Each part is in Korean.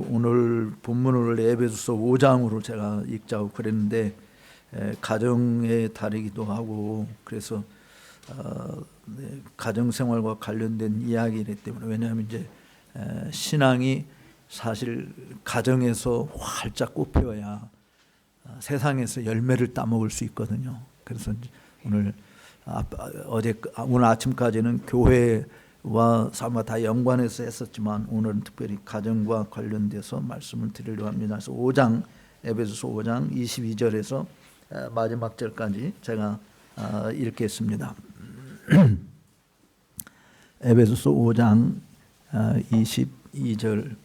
오늘 본문을 에베소서 5장으로 제가 읽자고 그랬는데 가정의 달이기도 하고 그래서 가정생활과 관련된 이야기이기 때문에 왜냐하면 이제 신앙이 사실 가정에서 활짝 꽃피어야 세상에서 열매를 따먹을 수 있거든요. 그래서 오늘 오늘 아침까지는 교회와 삶과 다 연관해서 했었지만 오늘은 특별히 가정과 관련돼서 말씀을 드리려고 합니다. 그래서 5장 에베소서 5장 22절에서 마지막 절까지 제가 읽겠습니다. 에베소서 5장 22절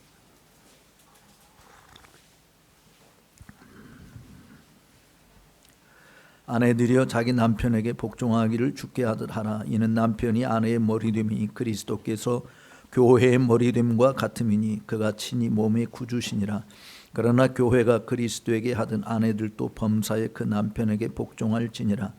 아내들이여 자기 남편에게 복종하기를 주께 하듯 하라. 이는 남편이 아내의 머리됨이 그리스도께서 교회의 머리됨과 같음이니 그가 친히 몸의 구주시니라. 그러나 교회가 그리스도에게 하든 아내들도 범사에 그 남편에게 복종할지니라.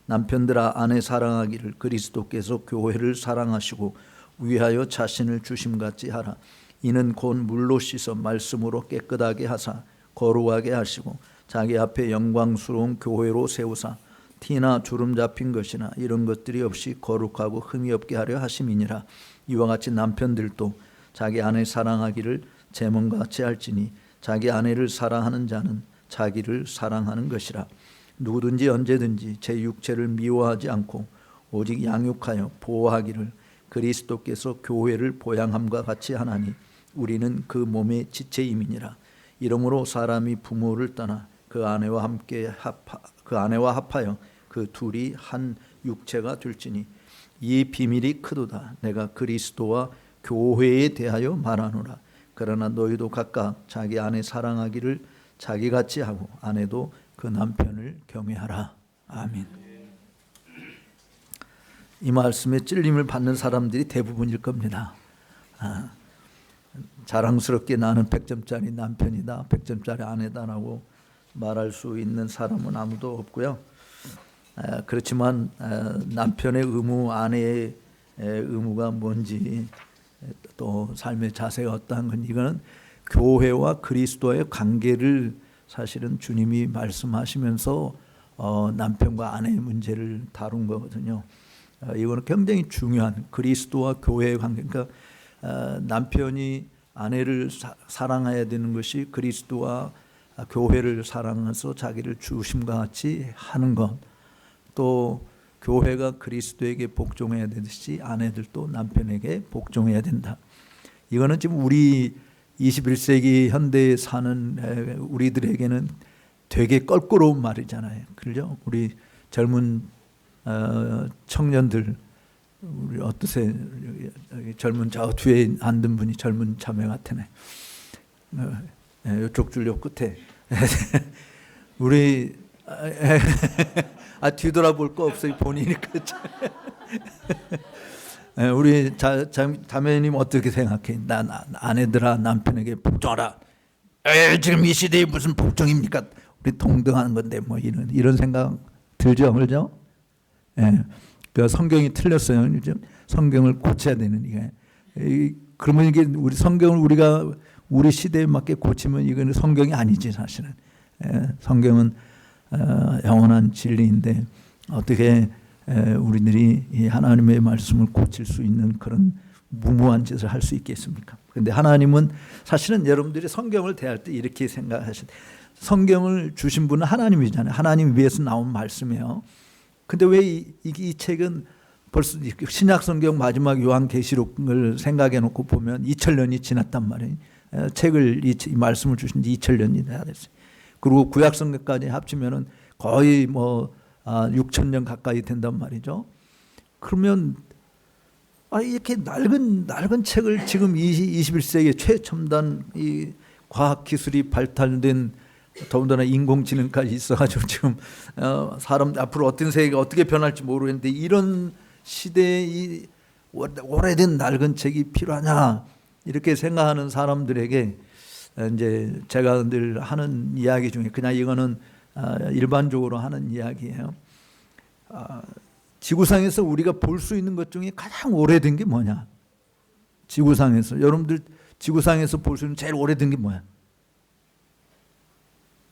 남편들아 아내 사랑하기를 그리스도께서 교회를 사랑하시고 위하여 자신을 주심같이 하라. 이는 곧 물로 씻어 말씀으로 깨끗하게 하사 거룩하게 하시고 자기 앞에 영광스러운 교회로 세우사 티나 주름 잡힌 것이나 이런 것들이 없이 거룩하고 흠이 없게 하려 하심이니라. 이와 같이 남편들도 자기 아내 사랑하기를 제 몸과 같이 할지니 자기 아내를 사랑하는 자는 자기를 사랑하는 것이라. 누구든지 언제든지 제 육체를 미워하지 않고 오직 양육하여 보호하기를 그리스도께서 교회를 보양함과 같이 하나니 우리는 그 몸의 지체임이니라. 이러므로 사람이 부모를 떠나 그 아내와 합하여 그 둘이 한 육체가 될지니 이 비밀이 크도다. 내가 그리스도와 교회에 대하여 말하노라. 그러나 너희도 각각 자기 아내 사랑하기를 자기같이 하고 아내도 그 남편을 경외하라. 아멘. 이 말씀에 찔림을 받는 사람들이 대부분일 겁니다. 자랑스럽게 나는 100점짜리 남편이다, 100점짜리 아내다라고 말할 수 있는 사람은 아무도 없고요. 그렇지만 남편의 의무, 아내의 의무가 뭔지 또 삶의 자세가 어떠한 건 이거는 교회와 그리스도의 관계를 사실은 주님이 말씀하시면서 남편과 아내의 문제를 다룬 거거든요. 이거는 굉장히 중요한 그리스도와 교회의 관계. 그러니까 남편이 아내를 사랑해야 되는 것이 그리스도와 교회를 사랑해서 자기를 주심과 같이 하는 것, 또 교회가 그리스도에게 복종해야 되듯이 아내들도 남편에게 복종해야 된다. 이거는 지금 우리 21세기 현대에 사는 우리들에게는 되게 껄끄러운 말이잖아요. 그렇죠? 우리 젊은 청년들 우리 어떠세요? 젊은 저 뒤에 앉은 분이 젊은 자매 같으네. 이쪽 줄 요 끝에 우리 뒤돌아볼 거 없어요. 본인이 그렇죠. 우리 자매님 어떻게 생각해? 아내들아 남편에게 복종하라. 지금 이 시대에 무슨 복종입니까? 우리 동등하는 건데 뭐 이런 생각 들죠, 그렇죠? 그 성경이 틀렸어요. 성경을 고쳐야 되는 이게. 그러면 이게 우리 성경을 우리가 우리 시대에 맞게 고치면 이거는 성경이 아니지 사실은. 성경은 영원한 진리인데 어떻게 우리들이 이 하나님의 말씀을 고칠 수 있는 그런 무모한 짓을 할 수 있겠습니까? 그런데 하나님은 사실은 여러분들이 성경을 대할 때 이렇게 생각하실 성경을 주신 분은 하나님이잖아요. 하나님 위에서 나온 말씀이에요. 근데 왜 이 책은 벌써 신약 성경 마지막 요한계시록을 생각해 놓고 보면 2000년이 지났단 말이에요. 책을 이 말씀을 주신 지 2000년이 돼야 됐어요. 그리고 구약 성경까지 합치면은 거의 6000년 가까이 된단 말이죠. 그러면 이렇게 낡은 책을 지금 21세기 최첨단 이 과학 기술이 발달된 더군다나 인공지능까지 있어가지고 지금 사람 앞으로 어떤 세계가 어떻게 변할지 모르겠는데 이런 시대에 이 오래된 낡은 책이 필요하냐 이렇게 생각하는 사람들에게 이제 제가 늘 하는 이야기 중에 그냥 이거는 일반적으로 하는 이야기예요. 지구상에서 우리가 볼 수 있는 것 중에 가장 오래된 게 뭐냐? 지구상에서 여러분들 지구상에서 볼 수 있는 제일 오래된 게 뭐야?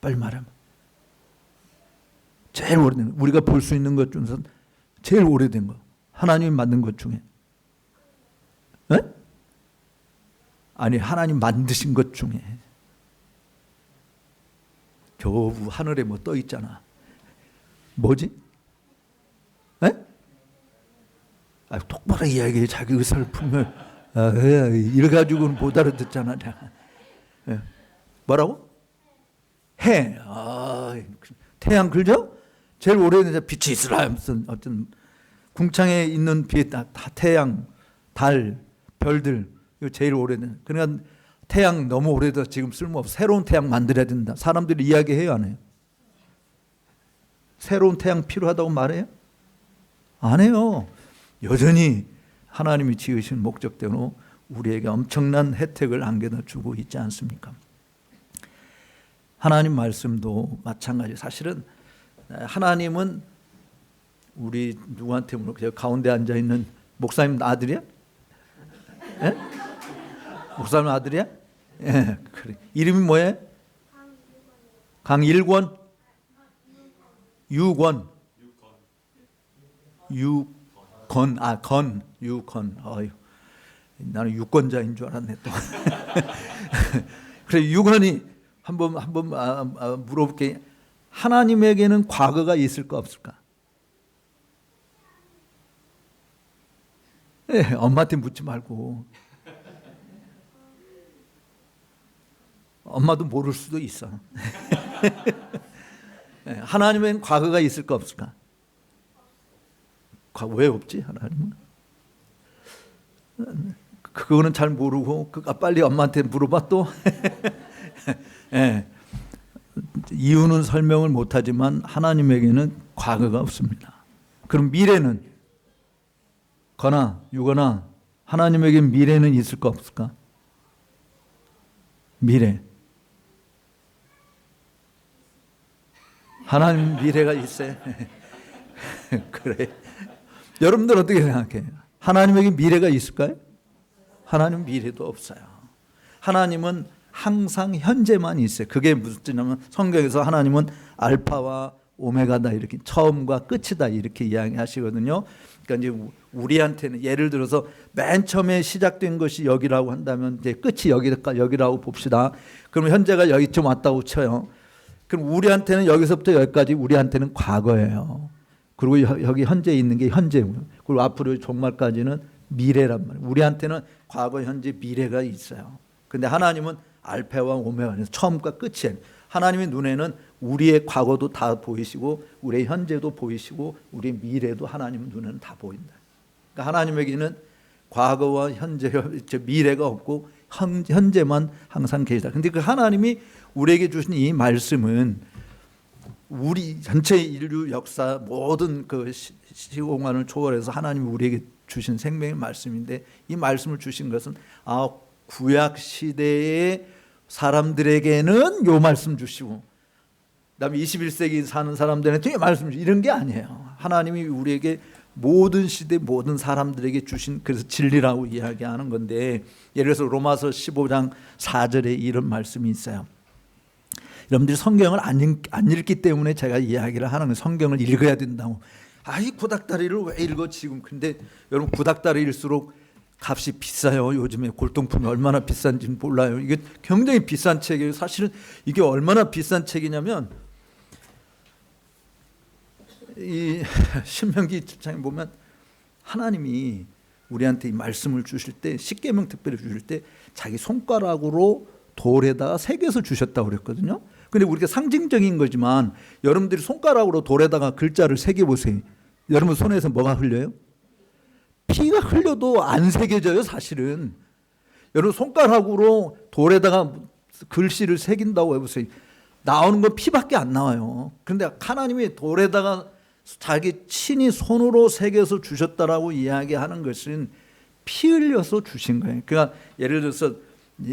빨리 말하면. 제일 오래된 거. 우리가 볼 수 있는 것 중에서 제일 오래된 거. 하나님이 만든 것 중에. 에? 아니, 하나님 만드신 것 중에. 저 하늘에 뭐 떠 있잖아. 뭐지? 에? 아, 똑바로 이야기해. 자기 의사를 풀면. 이래가지고는 못 알아듣잖아. 예. 뭐라고? 해. 태양 그죠? 제일 오래된 빛이 있으라. 무슨 어떤 궁창에 있는 빛, 태양, 달, 별들 이거 제일 오래된. 그러니까 태양 너무 오래돼서 지금 쓸모없어. 새로운 태양 만들어야 된다. 사람들이 이야기해요, 안 해요? 새로운 태양 필요하다고 말해요? 안 해요. 여전히 하나님이 지으신 목적대로 우리에게 엄청난 혜택을 안겨다 주고 있지 않습니까? 하나님 말씀도 마찬가지. 사실은 하나님은 우리 누구한테 물어? 가운데 앉아 있는 목사님 아들이야? 예? 목사님 아들이야? 예, 그래. 이름이 뭐예요? 강일권? 유권? 유권. 어휴, 나는 유권자인 줄 알았네 또. 그래, 유권이 한번 물어볼게. 하나님에게는 과거가 있을까 없을까? 네, 엄마한테 묻지 말고. 엄마도 모를 수도 있어. 네, 하나님에게는 과거가 있을까 없을까? 왜 없지, 하나님은? 그거는 잘 모르고, 빨리 엄마한테 물어봐 또. 네, 이유는 설명을 못하지만 하나님에게는 과거가 없습니다. 그럼 미래는? 유거나 하나님에게 미래는 있을까 없을까? 미래. 하나님 미래가 있어요. 그래. 여러분들 어떻게 생각해요? 하나님에게 미래가 있을까요? 하나님 미래도 없어요. 하나님은 항상 현재만 있어요. 그게 무슨 뜻이냐면 성경에서 하나님은 알파와 오메가다 이렇게 처음과 끝이다 이렇게 이야기하시거든요. 그러니까 이제 우리한테는 예를 들어서 맨 처음에 시작된 것이 여기라고 한다면 이제 끝이 여기라고 봅시다. 그럼 현재가 여기쯤 왔다고 쳐요. 그럼 우리한테는 여기서부터 여기까지 우리한테는 과거예요. 그리고 여기 현재 있는 게 현재고요. 그리고 앞으로 종말까지는 미래란 말이에요. 우리한테는 과거, 현재, 미래가 있어요. 근데 하나님은 알파와 오메가에서 처음과 끝이에요. 하나님의 눈에는 우리의 과거도 다 보이시고 우리의 현재도 보이시고 우리의 미래도 하나님 눈에는 다 보인다. 그러니까 하나님에게는 과거와 현재, 미래가 없고 현재만 항상 계시다. 근데 그 하나님이 우리에게 주신 이 말씀은 우리 전체 인류 역사 모든 그 시공간을 초월해서 하나님이 우리에게 주신 생명의 말씀인데 이 말씀을 주신 것은 구약 시대의 사람들에게는 요 말씀 주시고 그다음에 21세기 사는 사람들한테 이 말씀 주시고 이런 게 아니에요. 하나님이 우리에게 모든 시대 모든 사람들에게 주신 그래서 진리라고 이야기하는 건데 예를 들어서 로마서 15장 4절에 이런 말씀이 있어요. 여러분들이 성경을 안 읽기 때문에 제가 이야기를 하는 거예요. 성경을 읽어야 된다고. 이 구닥다리를 왜 읽어 지금. 근데 여러분 구닥다리일수록 값이 비싸요. 요즘에 골동품이 얼마나 비싼지 몰라요. 이게 굉장히 비싼 책이에요. 사실은 이게 얼마나 비싼 책이냐면 이 신명기 7장에 보면 하나님이 우리한테 이 말씀을 주실 때 십계명 특별히 주실 때 자기 손가락으로 돌에다가 새겨서 주셨다고 그랬거든요. 근데 우리가 상징적인 거지만 여러분들이 손가락으로 돌에다가 글자를 새겨 보세요. 여러분 손에서 뭐가 흘려요? 피가 흘려도 안 새겨져요, 사실은. 여러분 손가락으로 돌에다가 글씨를 새긴다고 해보세요. 나오는 건 피밖에 안 나와요. 그런데 하나님이 돌에다가 자기 친히 손으로 새겨서 주셨다라고 이야기하는 것은 피 흘려서 주신 거예요. 그러니까 예를 들어서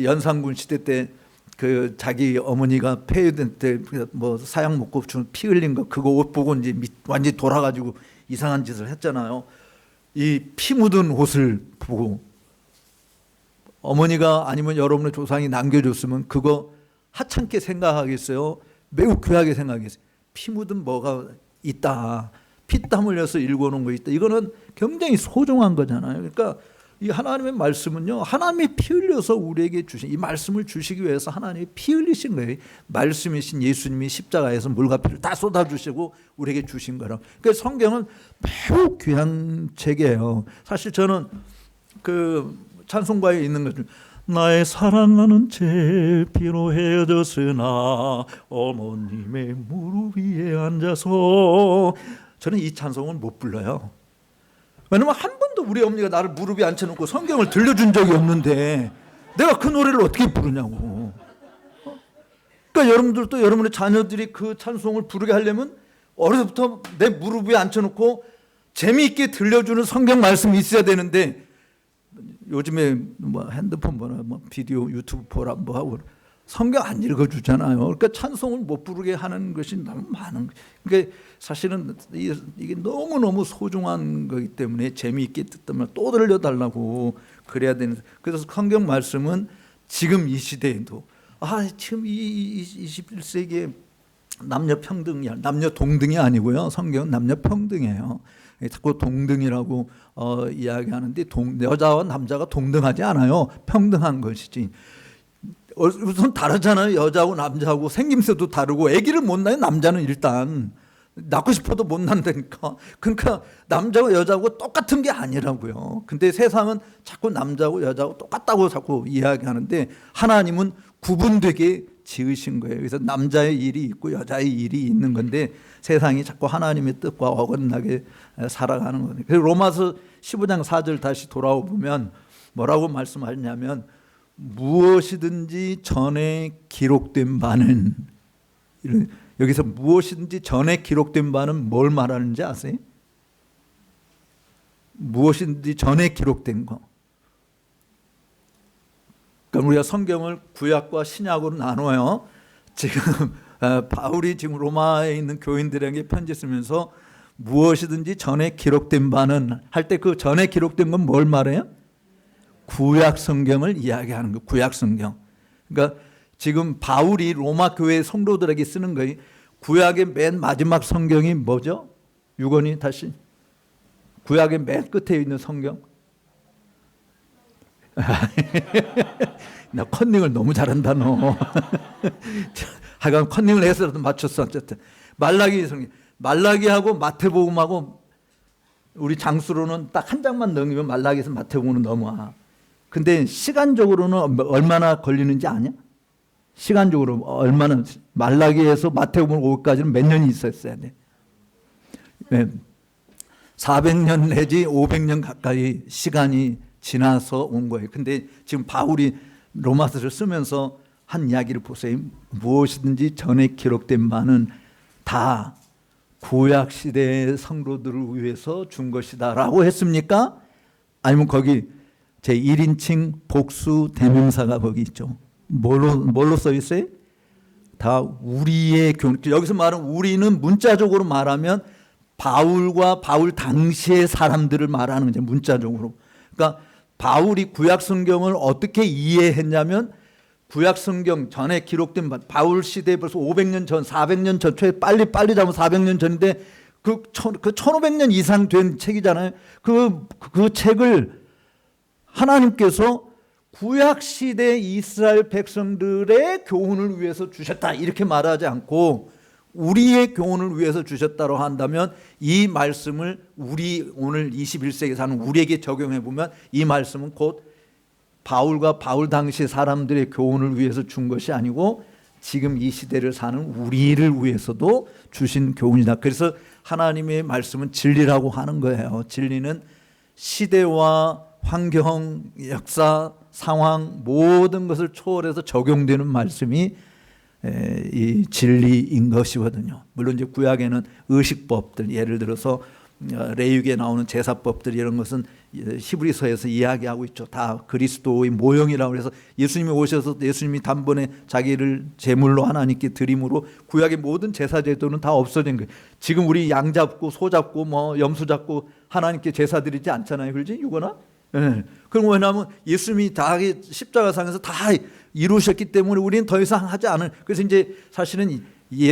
연산군 시대 때 그 자기 어머니가 폐유된 때 뭐 사약 먹고 피 흘린 거 그거 옷 보고 이제 완전히 돌아가지고 이상한 짓을 했잖아요. 이 피 묻은 옷을 보고 어머니가 아니면 여러분의 조상이 남겨줬으면 그거 하찮게 생각하겠어요? 매우 귀하게 생각하겠어요? 피 묻은 뭐가 있다, 피땀 흘려서 읽어놓은 거 있다, 이거는 굉장히 소중한 거잖아요. 그러니까 이 하나님의 말씀은요, 하나님이 피 흘려서 우리에게 주신 이 말씀을 주시기 위해서 하나님이 피 흘리신 거예요. 말씀이신 예수님이 십자가에서 물과 피를 다 쏟아주시고 우리에게 주신 거라. 그러니까 성경은 매우 귀한 책이에요. 사실 저는 그 찬송가에 있는 것 중 나의 사랑하는 제 피로 헤어졌으나 어머님의 무릎 위에 앉아서, 저는 이 찬송은 못 불러요. 왜냐면 한 번도 우리 어머니가 나를 무릎에 앉혀놓고 성경을 들려준 적이 없는데 내가 그 노래를 어떻게 부르냐고. 그러니까 여러분들도 여러분의 자녀들이 그 찬송을 부르게 하려면 어려서부터 내 무릎 위에 앉혀놓고 재미있게 들려주는 성경 말씀이 있어야 되는데, 요즘에 뭐 핸드폰 보나 뭐 비디오 유튜브 보라 뭐 하고 성경 안 읽어주잖아요. 그러니까 찬송을 못 부르게 하는 것이 너무 많은 거예요. 그러니까 사실은 이게 너무너무 소중한 거기 때문에 재미있게 듣다면 또 들려달라고 그래야 되는. 그래서 성경 말씀은 지금 이 시대에도 지금 이 21세기에 남녀 평등이, 남녀 동등이 아니고요. 성경은 남녀 평등이에요. 자꾸 동등이라고 이야기하는데 여자와 남자가 동등하지 않아요. 평등한 것이지. 우선 다르잖아요. 여자하고 남자하고 생김새도 다르고, 아기를 못 낳아요. 남자는 일단 낳고 싶어도 못 낳는다니까. 그러니까 남자하고 여자하고 똑같은 게 아니라고요. 근데 세상은 자꾸 남자하고 여자하고 똑같다고 자꾸 이야기하는데, 하나님은 구분되게 지으신 거예요. 그래서 남자의 일이 있고 여자의 일이 있는 건데 세상이 자꾸 하나님의 뜻과 어긋나게 살아가는 거예요. 그래서 로마서 15장 4절 다시 돌아와 보면 뭐라고 말씀하셨냐면, 무엇이든지 전에 기록된 바는, 여기서 무엇이든지 전에 기록된 바는 뭘 말하는지 아세요? 무엇이든지 전에 기록된 거. 그러니까 우리가 성경을 구약과 신약으로 나눠요. 지금 바울이 지금 로마에 있는 교인들에게 편지 쓰면서 무엇이든지 전에 기록된 바는 할 때, 그 전에 기록된 건 뭘 말해요? 구약 성경을 이야기하는 거. 구약 성경. 그러니까 지금 바울이 로마 교회 성도들에게 쓰는 거예요. 구약의 맨 마지막 성경이 뭐죠? 유건이 다시. 구약의 맨 끝에 있는 성경. 나 컨닝을 너무 잘한다 너. 하여간 컨닝을 해서라도 맞췄어. 어쨌든 말라기 성경. 말라기하고 마태복음하고 우리 장수로는 딱 한 장만 넘기면 말라기에서 마태복음은 넘어와. 근데 시간적으로는 얼마나 걸리는지 아냐? 시간적으로 얼마나, 말라기에서 마태복음 오기까지는 몇 년이 있었어야 돼. 400년 내지 500년 가까이 시간이 지나서 온 거예요. 근데 지금 바울이 로마서를 쓰면서 한 이야기를 보세요. 무엇이든지 전에 기록된 바는 다 구약 시대의 성도들을 위해서 준 것이다 라고 했습니까? 아니면 거기 제1인칭 복수 대명사가 거기 있죠. 뭘로 써 있어요? 다 우리의 교훈. 여기서 말하는 우리는 문자적으로 말하면 바울과 바울 당시의 사람들을 말하는 거죠. 문자적으로. 그러니까 바울이 구약 성경을 어떻게 이해했냐면, 구약 성경 전에 기록된 바울 시대에 벌써 500년 전, 400년 전, 빨리 잡으면 400년 전인데 그 1500년 이상 된 책이잖아요. 그 책을 하나님께서 구약 시대 이스라엘 백성들의 교훈을 위해서 주셨다 이렇게 말하지 않고 우리의 교훈을 위해서 주셨다고 한다면, 이 말씀을 우리 오늘 21세기에 사는 우리에게 적용해 보면 이 말씀은 곧 바울과 바울 당시 사람들의 교훈을 위해서 준 것이 아니고 지금 이 시대를 사는 우리를 위해서도 주신 교훈이다. 그래서 하나님의 말씀은 진리라고 하는 거예요. 진리는 시대와 환경, 역사, 상황 모든 것을 초월해서 적용되는 말씀이 이 진리인 것이거든요. 물론 이제 구약에는 의식법들, 예를 들어서 레위기에 나오는 제사법들, 이런 것은 히브리서에서 이야기하고 있죠. 다 그리스도의 모형이라고 해서 예수님이 오셔서 예수님이 단번에 자기를 제물로 하나님께 드림으로 구약의 모든 제사 제도는 다 없어진 거예요. 지금 우리 양 잡고 소 잡고 뭐 염소 잡고 하나님께 제사 드리지 않잖아요. 그렇지? 유거나? 예. 그럼 왜냐하면 예수님이 다 십자가상에서 다 이루셨기 때문에 우리는 더 이상 하지 않은. 그래서 이제 사실은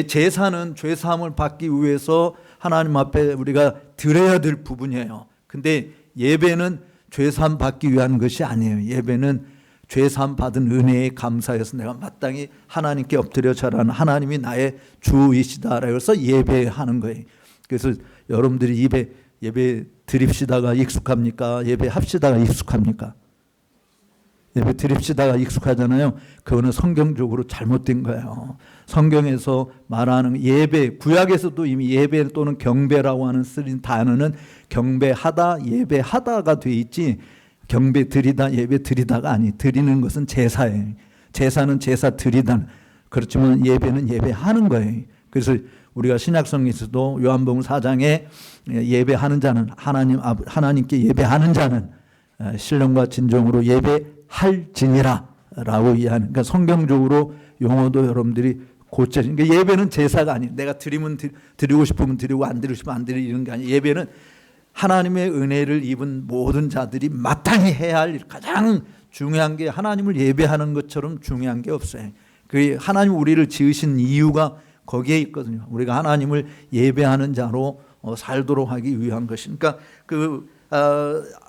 제사는 죄 사함을 받기 위해서 하나님 앞에 우리가 드려야 될 부분이에요. 근데 예배는 죄 사함 받기 위한 것이 아니에요. 예배는 죄 사함 받은 은혜에 감사해서 내가 마땅히 하나님께 엎드려 절하는 하나님이 나의 주이시다라고 해서 예배하는 거예요. 그래서 여러분들이 예배 드립시다가 익숙합니까? 예배 합시다가 익숙합니까? 예배 드립시다가 익숙하잖아요. 그거는 성경적으로 잘못된 거예요. 성경에서 말하는 예배, 구약에서도 이미 예배 또는 경배라고 하는 쓰인 단어는 경배하다, 예배하다가 돼 있지 경배 드리다, 예배 드리다가 아니. 드리는 것은 제사예요. 제사는 제사 드리다. 그렇지만 예배는 예배하는 거예요. 그래서 우리가 신약성경에서도 요한복음 4장에 예배하는 자는 하나님께 예배하는 자는 신령과 진정으로 예배할지니라 라고 이해하는. 그러니까 성경적으로 용어도 여러분들이 고쳐. 그러니까 예배는 제사가 아니에요. 내가 드리면 드리고 싶으면 드리고 안 드리고 싶으면 안 드리는 게 아니에요. 예배는 하나님의 은혜를 입은 모든 자들이 마땅히 해야 할 가장 중요한 게 하나님을 예배하는 것처럼 중요한 게 없어요. 그 하나님 우리를 지으신 이유가 거기에 있거든요. 우리가 하나님을 예배하는 자로 살도록 하기 위한 것이니까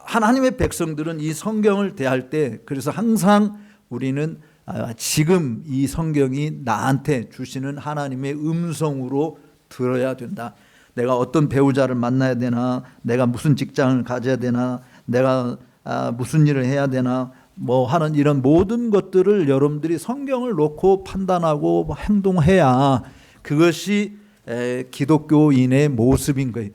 하나님의 백성들은 이 성경을 대할 때 그래서 항상 우리는 지금 이 성경이 나한테 주시는 하나님의 음성으로 들어야 된다. 내가 어떤 배우자를 만나야 되나, 내가 무슨 직장을 가져야 되나, 내가 무슨 일을 해야 되나 뭐 하는 이런 모든 것들을 여러분들이 성경을 놓고 판단하고 행동해야 그것이 기독교인의 모습인 거예요.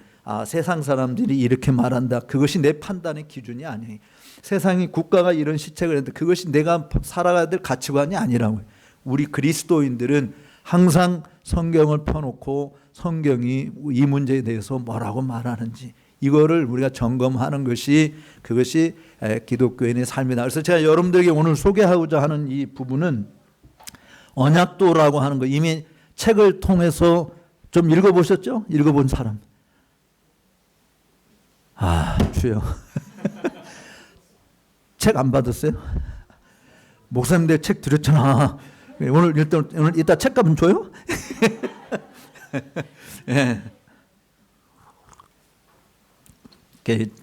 세상 사람들이 이렇게 말한다. 그것이 내 판단의 기준이 아니에요. 세상이 국가가 이런 시책을 했는데 그것이 내가 살아가야 될 가치관이 아니라고요. 우리 그리스도인들은 항상 성경을 펴놓고 성경이 이 문제에 대해서 뭐라고 말하는지 이거를 우리가 점검하는 것이 그것이 기독교인의 삶이다. 그래서 제가 여러분들에게 오늘 소개하고자 하는 이 부분은 언약도라고 하는 거 이미 책을 통해서 좀 읽어보셨죠? 읽어본 사람. 주여. 책 안 받았어요? 목사님들 책 드렸잖아. 오늘 이따 책값은 줘요? 예.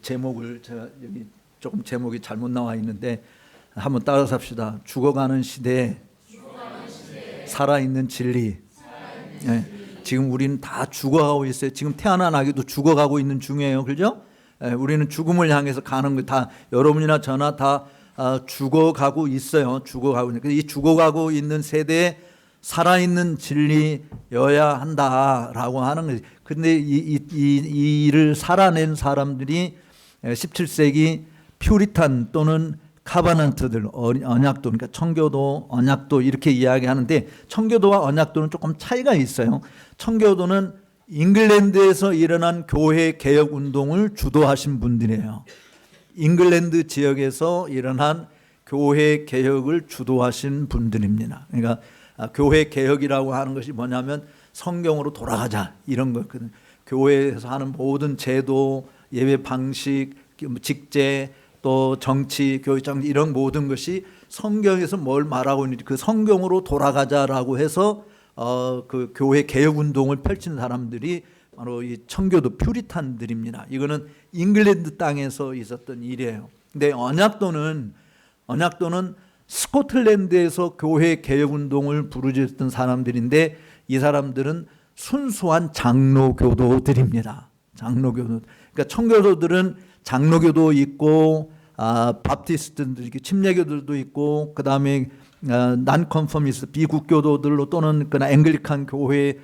제목을 제가 여기 조금 제목이 잘못 나와 있는데 한번 따라서 합시다. 죽어가는 시대에 살아있는 진리. 예. 지금 우리는 다 죽어가고 있어요. 지금 태어난 아기도 죽어가고 있는 중이에요. 그렇죠? 예. 우리는 죽음을 향해서 가는 거 다 여러분이나 저나 다 죽어가고 있어요. 죽어가고 있는. 이 죽어가고 있는 세대에 살아있는 진리여야 한다라고 하는 거지. 근데 이 일을 살아낸 사람들이 17세기 퓨리탄 또는 카바넌트들, 언약도, 그러니까 청교도, 언약도 이렇게 이야기하는데 청교도와 언약도는 조금 차이가 있어요. 청교도는 잉글랜드에서 일어난 교회 개혁 운동을 주도하신 분들이에요. 잉글랜드 지역에서 일어난 교회 개혁을 주도하신 분들입니다. 그러니까 교회 개혁이라고 하는 것이 뭐냐면 성경으로 돌아가자 이런 거거든요. 교회에서 하는 모든 제도, 예배 방식, 직제, 또 정치, 교육 정치 이런 모든 것이 성경에서 뭘 말하고 있는지 그 성경으로 돌아가자라고 해서 그 교회 개혁 운동을 펼친 사람들이 바로 이 청교도 퓨리탄들입니다. 이거는 잉글랜드 땅에서 있었던 일이에요. 근데 언약도는 스코틀랜드에서 교회 개혁 운동을 부르짖었던 사람들인데 이 사람들은 순수한 장로교도들입니다. 장로교도. 그러니까 청교도들은 장로교도 있고 바프티스트들, 침례교들도 있고 그다음에 난컨퍼미스트 비국교도들로 또는 그나 앵글리칸 교회에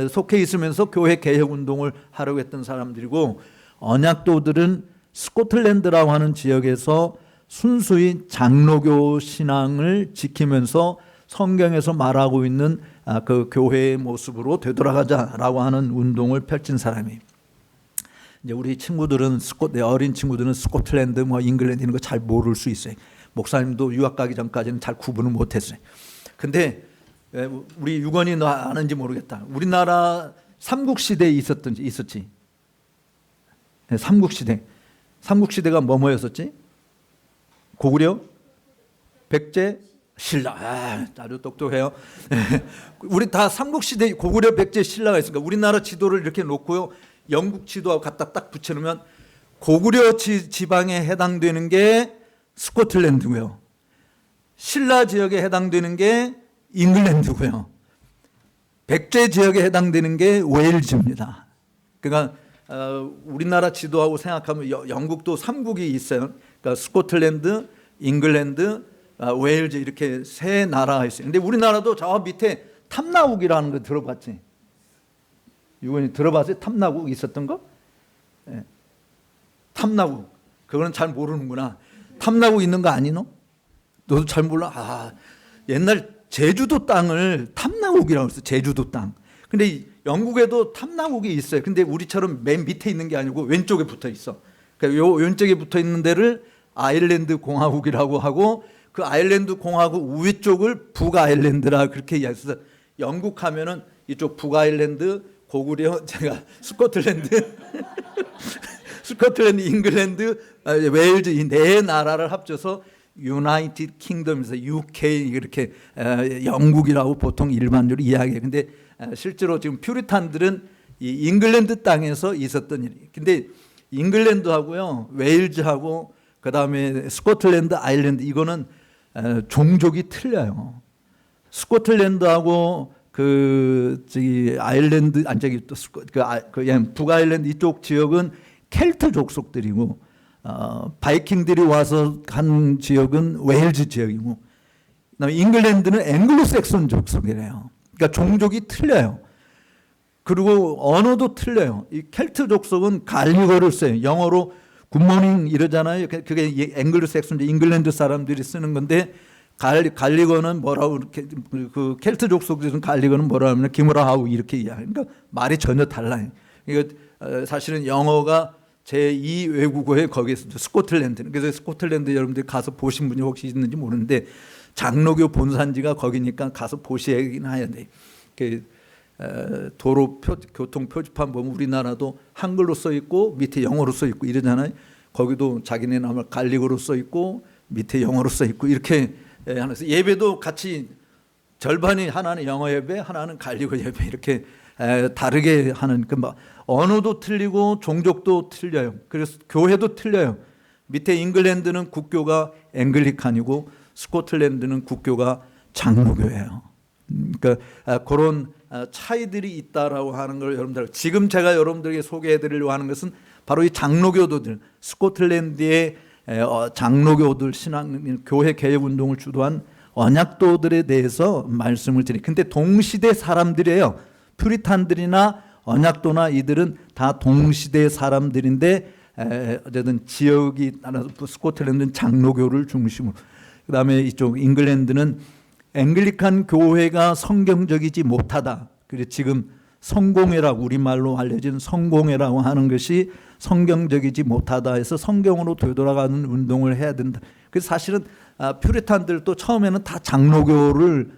속해 있으면서 교회 개혁 운동을 하려고 했던 사람들이고 언약도들은 스코틀랜드라고 하는 지역에서 순수히 장로교 신앙을 지키면서 성경에서 말하고 있는 그 교회의 모습으로 되돌아가자라고 하는 운동을 펼친 사람이에요. 이제 우리 친구들은 어린 친구들은 스코틀랜드, 뭐 잉글랜드 이런 거 잘 모를 수 있어요. 목사님도 유학 가기 전까지는 잘 구분을 못했어요. 근데 우리 유건이 너 아는지 모르겠다. 우리나라 삼국시대에 있었지. 삼국시대. 삼국시대가 뭐였었지? 고구려, 백제, 신라. 아주 똑똑해요. 우리 다 삼국시대 고구려, 백제, 신라가 있으니까 우리나라 지도를 이렇게 놓고요. 영국 지도하고 갖다 딱 붙여놓으면 고구려 지방에 해당되는 게 스코틀랜드고요. 신라 지역에 해당되는 게 잉글랜드고요. 백제 지역에 해당되는 게 웨일즈입니다. 그러니까 우리나라 지도하고 생각하면 영국도 3국이 있어요. 그러니까 스코틀랜드, 잉글랜드, 웨일즈 이렇게 세 나라가 있어요. 근데 우리나라도 저 밑에 탐나국이라는 거 들어봤지? 이번에 들어봤어요? 탐나국 있었던 거? 네. 탐나국. 그거는 잘 모르는구나. 탐나국 있는 거 아니노? 너도 잘 몰라? 옛날 제주도 땅을 탐나국이라고 했어. 제주도 땅. 근데 영국에도 탐나국이 있어요. 근데 우리처럼 맨 밑에 있는 게 아니고 왼쪽에 붙어 있어. 그러니까 요 왼쪽에 붙어 있는 데를 아일랜드 공화국이라고 하고 그 아일랜드 공화국 위쪽을 북아일랜드라 그렇게 이야기해서 영국 하면은 이쪽 북아일랜드, 고구려, 제가 스코틀랜드, 스코틀랜드, 잉글랜드, 웨일즈 이 네 나라를 합쳐서 유나이티드 킹덤에서 UK 이렇게 영국이라고 보통 일반적으로 이야기해요. 근데 실제로 지금 퓨리탄들은 이 잉글랜드 땅에서 있었던 일이에요. 근데 잉글랜드하고요, 웨일즈하고 그다음에 스코틀랜드, 아일랜드 이거는 종족이 틀려요. 스코틀랜드하고 아일랜드 북아일랜드 이쪽 지역은 켈트 족속들이고 바이킹들이 와서 간 지역은 웨일즈 지역이고 그다음에 잉글랜드는 앵글로색슨 족속이래요. 그러니까 종족이 틀려요. 그리고 언어도 틀려요. 이 켈트 족속은 갈리거를 써요. 영어로 굿모닝 이러잖아요. 그게 앵글로색슨 잉글랜드 사람들이 쓰는 건데 갈리거는 뭐라고 이렇게 그 켈트 족속들은 갈리거는 뭐라 하면 기무라하우 이렇게 이야기해요. 그러니까 말이 전혀 달라요. 이거 사실은 영어가 제2 외국어에 거기에서 스코틀랜드. 그래서 스코틀랜드 여러분들이 가서 보신 분이 혹시 있는지 모르는데 장로교 본산지가 거기니까 가서 보시긴 해야 돼. 도로 교통 표지판 보면 우리나라도 한글로 써 있고 밑에 영어로 써 있고 이러잖아요. 거기도 자기네 나라 갈리거로 써 있고 밑에 영어로 써 있고 이렇게 하면서 예배도 같이 절반이 하나는 영어 예배, 하나는 갈리거 예배 이렇게 다르게 하는 그 언어도 틀리고 종족도 틀려요. 그래서 교회도 틀려요. 밑에 잉글랜드는 국교가 앵글리칸이고 스코틀랜드는 국교가 장로교예요. 그러니까 그런 차이들이 있다라고 하는 걸 여러분들 지금 제가 여러분들에게 소개해드리려고 하는 것은 바로 이 장로교도들 스코틀랜드의 장로교들 신앙 교회 개혁 운동을 주도한 언약도들에 대해서 말씀을 드리. 근데 동시대 사람들이에요. 퓨리탄들이나 언약도나 이들은 다 동시대 사람들인데 어쨌든 지역이 따라서 스코틀랜드는 장로교를 중심으로 그다음에 이쪽 잉글랜드는 앵글리칸 교회가 성경적이지 못하다. 그래서 지금 성공회라고 우리말로 알려진 성공회라고 하는 것이 성경적이지 못하다 해서 성경으로 되돌아가는 운동을 해야 된다. 그래서 사실은 퓨리탄들도 처음에는 다 장로교를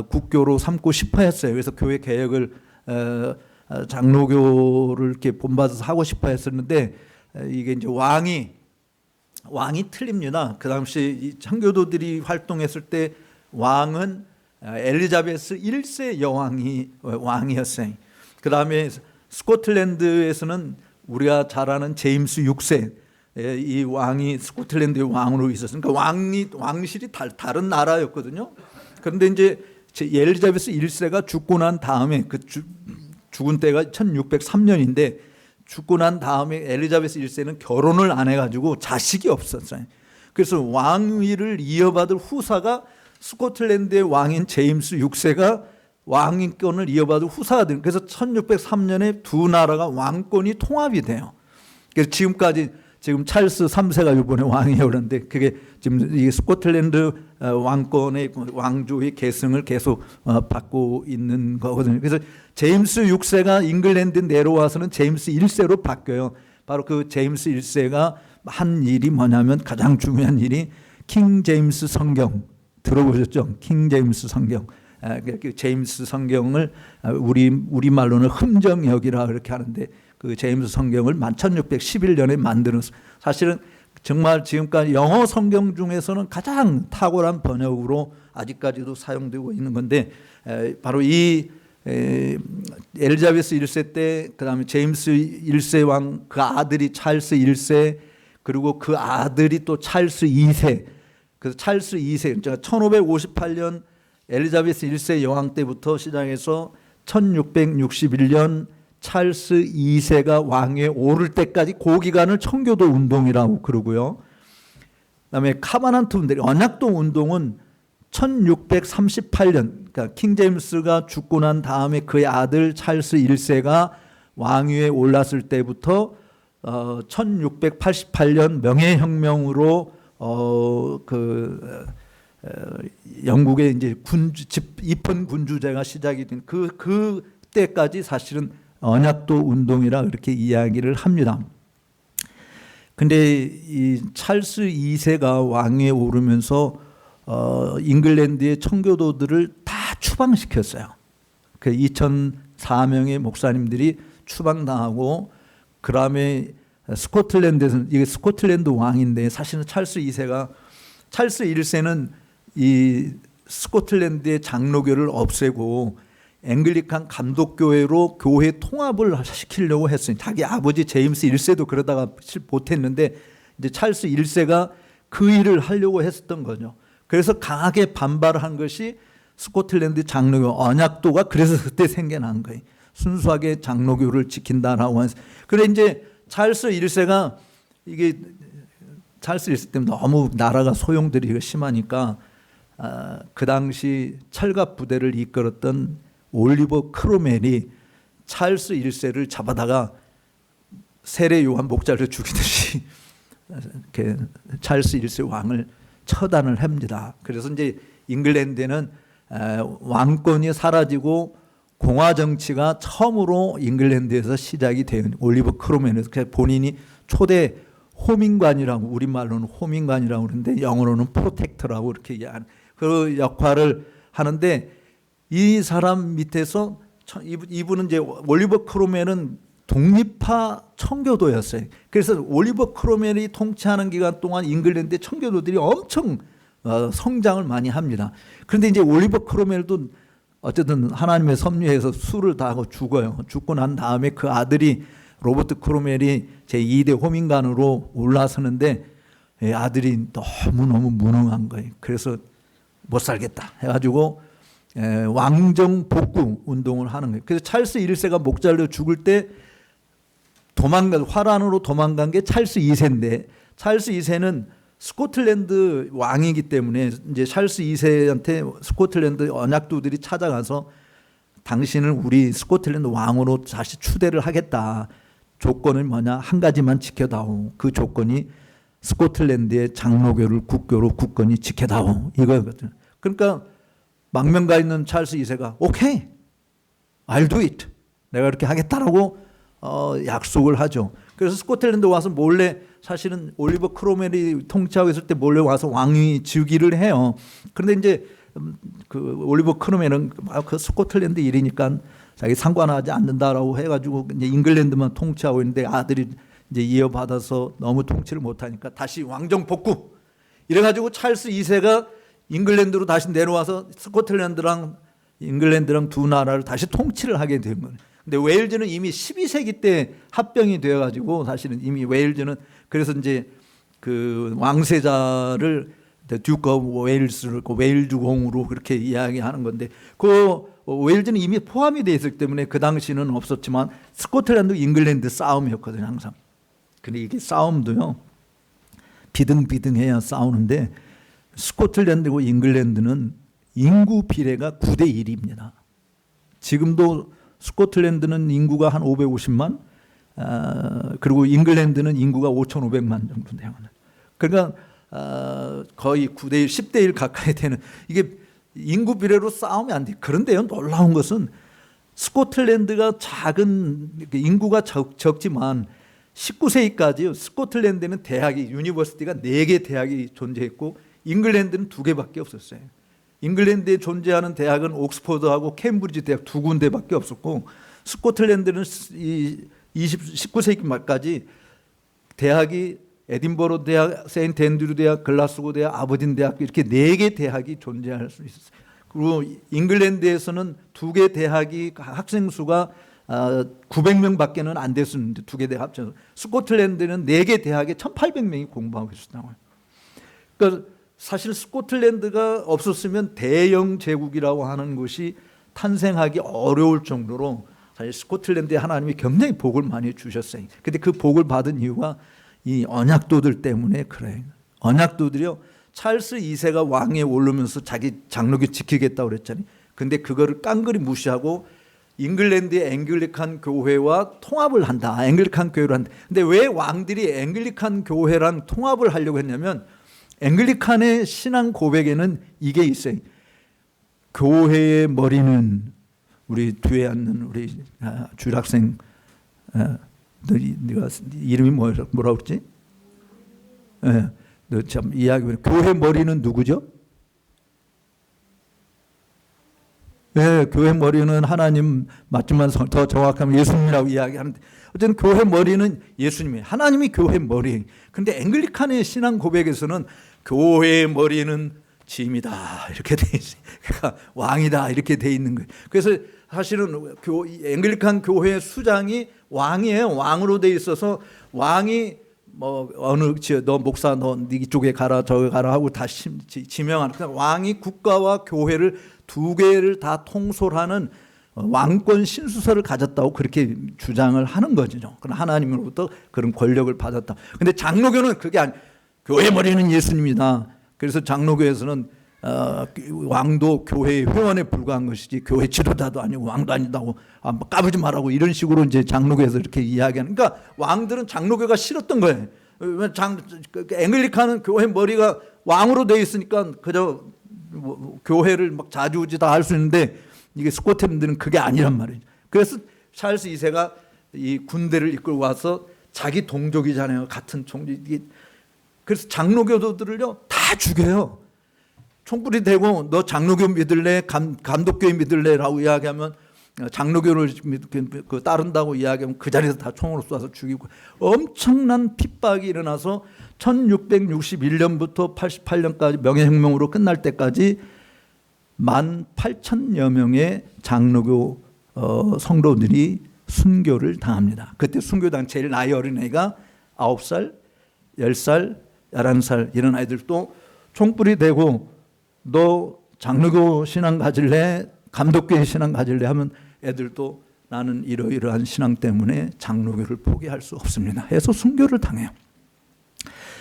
국교로 삼고 싶어 했어요. 그래서 교회 개혁을 장로교를 이렇게 본받아서 하고 싶어 했었는데 이게 이제 왕이 틀립니다. 그 당시 청교도들이 활동했을 때 왕은 엘리자베스 1세 여왕이 왕이었어요. 그 다음에 스코틀랜드에서는 우리가 잘 아는 제임스 6세 이 왕이 스코틀랜드의 왕으로 있었으니까 왕실이 다른 나라였거든요. 그런데 이제 엘리자베스 1세가 죽고 난 다음에 죽은 때가 1603년인데 죽고 난 다음에 엘리자베스 1세는 결혼을 안 해가지고 자식이 없었어요. 그래서 왕위를 이어받을 후사가 스코틀랜드의 왕인 제임스 6세가 왕권을 이어받을 후사가 되는. 그래서 1603년에 두 나라가 왕권이 통합이 돼요. 그래서 지금 찰스 3세가 이번에 왕이에요. 그런데 그게 지금 이 스코틀랜드 왕권의 왕조의 계승을 계속 받고 있는 거거든요. 그래서 제임스 6세가 잉글랜드 내려와서는 제임스 1세로 바뀌어요. 바로 그 제임스 1세가 한 일이 뭐냐면 가장 중요한 일이 킹 제임스 성경 들어보셨죠? 킹 제임스 성경. 그 제임스 성경을 우리말로는 흠정역이라 그렇게 하는데 그 제임스 성경을 1611년에 만드는 사실은 정말 지금까지 영어 성경 중에서는 가장 탁월한 번역으로 아직까지도 사용되고 있는 건데, 바로 이 엘리자베스 1세 때, 그다음에 제임스 1세 왕 그 아들이 찰스 1세, 그리고 그 아들이 또 찰스 2세. 그래서 찰스 2세, 그러니까 1558년 엘리자베스 1세 여왕 때부터 시작해서 1661년 찰스 2세가 왕위에 오를 때까지 그 기간을 청교도 운동이라고 그러고요. 그다음에 카바난트 운동, 언약도 운동은 1638년, 그러니까 킹 제임스가 죽고 난 다음에 그의 아들 찰스 1세가 왕위에 올랐을 때부터 1688년 명예혁명으로 영국의 이제 입헌 군주제가 시작이 된 그 때까지 사실은 언약도 운동이라 그렇게 이야기를 합니다. 근데 이 찰스 2세가 왕위에 오르면서 잉글랜드의 청교도들을 다 추방시켰어요. 그 2004명의 목사님들이 추방당하고, 그다음에 스코틀랜드에서는, 이게 스코틀랜드 왕인데 사실은 찰스 1세는 이 스코틀랜드의 장로교를 없애고 앵글리칸 감독교회로 교회 통합을 시키려고 했어요. 자기 아버지 제임스 1세도 그러다가 못했는데 이제 찰스 1세가 그 일을 하려고 했었던 거죠. 그래서 강하게 반발한 것이 스코틀랜드 장로교 언약도가 그래서 그때 생겨난 거예요. 순수하게 장로교를 지킨다라고 해서. 그런데 이제 찰스 1세가 이게 찰스 1세 때문에 너무 나라가 소용돌이가 심하니까 그 당시 철갑 부대를 이끌었던 올리버 크로멜이 찰스 1세를 잡아다가 세례 요한 목자를 죽이듯이 이렇게 찰스 1세 왕을 처단을 합니다. 그래서 이제 잉글랜드는 왕권이 사라지고 공화 정치가 처음으로 잉글랜드에서 시작이 된 올리버 크로멜에서 본인이 초대 호민관이라고, 우리말로는 호민관이라고 그러는데 영어로는 프로텍터라고 이렇게 얘기하는 그 역할을 하는데, 이 사람 밑에서 이분은 이제 올리버 크로멜은 독립파 청교도였어요. 그래서 올리버 크로멜이 통치하는 기간 동안 잉글랜드의 청교도들이 엄청 성장을 많이 합니다. 그런데 이제 올리버 크로멜도 어쨌든 하나님의 섭리에서 수를 다하고 죽어요. 죽고 난 다음에 그 아들이 로버트 크로멜이 제2대 호민관으로 올라서는데 아들이 너무너무 무능한 거예요. 그래서 못 살겠다 해가지고 왕정 복구 운동을 하는 거예요. 그래서 찰스 1세가 목잘려 죽을 때 화란으로 도망간 게 찰스 2세인데, 찰스 2세는 스코틀랜드 왕이기 때문에 이제 찰스 2세한테 스코틀랜드 언약도들이 찾아가서 당신을 우리 스코틀랜드 왕으로 다시 추대를 하겠다. 조건은 뭐냐? 한 가지만 지켜다오. 그 조건이 스코틀랜드의 장로교를 국교로 굳건히 지켜다오. 이거거든요. 그러니까 망명가 있는 찰스 2세가 오케이, I'll do it. 내가 그렇게 하겠다라고 약속을 하죠. 그래서 스코틀랜드 와서 몰래, 사실은 올리버 크로멜이 통치하고 있을 때 몰래 와서 왕위 즉위를 해요. 그런데 이제 그 올리버 크로멜은 그 스코틀랜드 일이니까 자기 상관하지 않는다라고 해가지고 이제 잉글랜드만 통치하고 있는데, 아들이 이제 이어받아서 너무 통치를 못하니까 다시 왕정 복구. 이래가지고 찰스 2세가 잉글랜드로 다시 내려와서 스코틀랜드랑 잉글랜드랑 두 나라를 다시 통치를 하게 된 거예요. 근데 웨일즈는 이미 12세기 때 합병이 되어가지고 사실은 이미 웨일즈는, 그래서 이제 그 왕세자를 듀크 오브 웨일스를 웨일즈 공으로 그렇게 이야기하는 건데, 그 웨일즈는 이미 포함이 되어 있었기 때문에 그 당시는 없었지만 스코틀랜드 잉글랜드 싸움이었거든요, 항상. 근데 이게 싸움도요 비등비등해야 싸우는데, 스코틀랜드고 잉글랜드는 인구 비례가 9대 1입니다. 지금도 스코틀랜드는 인구가 한 550만, 그리고 잉글랜드는 인구가 5,500만 정도 돼요. 그러니까 거의 9대 1, 10대 1 가까이 되는, 이게 인구 비례로 싸우면 안 돼. 그런데요, 놀라운 것은 스코틀랜드가 작은, 인구가 적지만 19세기까지 스코틀랜드는 대학이, 유니버시티가 4개 대학이 존재했고 잉글랜드는 2개밖에 없었어요. 잉글랜드에 존재하는 대학은 옥스퍼드하고 캠브리지 대학 2군데밖에 없었고, 스코틀랜드는 19세기 말까지 대학이 에딘버러 대학, 세인트 앤드류 대학, 글라스고 대학, 아버딘 대학 이렇게 4개 대학이 존재할 수 있었어요. 그리고 잉글랜드에서는 2개 대학이 학생 수가 900명밖에는 안 됐었는데 2개 대학 합쳐서 스코틀랜드는 4개 대학에 1,800명이 공부하고 있었다고요. 그러니까 사실 스코틀랜드가 없었으면 대영 제국이라고 하는 것이 탄생하기 어려울 정도로 사실 스코틀랜드에 하나님이 굉장히 복을 많이 주셨어요. 근데 그 복을 받은 이유가 이 언약도들 때문에 그래요. 언약도들이요, 찰스 2세가 왕에 오르면서 자기 장로교 지키겠다고 그랬잖아요. 근데 그거를 깡그리 무시하고 잉글랜드의 앵글리칸 교회와 통합을 한다. 앵글리칸 교회를 한다. 근데 왜 왕들이 앵글리칸 교회랑 통합을 하려고 했냐면 앵글리칸의 신앙 고백에는 이게 있어요. 교회의 머리는, 우리 뒤에 앉는 우리 주일학생, 네가 이름이 뭐라고 그랬지? 너 참 이야기. 교회 머리는 누구죠? 교회 머리는 하나님 맞지만 더 정확하면 예수님이라고 이야기하는데 어쨌든 교회 머리는 예수님이에요. 하나님이 교회 머리예요. 그런데 앵글리칸의 신앙 고백에서는 교회의 머리는 짐이다 이렇게 돼 있어요. 그러니까 왕이다 이렇게 돼 있는 거예요. 그래서 사실은 앵글리칸 교회의 수장이 왕이에요. 왕으로 돼 있어서 왕이 뭐 어느 너 목사 너 이쪽에 가라 저기 가라 하고 다 지명하는, 그러니까 왕이 국가와 교회를 2개를 다 통솔하는 왕권 신수설을 가졌다고 그렇게 주장을 하는 거죠. 그럼 하나님으로부터 그런 권력을 받았다. 근데 장로교는 그게 아니, 교회 머리는 예수님이다. 그래서 장로교에서는 왕도 교회의 회원에 불과한 것이지 교회 지도자도 아니고 왕도 아니다고 까부지 말라고 이런 식으로 이제 장로교에서 이렇게 이야기하는. 그러니까 왕들은 장로교가 싫었던 거예요. 앵글리칸은 교회 머리가 왕으로 되어 있으니까 그저 교회를 막 좌지우지 다 할 수 있는데 이게 스코틀랜드는 그게 아니란 말이에요. 그래서 찰스 2세가 이 군대를 이끌고 와서 자기 동족이잖아요. 같은 종족. 그래서 장로교도들을요 다 죽여요. 총불이 되고 너 장로교 믿을래? 감독교회 믿을래?라고 이야기하면 장로교를 따른다고 이야기하면 그 자리에서 다 총으로 쏴서 죽이고 엄청난 핍박이 일어나서 1661년부터 88년까지 명예혁명으로 끝날 때까지 18,000여 명의 장로교 성도들이 순교를 당합니다. 그때 순교당 제일 나이 어린 애가 9살, 10살, 11살 이런 아이들도 총불이 되고 너 장로교 신앙 가질래? 감독교회 신앙 가질래? 하면 애들도 나는 이러이러한 신앙 때문에 장로교를 포기할 수 없습니다 해서 순교를 당해요.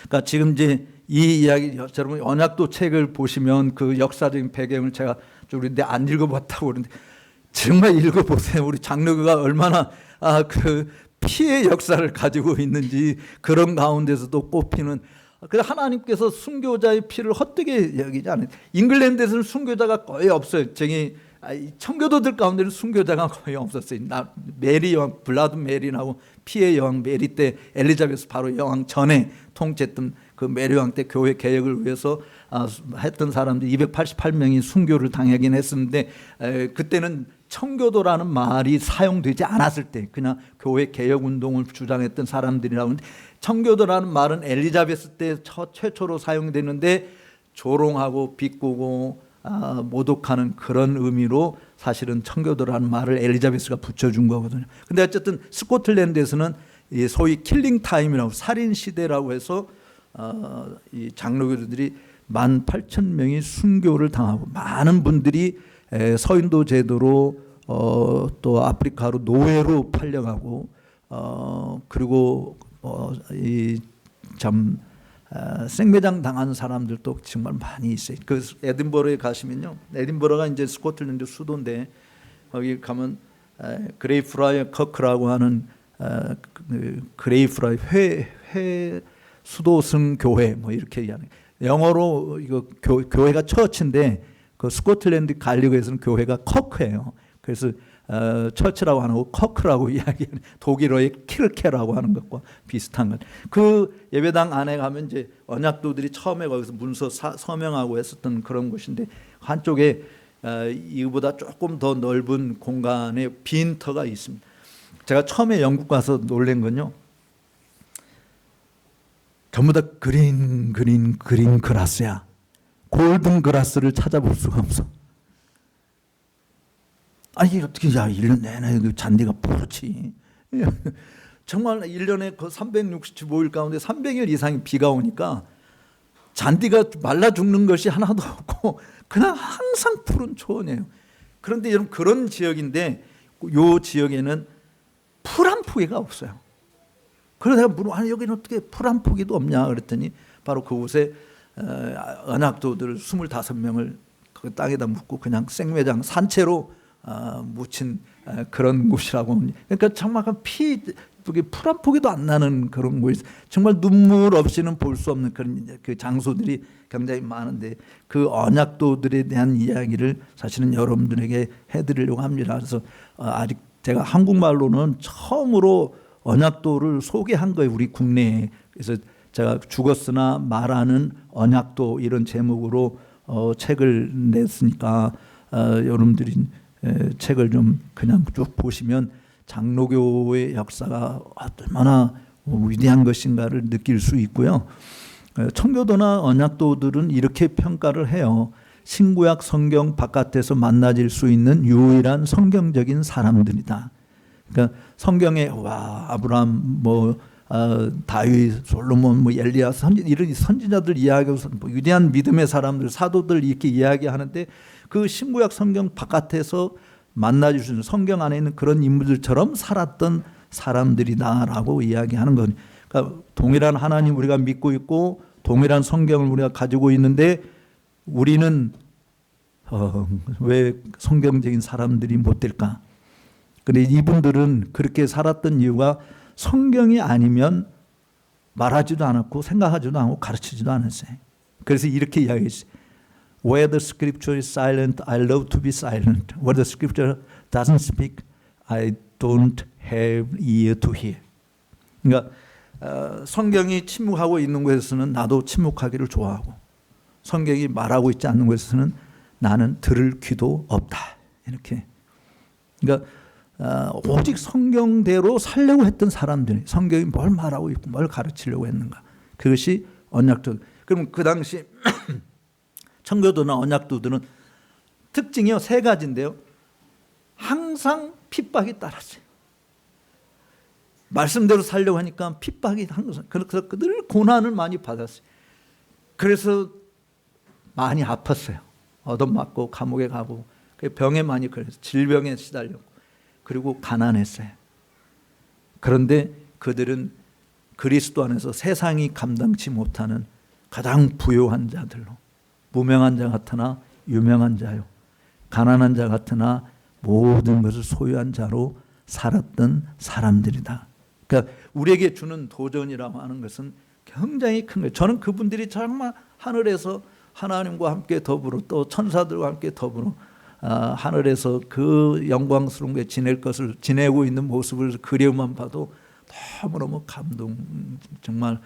그러니까 지금 이제 이 이야기, 여러분 언약도 책을 보시면 그 역사적인 배경을 제가 우리 안 읽어봤다고 그러는데 정말 읽어보세요. 우리 장로교가 얼마나 그 피해 역사를 가지고 있는지, 그런 가운데서도 꼽히는. 그래서 하나님께서 순교자의 피를 헛되게 여기지 않아요. 잉글랜드에서는 순교자가 거의 없어요. 청교도들 가운데는 순교자가 거의 없었어요. 메리 여왕, 블라드 메리라고 피해 여왕 메리 때 엘리자베스 바로 여왕 전에 통치했던 그 메리 여왕 때 교회 개혁을 위해서 했던 사람들 288명이 순교를 당하긴 했었는데 그때는 청교도라는 말이 사용되지 않았을 때 그냥 교회 개혁 운동을 주장했던 사람들이라고 하는데, 청교도라는 말은 엘리자베스 때 최초로 사용됐는데 조롱하고 비꼬고 모독하는 그런 의미로 사실은 청교도라는 말을 엘리자베스가 붙여준 거거든요. 근데 어쨌든 스코틀랜드에서는 소위 킬링 타임이라고 살인 시대라고 해서 이 장로교들이 18,000명이 순교를 당하고 많은 분들이 서인도 제도로 또 아프리카로 노예로 팔려가고 그리고 이 참 생매장 당한 사람들도 정말 많이 있어요. 그 에딘버러에 가시면요, 에딘버러가 이제 스코틀랜드 수도인데 거기 가면 그레이프라이 커크라고 하는 그레이프라이 회 수도승 교회 뭐 이렇게 얘기하는, 영어로 이거 교회가 처치인데 그 스코틀랜드 갈리그에서는 교회가 커크예요. 그래서 처치라고 하는 거 커크라고 이야기하는, 독일어의 키르케라고 하는 것과 비슷한 것. 그 예배당 안에 가면 이제 언약도들이 처음에 거기서 문서 서명하고 했었던 그런 곳인데, 한쪽에 이거보다 조금 더 넓은 공간에 빈터가 있습니다. 제가 처음에 영국 가서 놀란 건요, 전부 다 그린 그라스야. 골든 그라스를 찾아볼 수가 없어. 아니 어떻게 1년 내내 그 잔디가 푸르지. 정말 1년에 그 365일 가운데 300일 이상이 비가 오니까 잔디가 말라 죽는 것이 하나도 없고 그냥 항상 푸른 초원이에요. 그런데 여러분 그런 지역인데 이 지역에는 풀 한 포기가 없어요. 그래서 내가 물어 아니 여기는 어떻게 풀 한 포기도 없냐 그랬더니 바로 그곳에 언약도들 25명을 그 땅에다 묻고 그냥 생매장 산채로 묻힌 그런 곳이라고. 그러니까 정말 풀 한 포기도 안 나는 그런 곳이 정말 눈물 없이는 볼 수 없는 그런 그 장소들이 굉장히 많은데 그 언약도들에 대한 이야기를 사실은 여러분들에게 해드리려고 합니다. 그래서 아직 제가 한국말로는 처음으로 언약도를 소개한 거예요, 우리 국내에. 그래서 제가 죽었으나 말하는 언약도 이런 제목으로 책을 냈으니까 여러분들이 책을 좀 그냥 쭉 보시면 장로교의 역사가 얼마나 위대한 것인가를 느낄 수 있고요. 청교도나 언약도들은 이렇게 평가를 해요. 신구약 성경 바깥에서 만나질 수 있는 유일한 성경적인 사람들이다. 그러니까 성경에 아브라함, 다윗, 솔로몬, 엘리야 이런 선지자들 이야기하고 위대한 믿음의 사람들, 사도들 이렇게 이야기하는데 그 신구약 성경 바깥에서 만나줄 수 있는 성경 안에 있는 그런 인물들처럼 살았던 사람들이다라고 이야기하는 건. 그러니까 동일한 하나님 우리가 믿고 있고 동일한 성경을 우리가 가지고 있는데 우리는 왜 성경적인 사람들이 못 될까? 근데 이분들은 그렇게 살았던 이유가 성경이 아니면 말하지도 않았고 생각하지도 않고 가르치지도 않았어요. 그래서 이렇게 이야기했어요. Where the scripture is silent, I love to be silent. Where the scripture doesn't speak, I don't have ear to hear. 그러니까 성경이 침묵하고 있는 곳에서는 나도 침묵하기를 좋아하고 성경이 말하고 있지 않는 곳에서는 나는 들을 귀도 없다. 이렇게. 그러니까 오직 성경대로 살려고 했던 사람들이 성경이 뭘 말하고 있고 뭘 가르치려고 했는가. 그것이 언약도. 그럼 그 당시 청교도나 언약도들은 특징이요 3가지인데요. 항상 핍박이 따랐어요. 말씀대로 살려고 하니까 핍박이 항상. 그래서 늘 고난을 많이 받았어요. 그래서 많이 아팠어요. 얻어맞고 감옥에 가고 병에 많이 걸려서 질병에 시달렸고 그리고 가난했어요. 그런데 그들은 그리스도 안에서 세상이 감당치 못하는 가장 부유한 자들로 무명한 자 같으나 유명한 자요 가난한 자 같으나 모든 것을 소유한 자로 살았던 사람들이다. 그러니까 우리에게 주는 도전이라고 하는 것은 굉장히 큰 거예요. 저는 그분들이 정말 하늘에서 하나님과 함께 더불어 또 천사들과 함께 더불어 하늘에서 그 영광스러운 게 지내고 있는 모습을 그려만 봐도 너무너무 감동. 정말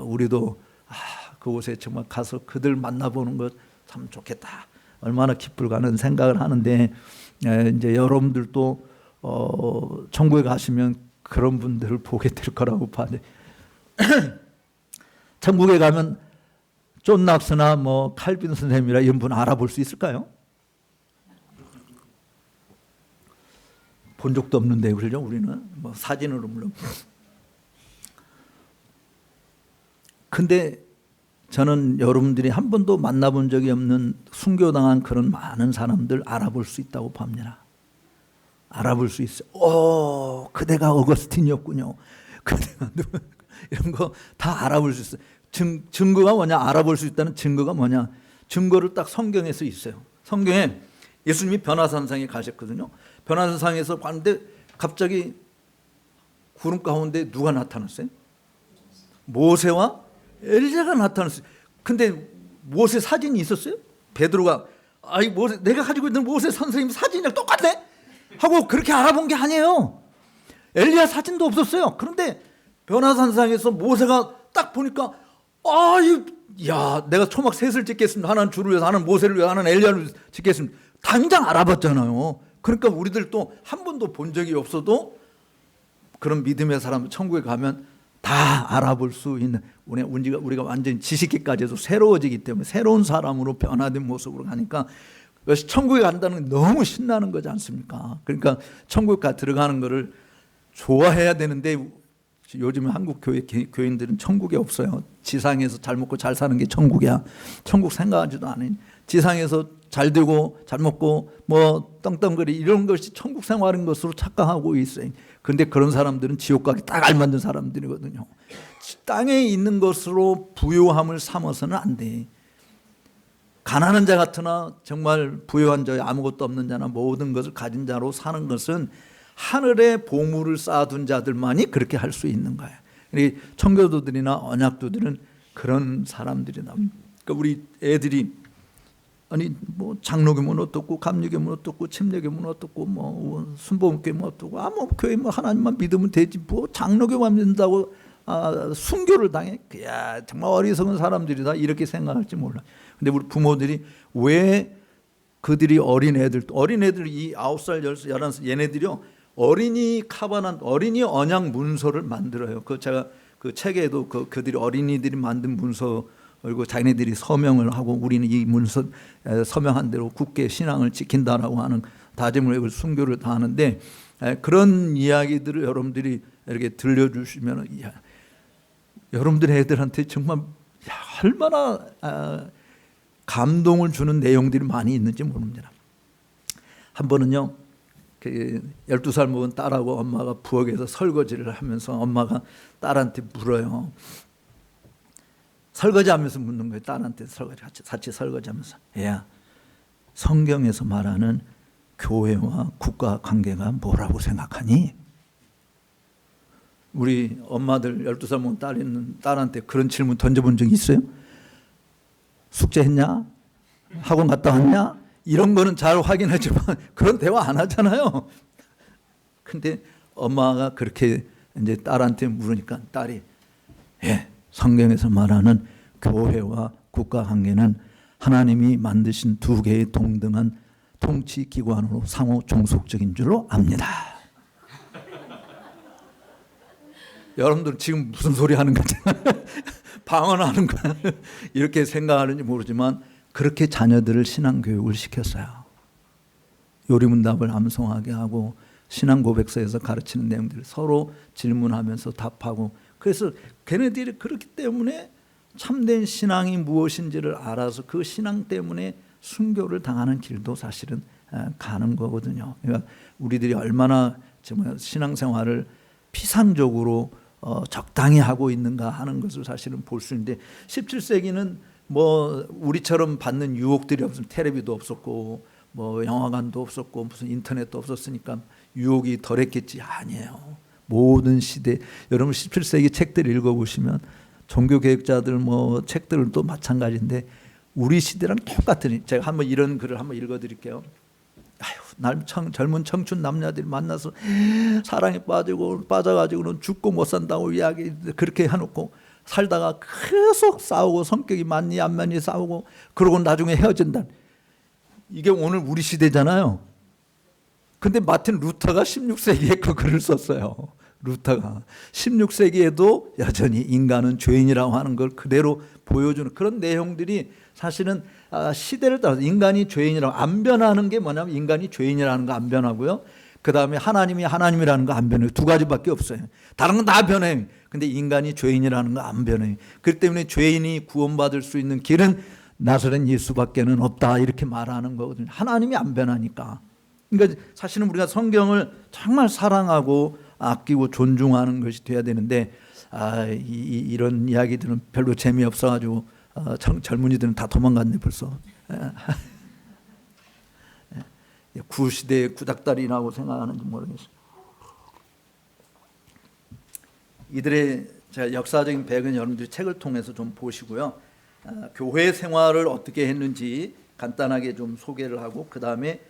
우리도 그곳에 정말 가서 그들 만나보는 것 참 좋겠다. 얼마나 기쁠까 하는 생각을 하는데 이제 여러분들도 천국에 가시면 그런 분들을 보게 될 거라고 봐요. 천국에 가면 존 낙스나 칼빈 선생님이라 이런 분 알아볼 수 있을까요? 본 적도 없는데 그러죠. 우리는 사진으로 물론. 근데 저는 여러분들이 한 번도 만나본 적이 없는 순교당한 그런 많은 사람들 알아볼 수 있다고 봅니다. 알아볼 수 있어요. 그대가 어거스틴이었군요. 그대가 이런 거 다 알아볼 수 있어요. 증거가 뭐냐? 알아볼 수 있다는 증거가 뭐냐? 증거를 딱 성경에서 있어요. 성경에 예수님이 변화산상에 가셨거든요. 변화산상에서 봤는데 갑자기 구름 가운데 누가 나타났어요? 모세와 엘리야가 나타났어요. 근데 모세 사진이 있었어요? 베드로가 모세, 내가 가지고 있는 모세 선생님 사진이랑 똑같네? 하고 그렇게 알아본 게 아니에요. 엘리야 사진도 없었어요. 그런데 변화산상에서 모세가 딱 보니까 내가 초막 셋을 찍겠습니다. 하나는 주를 위해서, 하나는 모세를 위해서, 하나는 엘리야를 위해서 찍겠습니다. 당장 알아봤잖아요. 그러니까 우리들도 한 번도 본 적이 없어도 그런 믿음의 사람 천국에 가면 다 알아볼 수 있는 우리가 완전히 지식기까지도 새로워지기 때문에 새로운 사람으로 변화된 모습으로 가니까 그래서 천국에 간다는 게 너무 신나는 거지 않습니까? 그러니까 천국에 들어가는 거를 좋아해야 되는데 요즘 한국 교인들은 천국이 없어요. 지상에서 잘 먹고 잘 사는 게 천국이야. 천국 생각하지도 않아요. 지상에서 잘 되고 잘 먹고 뭐 떵떵거리 이런 것이 천국 생활인 것으로 착각하고 있어요. 그런데 그런 사람들은 지옥 가기 딱 알맞는 사람들이거든요. 땅에 있는 것으로 부요함을 삼아서는 안 돼. 가난한 자 같으나 정말 부요한 자, 아무것도 없는 자나 모든 것을 가진 자로 사는 것은 하늘에 보물을 쌓아둔 자들만이 그렇게 할 수 있는 거예요. 청교도들이나 언약도들은 그런 사람들이다. 그러니까 우리 애들이 아니 뭐 장로교면 어떻고 감리교면 어떻고 침례교면 어떻고 뭐 순복음교면 어떻고 뭐 교회 뭐 하나님만 믿으면 되지 뭐 장로교만 믿는다고 순교를 당해. 야 정말 어리석은 사람들이다 이렇게 생각할지 몰라. 근데 우리 부모들이 왜 그들이 어린애들 이 9살 10살 11살 얘네들이요 어린이 카바난 어린이 언약 문서를 만들어요. 그 제가 그 책에도 그들이 어린이들이 만든 문서 그리고 자기네들이 서명을 하고 우리는 이 문서 서명한 대로 굳게 신앙을 지킨다라고 하는 다짐을 하고 순교를 다 하는데 그런 이야기들을 여러분들이 이렇게 들려주시면 여러분들의 애들한테 정말 얼마나 감동을 주는 내용들이 많이 있는지 모릅니다. 한 번은요 12살 먹은 딸하고 엄마가 부엌에서 설거지를 하면서 엄마가 딸한테 물어요. 설거지하면서 묻는 거예요. 딸한테 같이 설거지하면서 야 성경에서 말하는 교회와 국가 관계가 뭐라고 생각하니? 우리 엄마들 12살 먹은 딸한테 그런 질문 던져본 적 있어요? 숙제했냐? 학원 갔다 왔냐? 이런 거는 잘 확인하지만 그런 대화 안 하잖아요. 근데 엄마가 그렇게 이제 딸한테 물으니까 딸이 성경에서 말하는 교회와 국가 관계는 하나님이 만드신 두 개의 동등한 통치 기관으로 상호 종속적인 줄로 압니다. 여러분들 지금 무슨 소리 하는 거지? 방언하는 거야? 이렇게 생각하는지 모르지만 그렇게 자녀들을 신앙교육을 시켰어요. 요리문답을 암송하게 하고 신앙 고백서에서 가르치는 내용들을 서로 질문하면서 답하고 그래서 걔네들이 그렇기 때문에 참된 신앙이 무엇인지를 알아서 그 신앙 때문에 순교를 당하는 길도 사실은 가는 거거든요. 그러니까 우리들이 얼마나 정말 신앙생활을 피상적으로 적당히 하고 있는가 하는 것을 사실은 볼 수 있는데 17세기는 뭐 우리처럼 받는 유혹들이 없으면 텔레비도 없었고 뭐 영화관도 없었고 무슨 인터넷도 없었으니까 유혹이 덜했겠지. 아니에요. 모든 시대 여러분 17세기 책들 읽어보시면 종교개혁자들 뭐 책들도 마찬가지인데 우리 시대랑 똑같은 제가 한번 이런 글을 한번 읽어드릴게요. 젊은 청춘 남녀들이 만나서 사랑에 빠져가지고는 죽고 못 산다고 이야기 그렇게 해놓고 살다가 계속 싸우고 성격이 맞니 안 맞니 싸우고 그러고 나중에 헤어진다. 이게 오늘 우리 시대잖아요. 근데 마틴 루터가 16세기에 그 글을 썼어요. 루터가 16세기에도 여전히 인간은 죄인이라고 하는 걸 그대로 보여주는 그런 내용들이 사실은 시대를 따라서 인간이 죄인이라고 안 변하는 게 뭐냐면 인간이 죄인이라는 거 안 변하고요. 그 다음에 하나님이 하나님이라는 거 안 변해요. 두 가지밖에 없어요. 다른 건 다 변해요. 근데 인간이 죄인이라는 거 안 변해요. 그렇기 때문에 죄인이 구원받을 수 있는 길은 나사렛 예수밖에는 없다 이렇게 말하는 거거든요. 하나님이 안 변하니까. 그러니까 사실은 우리가 성경을 정말 사랑하고 아끼고 존중하는 것이 돼야 되는데 이런 이야기들은 별로 재미없어가지고 젊은이들은 다 도망갔네 벌써. 구시대의 구닥다리라고 생각하는지 모르겠어요. 이들의 제가 역사적인 배경 여러분들이 책을 통해서 좀 보시고요. 교회 생활을 어떻게 했는지 간단하게 좀 소개를 하고 그 다음에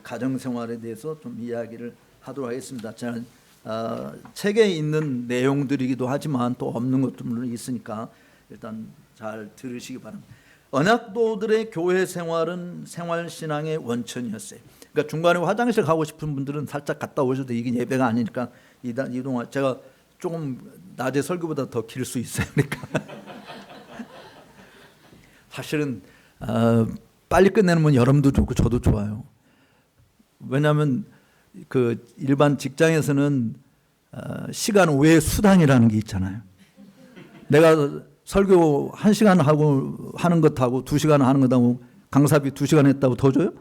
가정 생활에 대해서 좀 이야기를 하도록 하겠습니다. 저는 책에 있는 내용들이기도 하지만 또 없는 것도 물론 있으니까 일단 잘 들으시기 바랍니다. 언약도들의 교회 생활은 생활신앙의 원천이었어요. 그러니까 중간에 화장실 가고 싶은 분들은 살짝 갔다 오셔도 이게 예배가 아니니까 이동안 제가 조금 낮에 설교보다 더 길 수 있어요. 그러니까 사실은 빨리 끝내는 건 여러분도 좋고 저도 좋아요. 왜냐하면 그 일반 직장에서는 시간 외 수당이라는 게 있잖아요. 내가 설교 1시간 하고 하는 것하고 2시간 하는 것하고 강사비 2시간 했다고 더 줘요?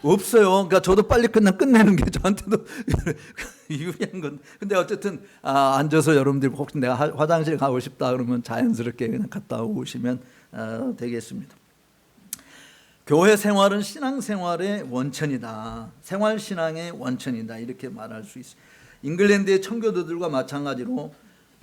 없어요. 그러니까 저도 빨리 끝내는 게 저한테도 유리한 건. 근데 어쨌든 앉아서 여러분들 혹시 내가 화장실 가고 싶다 그러면 자연스럽게 그냥 갔다 오시면 되겠습니다. 교회 생활은 신앙생활의 원천이다. 생활신앙의 원천이다. 이렇게 말할 수 있어요. 잉글랜드의 청교도들과 마찬가지로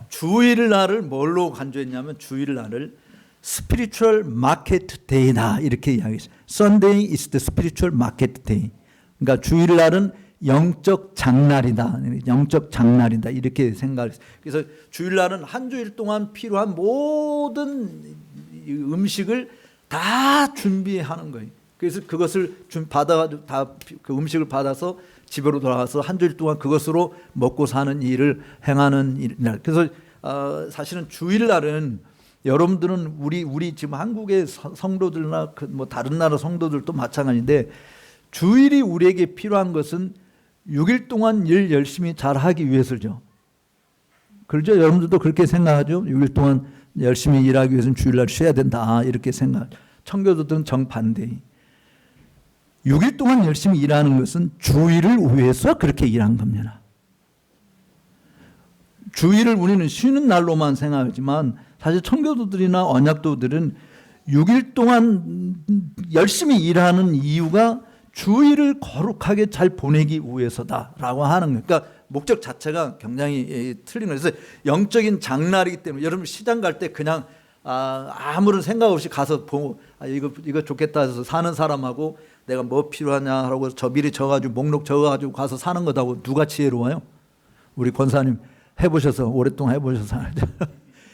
주일날을 뭘로 간주했냐면 주일날을 spiritual market day다 이렇게 이야기했어요. Sunday is the spiritual market day. 그러니까 주일날은 영적 장날이다. 영적 장날이다 이렇게 생각했어요. 그래서 주일날은 한 주일 동안 필요한 모든 음식을 다 준비하는 거예요. 그래서 그것을 받아가지고 다 그 음식을 받아서 집으로 돌아가서 한 주일 동안 그것으로 먹고 사는 일을 행하는 일. 그래서 사실은 주일날은 여러분들은 우리 지금 한국의 성도들이나 뭐 다른 나라 성도들도 마찬가지인데 주일이 우리에게 필요한 것은 6일 동안 일 열심히 잘하기 위해서죠. 그렇죠? 여러분들도 그렇게 생각하죠? 6일 동안 열심히 일하기 위해서는 주일날 쉬어야 된다 이렇게 생각. 청교도들은 정반대. 6일 동안 열심히 일하는 것은 주일을 위해서 그렇게 일한 겁니다. 주일을 우리는 쉬는 날로만 생각하지만 사실 청교도들이나 언약도들은 6일 동안 열심히 일하는 이유가 주일을 거룩하게 잘 보내기 위해서다라고 하는 거예요. 그러니까 목적 자체가 굉장히 틀린 거예요. 그래서 영적인 장날이기 때문에 여러분 시장 갈 때 그냥 아무런 생각 없이 가서 보고 이거 좋겠다 해서 사는 사람하고 내가 뭐 필요하냐 하고 저 미리 적어가지고 목록 적어가지고 가서 사는 것하고 누가 지혜로워요? 우리 권사님 해보셔서 오랫동안 해보셔서 알죠.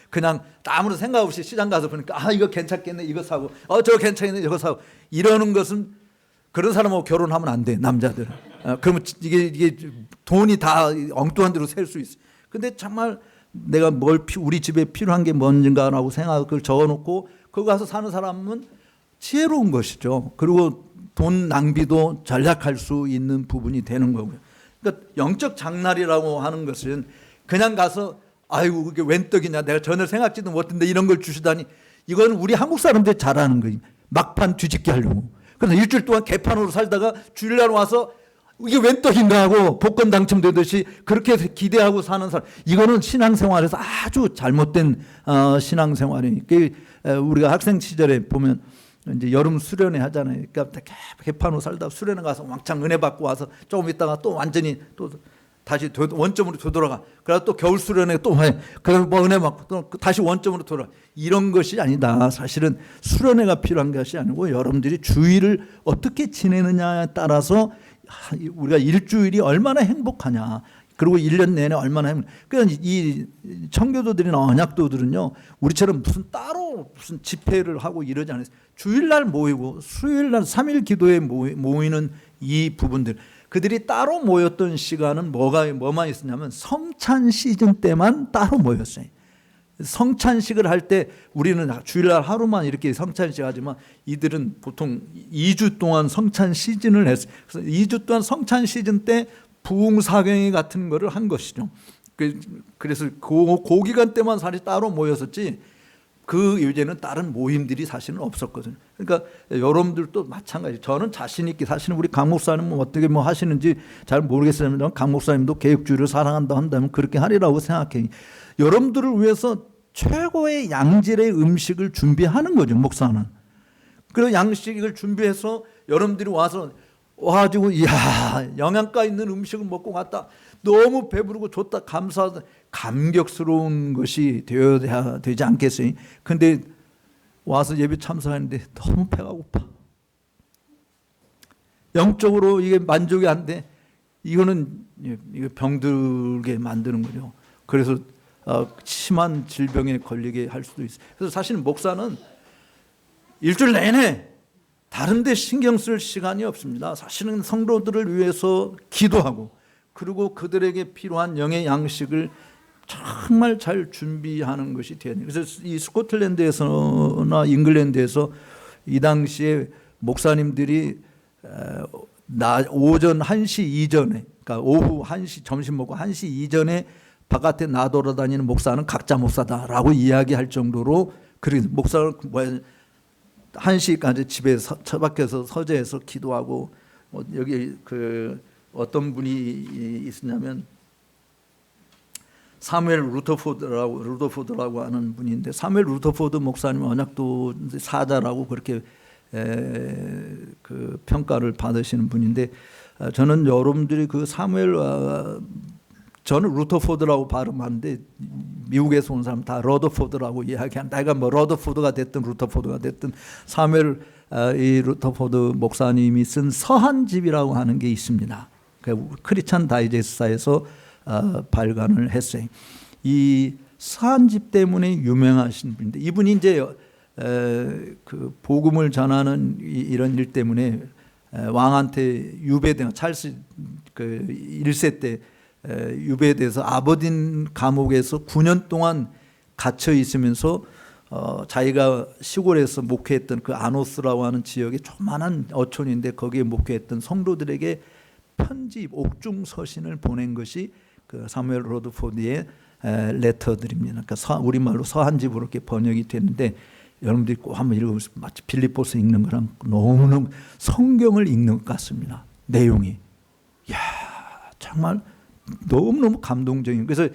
그냥 아무런 생각 없이 시장 가서 보니까 이거 괜찮겠네 이거 사고 저거 괜찮겠네 이거 사고 이러는 것은 그런 사람하고 결혼하면 안 돼 남자들. 그러면 이게 돈이 다 엉뚱한 데로 셀 수 있어. 근데 정말 내가 우리 집에 필요한 게 뭔가라고 생각을 그걸 적어놓고 거기 가서 사는 사람은 지혜로운 것이죠. 그리고 돈 낭비도 절약할 수 있는 부분이 되는 거고요. 그러니까 영적 장날이라고 하는 것은 그냥 가서 아이고 그게 웬 떡이냐 내가 전혀 생각지도 못했는데 이런 걸 주시다니 이건 우리 한국 사람들이 잘하는 거지. 막판 뒤집기 하려고. 그래서 일주일 동안 개판으로 살다가 주일날 와서 이게 웬 떡인가 하고 복권 당첨되듯이 그렇게 기대하고 사는 사람. 이거는 신앙생활에서 아주 잘못된 신앙생활이에요. 우리가 학생 시절에 보면 이제 여름 수련회 하잖아요. 그러니까 개판으로 살다가 수련회 가서 왕창 은혜 받고 와서 조금 있다가 또 완전히 또 다시 원점으로 되돌아가. 그러다 또 겨울 수련회 또 해. 그다음에 뭐 은혜 받고 또 다시 원점으로 돌아가. 이런 것이 아니다. 사실은 수련회가 필요한 것이 아니고 여러분들이 주일을 어떻게 지내느냐에 따라서 우리가 일주일이 얼마나 행복하냐. 그리고 1년 내내 얼마나 행복. 그러니까 이 청교도들이나 언약도들은요. 우리처럼 따로 무슨 집회를 하고 이러지 않아요. 주일날 모이고 수요일날 3일 기도에 모이는 이 부분들. 그들이 따로 모였던 시간은 뭐만 있었냐면 성찬 시즌 때만 따로 모였어요. 성찬식을 할 때 우리는 주일날 하루만 이렇게 성찬식 하지만 이들은 보통 2주 동안 성찬 시즌을 했어요. 그래서 2주 동안 성찬 시즌 때 부흥사경회 같은 거를 한 것이죠. 그래서 그 기간 때만 사실 따로 모였었지 그 이제는 다른 모임들이 사실은 없었거든요. 그러니까 여러분들도 마찬가지. 저는 자신 있게 사실은 우리 강 목사님은 어떻게 뭐 하시는지 잘 모르겠습니다만 강 목사님도 개혁주의를 사랑한다 한다면 그렇게 하리라고 생각해요. 여러분들을 위해서 최고의 양질의 음식을 준비하는 거죠, 목사는. 그런 양식을 준비해서 여러분들이 와가지고 이야 영양가 있는 음식을 먹고 갔다. 너무 배부르고 좋다 감사하다. 감격스러운 것이 되어야 되지 않겠어요? 근데 와서 예배 참석하는데 너무 배가 고파. 영적으로 이게 만족이 안 돼. 이거는 이거 병들게 만드는 거죠. 그래서 심한 질병에 걸리게 할 수도 있어요. 그래서 사실 목사는 일주일 내내 다른 데 신경 쓸 시간이 없습니다. 사실은 성도들을 위해서 기도하고 그리고 그들에게 필요한 영의 양식을 정말 잘 준비하는 것이 돼야 돼요. 그래서 이 스코틀랜드에서나 잉글랜드에서 이 당시에 목사님들이 오전 1시 이전에, 그러니까 오후 1시 점심 먹고 1시 이전에 바깥에 나돌아다니는 목사는 가짜 목사다라고 이야기할 정도로, 그리고 목사는 1시까지 집에 처박혀서 서재에서 기도하고, 여기 그 어떤 분이 있었냐면 사무엘 루터포드라고 하는 분인데, 사무엘 루터포드 목사님 언약도 사자라고 그렇게 그 평가를 받으시는 분인데, 저는 여러분들이 그 저는 루터포드라고 발음하는데 미국에서 온 사람 다 러더포드라고 이야기한다. 내가 뭐 러더포드가 됐든 루터포드가 됐든 사무엘 이 루터포드 목사님이 쓴 서한집이라고 하는 게 있습니다. 그 크리스찬 다이제스트에서 발간을 했어요. 이 서한집 때문에 유명하신 분인데, 이분이 이제 그 복음을 전하는 이런 일 때문에 왕한테 유배된, 찰스 그 1세 때 유배돼서 아버딘 감옥에서 9년 동안 갇혀 있으면서 자기가 시골에서 목회했던 그 아노스라고 하는 지역에 조그만한 어촌인데 거기에 목회했던 성도들에게 편지, 옥중 서신을 보낸 것이 그 사무엘 러더포드의 레터들입니다. 그러니까 우리말로 서한집으로 이렇게 번역이 됐는데, 여러분들이 꼭 한번 읽어보세요. 마치 빌립보서 읽는 거랑 너무너무 성경을 읽는 것 같습니다. 내용이. 이야, 정말 너무너무 감동적인. 그래서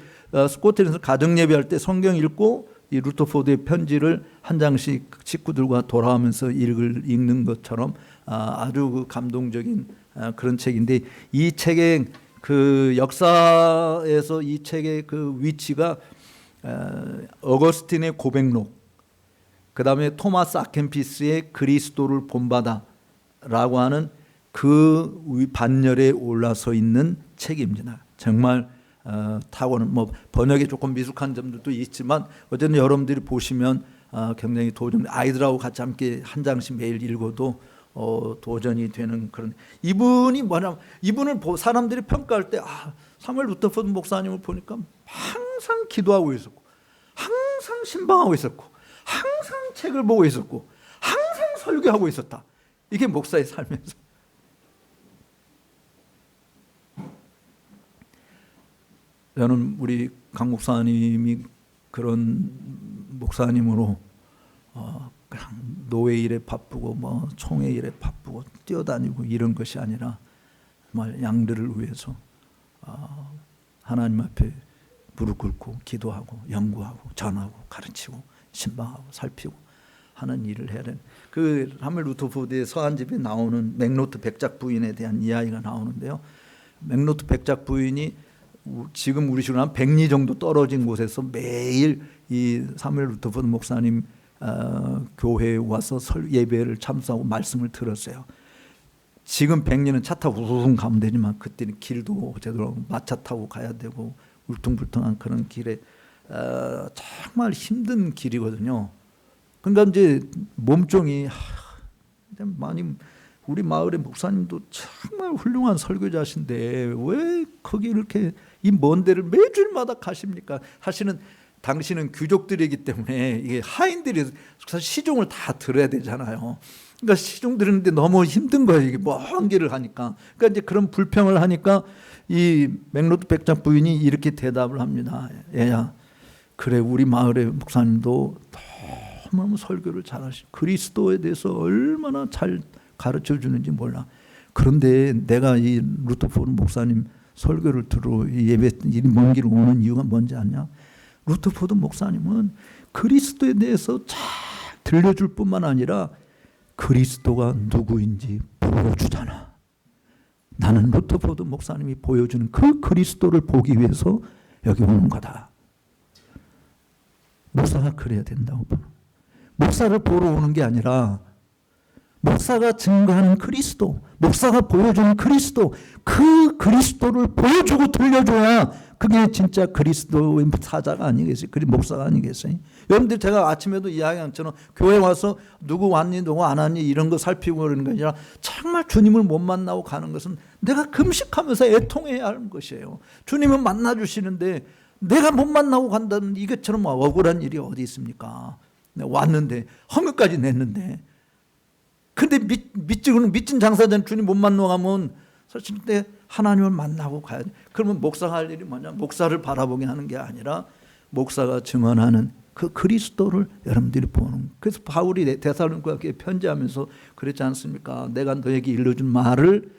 스코틀에서 가정 예배할 때 성경 읽고 이 루터포드의 편지를 한 장씩 식구들과 돌아오면서 읽는 것처럼 아주 그 감동적인 그런 책인데, 이 책의 그 역사에서 이 책의 그 위치가 어거스틴의 고백록, 그 다음에 토마스 아켄피스의 그리스도를 본받아라고 하는 그 반열에 올라서 있는 책입니다. 정말 탁월한, 뭐 번역에 조금 미숙한 점들도 있지만 어쨌든 여러분들이 보시면 굉장히 도전, 아이들하고 같이 함께 한 장씩 매일 읽어도 도전이 되는 그런. 이분이 뭐냐면, 이분을 사람들이 평가할 때 사무엘 루터포드 목사님을 보니까 항상 기도하고 있었고, 항상 신방하고 있었고, 항상 책을 보고 있었고, 항상 설교하고 있었다. 이게 목사의 삶에서. 저는 우리 강 목사님이 그런 목사님으로 그냥 노예 일에 바쁘고 뭐 총회 일에 바쁘고 뛰어다니고 이런 것이 아니라 정말 양들을 위해서 하나님 앞에 무릎 꿇고 기도하고 연구하고 전하고 가르치고 신방하고 살피고 하는 일을 해야 되는, 그 사무엘 루터포드의 서한집에 나오는 맥노트 백작 부인에 대한 이야기가 나오는데요. 맥노트 백작 부인이 지금 우리 식으로 한 100리 정도 떨어진 곳에서 매일 이 사무엘 루터포드 목사님 교회에 와서 예배를 참석하고 말씀을 들었어요. 지금 100리는 차 타고 우웅 가면 되지만 그때는 길도 제대로 마차 타고 가야 되고 울퉁불퉁한 그런 길에 정말 힘든 길이거든요. 그러니까 이제 몸종이 많이, 우리 마을의 목사님도 정말 훌륭한 설교자신데 왜 거기 이렇게 이 먼 데를 매주일마다 가십니까? 사실은 당신은 귀족들이기 때문에 이게 하인들이 사실 시종을 다 들어야 되잖아요. 그러니까 시종 들으는데 너무 힘든 거예요. 이게 먼 길을 하니까. 그러니까 이제 그런 불평을 하니까 이 맥노트 백작 부인이 이렇게 대답을 합니다. 얘야, 그래 우리 마을의 목사님도 너무너무 설교를 잘하시고 그리스도에 대해서 얼마나 잘 가르쳐 주는지 몰라. 그런데 내가 이 루터포드 목사님 설교를 들어 예배 먼 길을 오는 이유가 뭔지 아냐? 루터포드 목사님은 그리스도에 대해서 잘 들려줄 뿐만 아니라 그리스도가 누구인지 보여주잖아. 나는 루터포드 목사님이 보여주는 그 그리스도를 보기 위해서 여기 오는 거다. 목사가 그래야 된다고 봐. 목사를 보러 오는 게 아니라 목사가 증거하는 그리스도, 목사가 보여주는 그리스도, 그 그리스도를 보여주고 들려줘야 그게 진짜 그리스도의 사자가 아니겠어요? 목사가 아니겠어요? 여러분들 제가 아침에도 이야기한 것처럼 교회 와서 누구 왔니 누구 안 왔니 이런 거 살피고 그러는 게 아니라 정말 주님을 못 만나고 가는 것은 내가 금식하면서 애통해야 하는 것이에요. 주님은 만나주시는데 내가 못 만나고 간다는 이것처럼 억울한 일이 어디 있습니까? 왔는데 헌금까지 냈는데 근데 미친 장사자는 주님 못 만나고 가면 사실 때 하나님을 만나고 가야 돼. 그러면 목사가 할 일이 뭐냐? 목사를 바라보게 하는 게 아니라 목사가 증언하는 그 그리스도를 여러분들이 보는. 그래서 바울이 데살로니가에 편지하면서 그랬지 않습니까? 내가 너에게 일러준 말을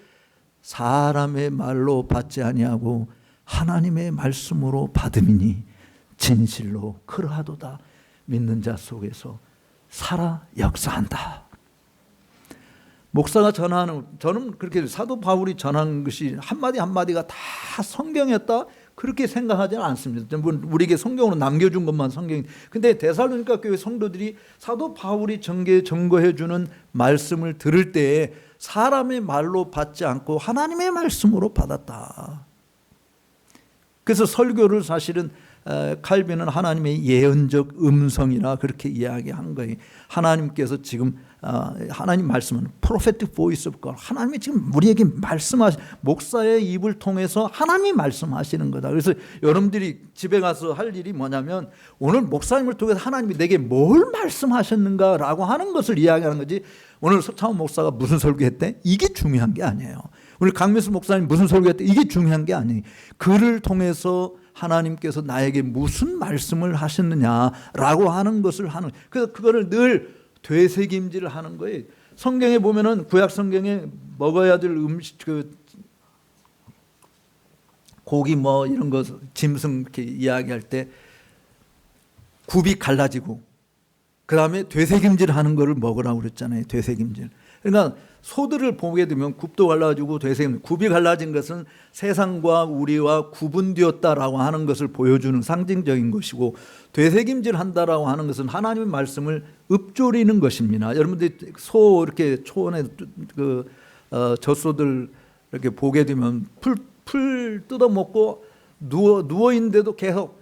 사람의 말로 받지 아니하고 하나님의 말씀으로 받음이니 진실로 그러하도다. 믿는 자 속에서 살아 역사한다. 목사가 전하는, 저는 그렇게 사도 바울이 전한 것이 한마디 한마디가 다 성경이었다 그렇게 생각하지는 않습니다. 우리에게 성경으로 남겨준 것만 성경이. 근데 데살로니가 교회 성도들이 사도 바울이 증거해 주는 말씀을 들을 때 사람의 말로 받지 않고 하나님의 말씀으로 받았다. 그래서 설교를 사실은 칼빈은 하나님의 예언적 음성이라 그렇게 이야기한 거예요. 하나님께서 지금 하나님 말씀은 prophetic voice of God. 하나님이 지금 우리에게 목사의 입을 통해서 하나님이 말씀하시는 거다. 그래서 여러분들이 집에 가서 할 일이 뭐냐면 오늘 목사님을 통해서 하나님이 내게 뭘 말씀하셨는가라고 하는 것을 이야기하는 거지. 오늘 서창원 목사가 무슨 설교했대? 이게 중요한 게 아니에요. 오늘 강민수 목사님 무슨 설교했대? 이게 중요한 게 아니에요. 그를 통해서 하나님께서 나에게 무슨 말씀을 하셨느냐라고 하는 것을 하는. 그래서 그거를 늘 되새김질을 하는 거예요. 성경에 보면은 구약 성경에 먹어야 될 음식, 고기 뭐 이런 거 짐승 이렇게 이야기할 때 굽이 갈라지고 그 다음에 되새김질 하는 거를 먹으라고 그랬잖아요. 되새김질. 그러니까 소들을 보게 되면 굽도 갈라지고 굽이 갈라진 것은 세상과 우리와 구분되었다라고 하는 것을 보여주는 상징적인 것이고 되새김질 한다라고 하는 것은 하나님의 말씀을 읊조리는 것입니다. 여러분들이 소 이렇게 초원에 젖소들 이렇게 보게 되면 풀 뜯어먹고 누워 있는데도 계속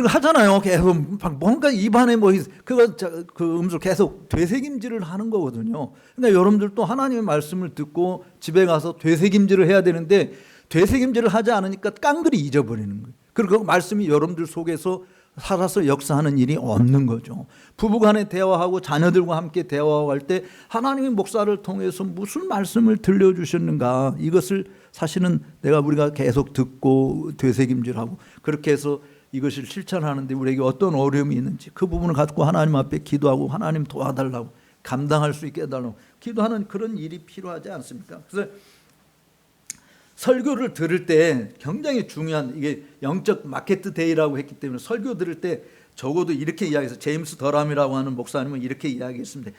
하잖아요. 계속 뭔가 입안에 그 음술 계속 되새김질을 하는 거거든요. 근데 여러분들도 하나님의 말씀을 듣고 집에 가서 되새김질을 해야 되는데 되새김질을 하지 않으니까 깡그리 잊어버리는 거예요. 그리고 그 말씀이 여러분들 속에서 살아서 역사하는 일이 없는 거죠. 부부간에 대화하고 자녀들과 함께 대화할 때 하나님의 목사를 통해서 무슨 말씀을 들려주셨는가 이것을 사실은 우리가 계속 듣고 되새김질하고 그렇게 해서 이것을 실천하는데 우리에게 어떤 어려움이 있는지 그 부분을 갖고 하나님 앞에 기도하고 하나님 도와달라고 감당할 수 있게 해달라고 기도하는 그런 일이 필요하지 않습니까? 그래서 설교를 들을 때 굉장히 중요한 이게 영적 마케트 데이라고 했기 때문에 설교 들을 때 적어도 이렇게 이야기해서 제임스 더람이라고 하는 목사님은 이렇게 이야기했습니다.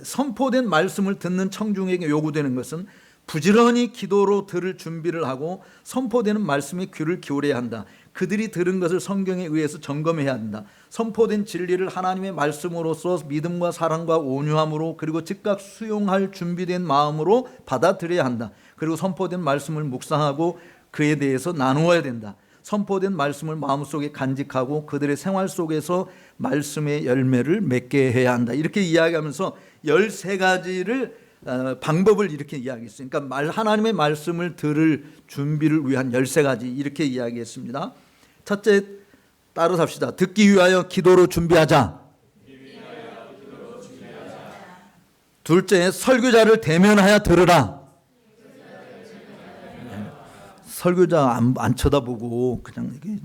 선포된 말씀을 듣는 청중에게 요구되는 것은 부지런히 기도로 들을 준비를 하고 선포되는 말씀에 귀를 기울여야 한다. 그들이 들은 것을 성경에 의해서 점검해야 한다. 선포된 진리를 하나님의 말씀으로서 믿음과 사랑과 온유함으로 그리고 즉각 수용할 준비된 마음으로 받아들여야 한다. 그리고 선포된 말씀을 묵상하고 그에 대해서 나누어야 된다. 선포된 말씀을 마음속에 간직하고 그들의 생활 속에서 말씀의 열매를 맺게 해야 한다. 이렇게 이야기하면서 13가지를 방법을 이렇게 이야기했어요. 그러니까 하나님의 말씀을 들을 준비를 위한 13가지 이렇게 이야기했습니다. 첫째, 따라서 합시다. 듣기 위하여 기도로 준비하자. 둘째, 설교자를 대면하여 들으라. 설교자 안 쳐다보고 그냥 이게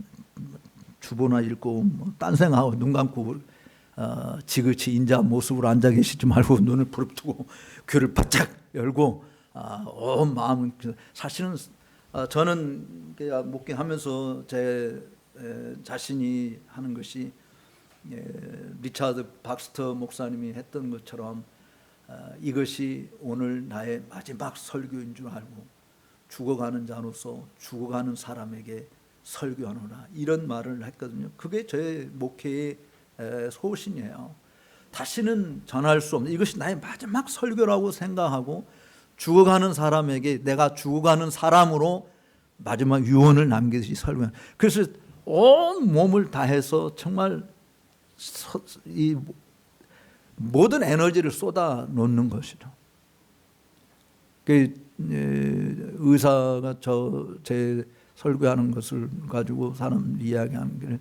주보나 읽고 딴 생각하고 눈 감고 지그치 인자한 모습으로 앉아 계시지 말고 눈을 부릅뜨고 귀를 바짝 열고 온 마음은 사실은 저는 목회하면서 제 자신이 하는 것이 리차드 박스터 목사님이 했던 것처럼 이것이 오늘 나의 마지막 설교인 줄 알고 죽어가는 자로서 죽어가는 사람에게 설교하노라 이런 말을 했거든요. 그게 제 목회의 소신이에요. 다시는 전할 수 없는 이것이 나의 마지막 설교라고 생각하고 죽어가는 사람에게 내가 죽어가는 사람으로 마지막 유언을 남기듯이 설명. 그래서 온 몸을 다해서 정말 이 모든 에너지를 쏟아 놓는 것이죠. 그 의사가 제 설교하는 것을 가지고 사람 이야기하는 게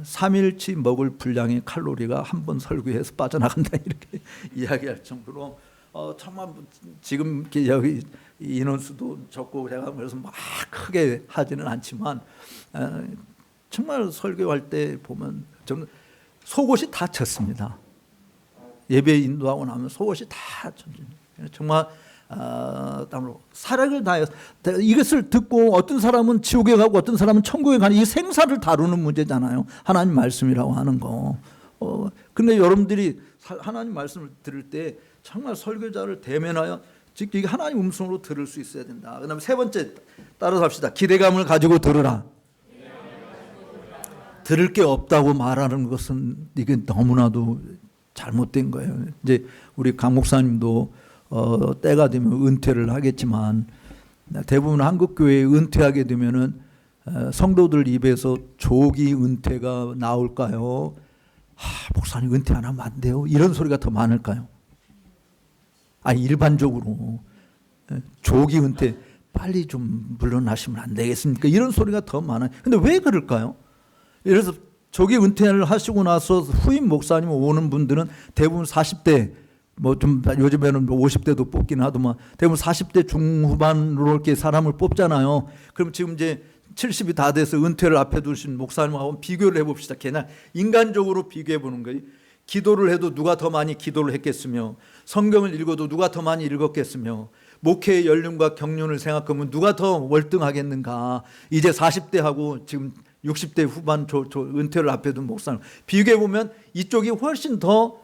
3일치 먹을 분량의 칼로리가 한 번 설교해서 빠져나간다 이렇게 이야기할 정도로 정말 지금 여기 인원수도 적고 제가 그래서 막 크게 하지는 않지만 정말 설교할 때 보면 저는 속옷이 다 젖습니다. 예배 인도하고 나면 속옷이 다 젖습니다. 정말 땀으로 사랑을 다해서 이것을 듣고 어떤 사람은 지옥에 가고 어떤 사람은 천국에 가는 이 생사를 다루는 문제잖아요. 하나님 말씀이라고 하는 거. 근데 여러분들이 하나님 말씀을 들을 때 정말 설교자를 대면하여 즉 이게 하나님 음성으로 들을 수 있어야 된다. 그다음에 세 번째 따라서 합시다. 기대감을 가지고 들으라. 들을 게 없다고 말하는 것은 이게 너무나도 잘못된 거예요. 이제 우리 강 목사님도 때가 되면 은퇴를 하겠지만 대부분 한국 교회에 은퇴하게 되면은 성도들 입에서 조기 은퇴가 나올까요? 목사님 은퇴 안 하면 안 돼요. 이런 소리가 더 많을까요? 일반적으로 조기 은퇴 빨리 좀 물러나시면 안 되겠습니까? 이런 소리가 더 많아요. 근데 왜 그럴까요? 그래서 조기 은퇴를 하시고 나서 후임 목사님 오는 분들은 대부분 40대 뭐 좀 요즘에는 50대도 뽑기는 하더만 대부분 40대 중후반으로 이렇게 사람을 뽑잖아요. 그럼 지금 이제 70이 다 돼서 은퇴를 앞에 두신 목사님하고 비교를 해봅시다. 그냥 인간적으로 비교해 보는 거예요. 기도를 해도 누가 더 많이 기도를 했겠으며 성경을 읽어도 누가 더 많이 읽었겠으며 목회의 연륜과 경륜을 생각하면 누가 더 월등하겠는가. 이제 40대하고 지금 60대 후반 은퇴를 앞에 둔 목사님 비교해 보면 이쪽이 훨씬 더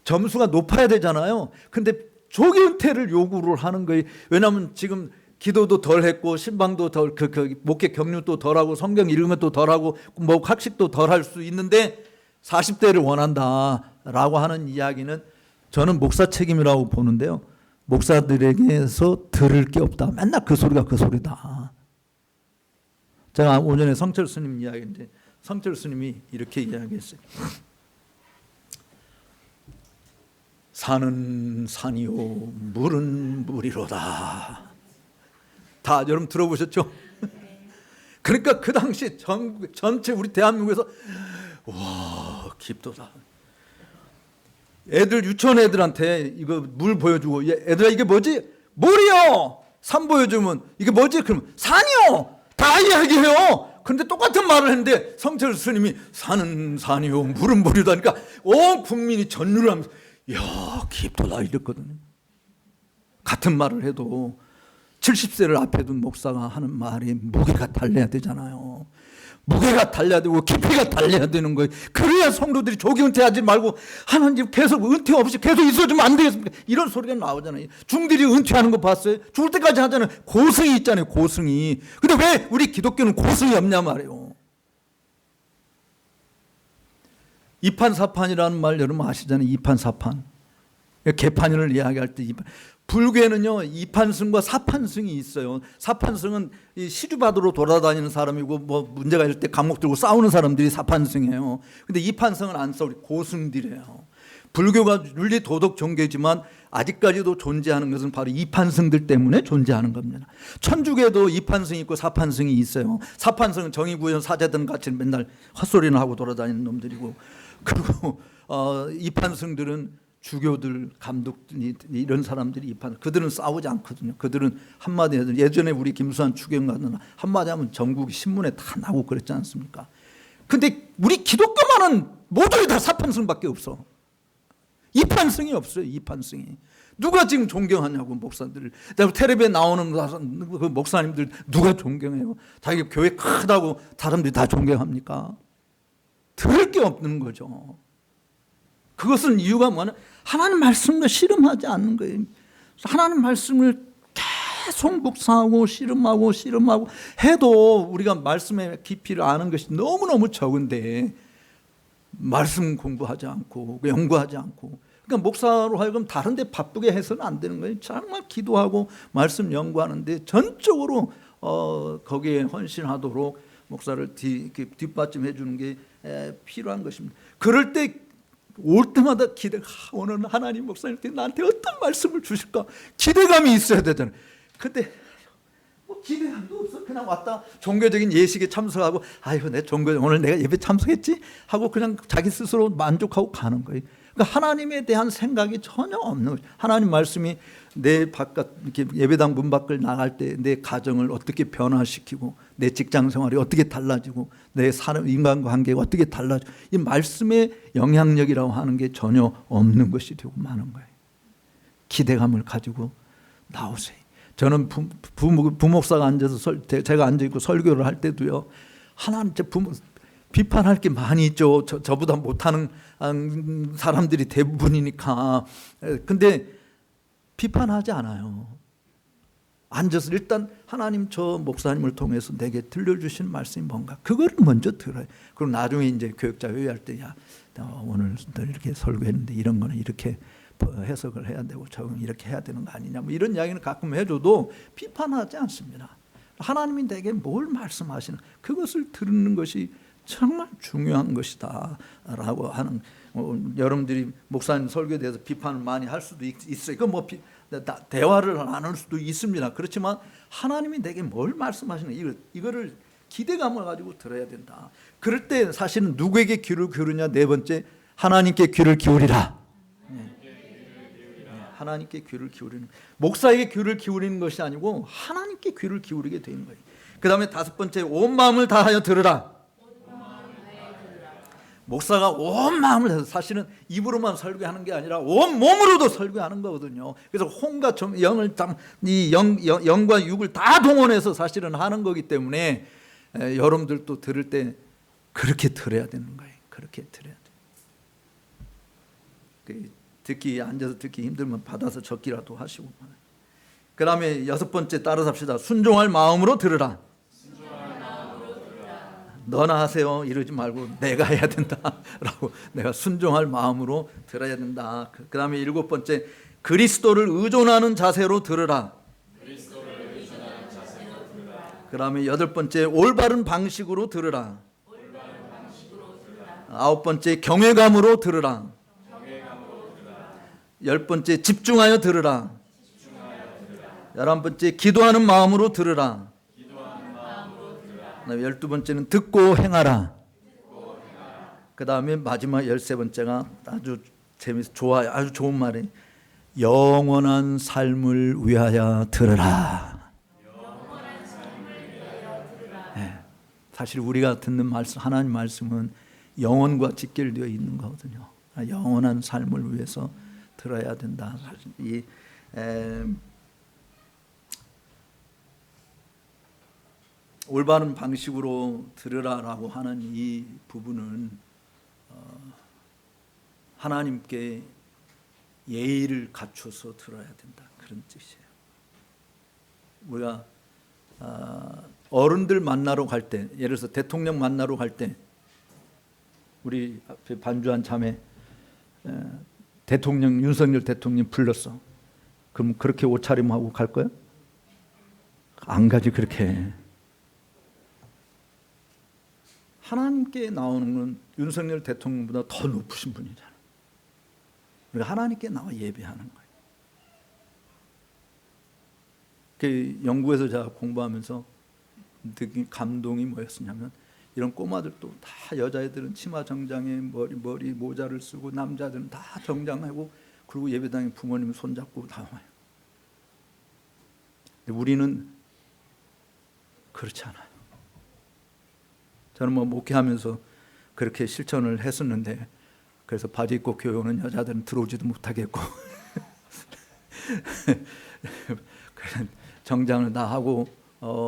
점수가 높아야 되잖아요. 근데 조기 은퇴를 요구를 하는 거예요. 왜냐하면 지금 기도도 덜 했고 신방도 덜 목회 경륜도 덜하고 성경 읽은 것도 덜하고 뭐 학식도 덜 할 수 있는데 40대를 원한다라고 하는 이야기는 저는 목사 책임이라고 보는데요. 목사들에게서 들을 게 없다. 맨날 그 소리가 그 소리다. 제가 오전에 성철 스님 이야기인데 성철 스님이 이렇게 이야기했어요. 산은 산이요 물은 물이로다. 다 여러분 들어보셨죠? 그러니까 그 당시 전체 우리 대한민국에서 와 깊도다. 애들 유치원 애들한테 이거 물 보여주고 애들아 이게 뭐지? 물이요. 산 보여주면 이게 뭐지? 그러면 산이요. 다 이야기해요. 그런데 똑같은 말을 했는데 성철 스님이 산은 산이요 물은 물이다 하니까 온 국민이 전율을 하면서 야 깊도다 이랬거든요. 같은 말을 해도 70세를 앞에 둔 목사가 하는 말이 무게가 달려야 되잖아요. 무게가 달려야 되고 깊이가 달려야 되는 거예요. 그래야 성도들이 조기 은퇴하지 말고 하나님 계속 은퇴 없이 계속 있어주면 안 되겠습니까? 이런 소리가 나오잖아요. 중들이 은퇴하는 거 봤어요? 죽을 때까지 하잖아요. 고승이 있잖아요. 고승이. 근데 왜 우리 기독교는 고승이 없냐 말이에요. 이판사판이라는 말 여러분 아시잖아요. 이판사판. 개판을 이야기할 때 불교에는요 2판승과 4판승이 있어요. 4판승은 시주받으러 돌아다니는 사람이고 뭐 문제가 있을 때 감옥 들고 싸우는 사람들이 4판승이에요. 근데 2판승은 안 싸우고 고승들이에요. 불교가 윤리 도덕 종교지만 아직까지도 존재하는 것은 바로 2판승들 때문에 존재하는 겁니다. 천주교에도 2판승이 있고 4판승이 있어요. 4판승은 정의구현 사제들 같이 맨날 헛소리나 하고 돌아다니는 놈들이고, 그리고 2판승들은 주교들, 감독들 이런 사람들이 그들은 싸우지 않거든요. 그들은 한마디 해도 예전에 우리 김수환 추경관은 한마디 하면 전국 신문에 다 나오고 그랬지 않습니까? 근데 우리 기독교만은 모조리 다 4판승밖에 없어. 2판승이 없어요. 2판승이. 누가 지금 존경하냐고 목사들을. 텔레비에 나오는 그 목사님들 누가 존경해요? 자기 교회 크다고 사람들이 다 존경합니까? 들을 게 없는 거죠. 그것은 이유가 뭐냐? 하나님 말씀을 씨름하지 않는 거예요. 하나님 말씀을 계속 묵상하고 씨름하고 해도 우리가 말씀의 깊이를 아는 것이 너무너무 적은데 말씀 공부하지 않고 연구하지 않고, 그러니까 목사로 하여금 다른 데 바쁘게 해서는 안 되는 거예요. 정말 기도하고 말씀 연구하는데 전적으로 거기에 헌신하도록 목사를 뒷받침해 주는 게 필요한 것입니다. 그럴 때 올 때마다 기대가 오늘 하나님 목사님께 나한테 어떤 말씀을 주실까 기대감이 있어야 되잖아요. 근데 뭐 기대감도 없어. 그냥 왔다 종교적인 예식에 참석하고 아이고 내 종교 오늘 내가 예배 참석했지 하고 그냥 자기 스스로 만족하고 가는 거예요. 그러니까 하나님에 대한 생각이 전혀 없는 거죠. 하나님 말씀이 내 바깥 이렇게 예배당 문 밖을 나갈 때 내 가정을 어떻게 변화시키고 내 직장 생활이 어떻게 달라지고 내 사람 인간관계가 어떻게 달라지고 이 말씀의 영향력이라고 하는 게 전혀 없는 것이 되고 마는 거예요. 기대감을 가지고 나오세요. 저는 부목사가 앉아서 제가 앉아 있고 설교를 할 때도요. 하나님 비판할 게 많이 있죠. 저보다 못하는 사람들이 대부분이니까. 근데 비판하지 않아요. 앉아서 일단 하나님 저 목사님을 통해서 내게 들려주신 말씀이 뭔가 그거를 먼저 들어요. 그리고 나중에 이제 교육자 회의할 때 야, 오늘 이렇게 설교했는데 이런 거는 이렇게 해석을 해야 되고 저건 이렇게 해야 되는 거 아니냐 뭐 이런 이야기는 가끔 해줘도 비판하지 않습니다. 하나님이 내게 뭘 말씀하시는 그것을 들는 것이 정말 중요한 것이다 라고 하는 여러분들이 목사님 설교에 대해서 비판을 많이 할 수도 있어요. 그 뭐 대화를 나눌 수도 있습니다. 그렇지만 하나님이 내게 뭘 말씀하시는 이거를 기대감을 가지고 들어야 된다. 그럴 때 사실은 누구에게 귀를 기울이냐 네 번째 하나님께 귀를 기울이라. 하나님께 귀를 기울이는 목사에게 귀를 기울이는 것이 아니고 하나님께 귀를 기울이게 되는 거예요. 그 다음에 다섯 번째 온 마음을 다하여 들으라. 목사가 온 마음을 해서 사실은 입으로만 설교하는 게 아니라 온 몸으로도 설교하는 거거든요. 그래서 혼과 영을 영과 육을 다 동원해서 사실은 하는 거기 때문에 여러분들도 들을 때 그렇게 들어야 되는 거예요. 그렇게 들어야 돼. 듣기 앉아서 듣기 힘들면 받아서 적기라도 하시고. 그 다음에 여섯 번째 따라서 합시다. 순종할 마음으로 들으라. 너나 하세요 이러지 말고 내가 해야 된다라고 내가 순종할 마음으로 들어야 된다. 그 다음에 일곱 번째 그리스도를 의존하는 자세로 들으라. 그 다음에 여덟 번째 올바른 방식으로 들으라. 아홉 번째 경외감으로 들으라. 열 번째 집중하여 들으라. 11번째 기도하는 마음으로 들으라. 12번째는 듣고 행하라. 그 다음에 마지막 13번째가 아주 재밌어 좋아요. 아주 좋은 말이 영원한 삶을 위하여 들으라. 네. 사실 우리가 듣는 말씀 하나님 말씀은 영혼과 직결되어 있는 거거든요. 영원한 삶을 위해서 들어야 된다. 사실 올바른 방식으로 들으라라고 하는 이 부분은 하나님께 예의를 갖춰서 들어야 된다 그런 뜻이에요. 우리가 어른들 만나러 갈 때, 예를 들어서 대통령 만나러 갈 때 우리 앞에 반주한 자매 대통령 윤석열 대통령 불렀어. 그럼 그렇게 옷차림하고 갈 거야? 안 가지 그렇게. 하나님께 나오는 건 윤석열 대통령보다 더 높으신 분이잖아. 우리가 하나님께 나와 예배하는 거예요. 그 영국에서 제가 공부하면서 느낀 감동이 뭐였냐면 이런 꼬마들도 다 여자애들은 치마 정장에 머리 모자를 쓰고 남자들은 다 정장하고 그리고 예배당에 부모님 손잡고 다 와요. 근데 우리는 그렇지 않아요. 저는 뭐 목회하면서 그렇게 실천을 했었는데 그래서 바지 입고 교회 오는 여자들은 들어오지도 못하겠고 정장을 다 하고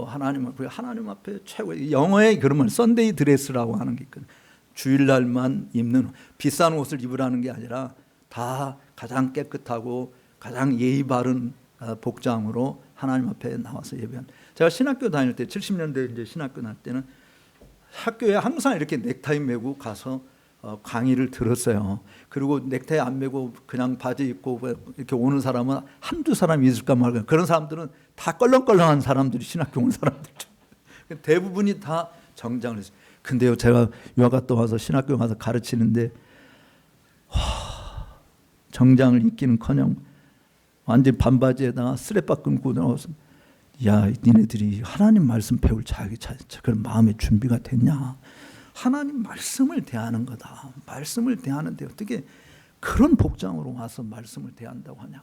하나님 앞에 최고 영어에 그러면 썬데이 드레스라고 하는 게 있거든요. 주일날만 입는 비싼 옷을 입으라는 게 아니라 다 가장 깨끗하고 가장 예의 바른 복장으로 하나님 앞에 나와서 예배하는. 제가 신학교 다닐 때 70년대 이제 신학교 다닐 때는 학교에 항상 이렇게 넥타이 메고 가서 강의를 들었어요. 그리고 넥타이 안 매고 그냥 바지 입고 이렇게 오는 사람은 한두 사람이 있을까 말까. 그런 사람들은 다 껄렁껄렁한 사람들이 신학교 온 사람들이죠. 대부분이 다 정장을 했어요. 근데요, 제가 유학 갔다 와서 신학교 가서 가르치는데 정장을 입기는커녕 완전 반바지에다가 스레빠 끊고 나와서, 야, 니네들이 하나님 말씀 배울 그런 마음의 준비가 됐냐? 하나님 말씀을 대하는 거다. 말씀을 대하는데 어떻게 그런 복장으로 와서 말씀을 대한다고 하냐?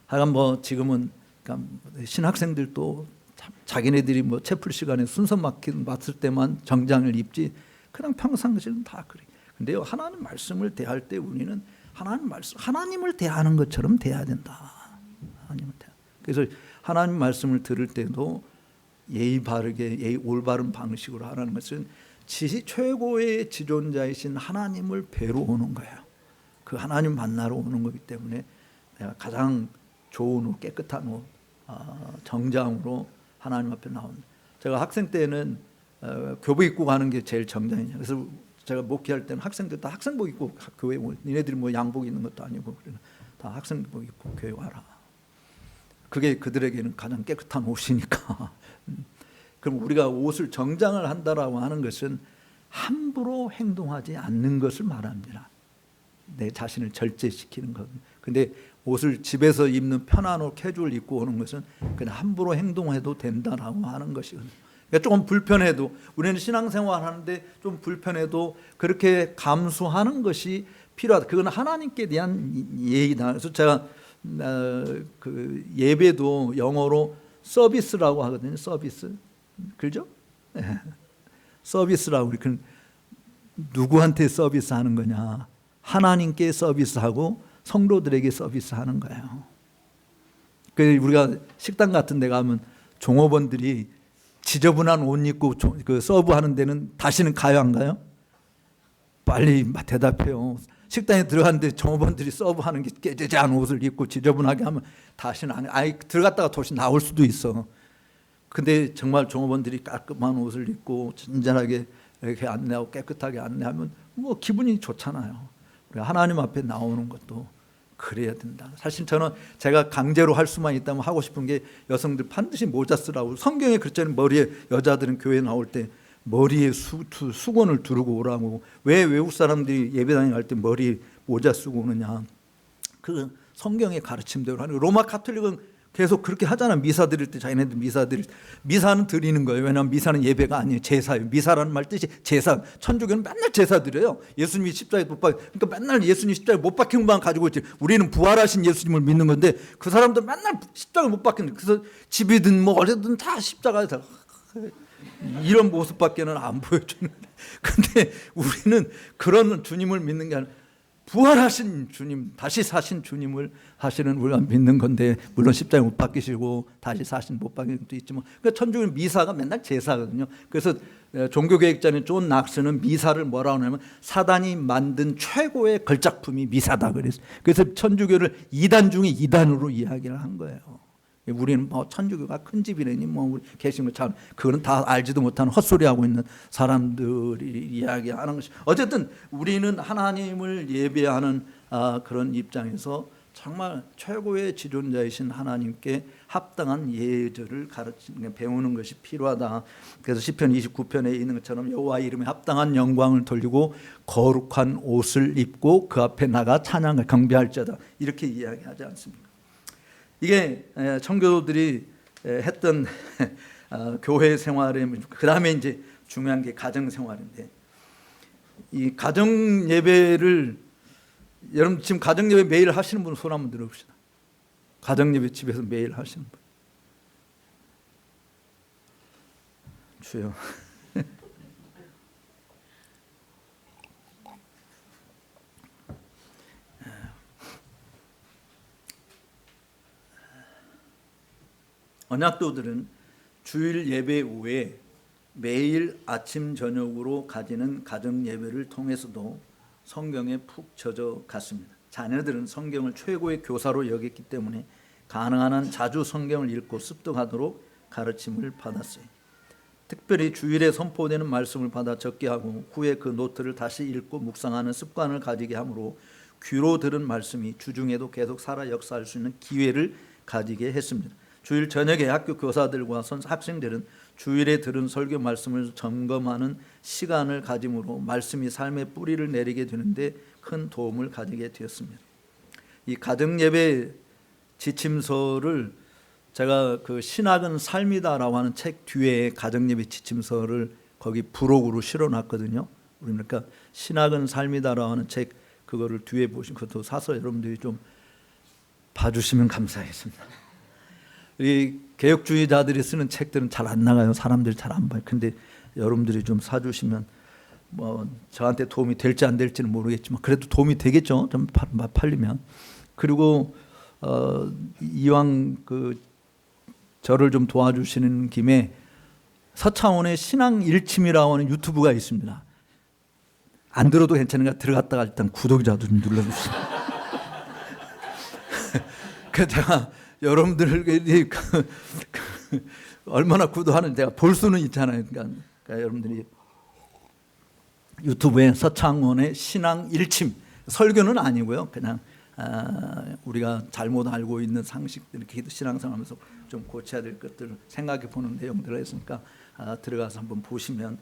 하여간 뭐 지금은 그러니까 신학생들도 자기네들이 뭐 채플 시간에 순서 맡을 때만 정장을 입지, 그냥 평상시는 다 그래. 근데요, 하나님 말씀을 대할 때 우리는 하나님을 대하는 것처럼 대해야 된다. 하나님을 대하. 그래서 하나님 말씀을 들을 때도 예의 바르게, 예의 올바른 방식으로 하라는 것은 최고의 지존자이신 하나님을 뵈러 오는 거예요. 그 하나님 만나러 오는 거기 때문에 내가 가장 좋은 옷, 깨끗한 옷, 정장으로 하나님 앞에 나온다. 제가 학생 때는 교복 입고 가는 게 제일 정장이냐. 그래서 제가 목회할 때는 학생들 다 학생복 입고 교회, 니네들이 뭐 양복 입는 것도 아니고 다 학생복 입고 교회 와라. 그게 그들에게는 가장 깨끗한 옷이니까. 그럼 우리가 옷을 정장을 한다라고 하는 것은 함부로 행동하지 않는 것을 말합니다. 내 자신을 절제시키는 것. 근데 옷을 집에서 입는 편한 옷, 캐주얼 입고 오는 것은 그냥 함부로 행동해도 된다라고 하는 것이거든요. 그러니까 조금 불편해도, 우리는 신앙생활 하는데 좀 불편해도 그렇게 감수하는 것이 필요하다. 그건 하나님께 대한 예의다. 그래서 제가 그 예배도 영어로 서비스라고 하거든요. 서비스. 그죠? 네. 서비스라고. 우리 누구한테 서비스하는 거냐? 하나님께 서비스하고 성도들에게 서비스하는 거예요. 그 우리가 식당 같은 데 가면 종업원들이 지저분한 옷 입고 그 서브하는 데는 다시는 가요, 안 가요? 빨리 대답해요. 식당에 들어갔는데 종업원들이 서브하는 게 깨지지한 옷을 입고 지저분하게 하면 다시는 안 해. 아예 들어갔다가 다시 나올 수도 있어. 근데 정말 종업원들이 깔끔한 옷을 입고 친절하게 이렇게 안내하고 깨끗하게 안내하면 뭐 기분이 좋잖아요. 우리가 하나님 앞에 나오는 것도 그래야 된다. 사실 저는 제가 강제로 할 수만 있다면 하고 싶은 게 여성들 반드시 모자 쓰라고. 성경에 그랬잖아요. 머리에, 여자들은 교회 나올 때 머리에 수건을 두르고 오라고. 왜 외국 사람들이 예배당에 갈 때 머리에 모자 쓰고 오느냐. 그 성경의 가르침대로 하는. 로마 가톨릭은 계속 그렇게 하잖아. 미사 드릴 때 자기네들 미사는 드리는 거예요. 왜냐하면 미사는 예배가 아니에요. 제사예요. 미사라는 말 뜻이 제사. 천주교는 맨날 제사 드려요. 예수님이 십자가에 못 박혀. 그러니까 맨날 예수님 십자가에 못 박힌 것만 가지고 있지. 우리는 부활하신 예수님을 믿는 건데 그 사람들 맨날 십자가에 못 박힌. 그래서 집이든 뭐 어디든 다 십자가에서 이런 모습밖에는 안 보여주는. 근데 우리는 그런 주님을 믿는 게 아니라 부활하신 주님, 다시 사신 주님을 사실은 우리가 믿는 건데, 물론 십자가에 못 박히시고 다시 사신 못 박힌 것도 있지만, 그러니까 천주교는 미사가 맨날 제사거든요. 그래서 종교개혁자인 존 낙스는 미사를 뭐라고 하냐면 사단이 만든 최고의 걸작품이 미사다 그랬어요. 그래서 천주교를 2단 중에 2단으로 이야기를 한 거예요. 우리는 뭐 천주교가 큰 집이라니 뭐 우리 계신 거 참, 그거는 다 알지도 못하는 헛소리 하고 있는 사람들이 이야기하는 것이. 어쨌든 우리는 하나님을 예배하는 그런 입장에서 정말 최고의 지존자이신 하나님께 합당한 예절을 가르치는, 배우는 것이 필요하다. 그래서 시편 29편에 있는 것처럼 여호와 이름에 합당한 영광을 돌리고 거룩한 옷을 입고 그 앞에 나가 찬양을 경배할지어다, 이렇게 이야기하지 않습니까? 이게 청교도들이 했던 교회 생활의, 그 다음에 이제 중요한 게 가정 생활인데, 이 가정 예배를, 여러분 지금 가정 예배 매일 하시는 분 손 한번 들어봅시다. 가정 예배 집에서 매일 하시는 분. 주여. 언약도들은 주일 예배 후에 매일 아침 저녁으로 가지는 가정 예배를 통해서도 성경에 푹 젖어 갔습니다. 자녀들은 성경을 최고의 교사로 여겼기 때문에 가능한 한 자주 성경을 읽고 습득하도록 가르침을 받았어요. 특별히 주일에 선포되는 말씀을 받아 적게 하고 후에 그 노트를 다시 읽고 묵상하는 습관을 가지게 하므로 귀로 들은 말씀이 주중에도 계속 살아 역사할 수 있는 기회를 가지게 했습니다. 주일 저녁에 학교 교사들과 학생들은 주일에 들은 설교 말씀을 점검하는 시간을 가짐으로 말씀이 삶의 뿌리를 내리게 되는데 큰 도움을 가지게 되었습니다. 이 가정예배 지침서를 제가 그 신학은 삶이다라고 하는 책 뒤에 가정예배 지침서를 거기 부록으로 실어놨거든요. 그러니까 신학은 삶이다라고 하는 책 그거를 뒤에 보시면 그것도 사서 여러분들이 좀 봐주시면 감사하겠습니다. 이 개혁주의자들이 쓰는 책들은 잘 안 나가요. 사람들이 잘 안 봐요. 근데 여러분들이 좀 사주시면 뭐 저한테 도움이 될지 안 될지는 모르겠지만 그래도 도움이 되겠죠. 좀 팔리면. 그리고 이왕 그 저를 좀 도와주시는 김에 서창원의 신앙 일침이라고 하는 유튜브가 있습니다. 안 들어도 괜찮으니까 들어갔다가 일단 구독자도 좀 눌러주세요. 그 제가 여러분들이 얼마나 구독하는지 제가 볼 수는 있잖아요. 그러니까 여러분들이 유튜브에 서창원의 신앙 일침 설교는 아니고요. 그냥 우리가 잘못 알고 있는 상식들 이렇게 신앙생활하면서 좀 고쳐야 될 것들을 생각해 보는 내용들을 했으니까 들어가서 한번 보시면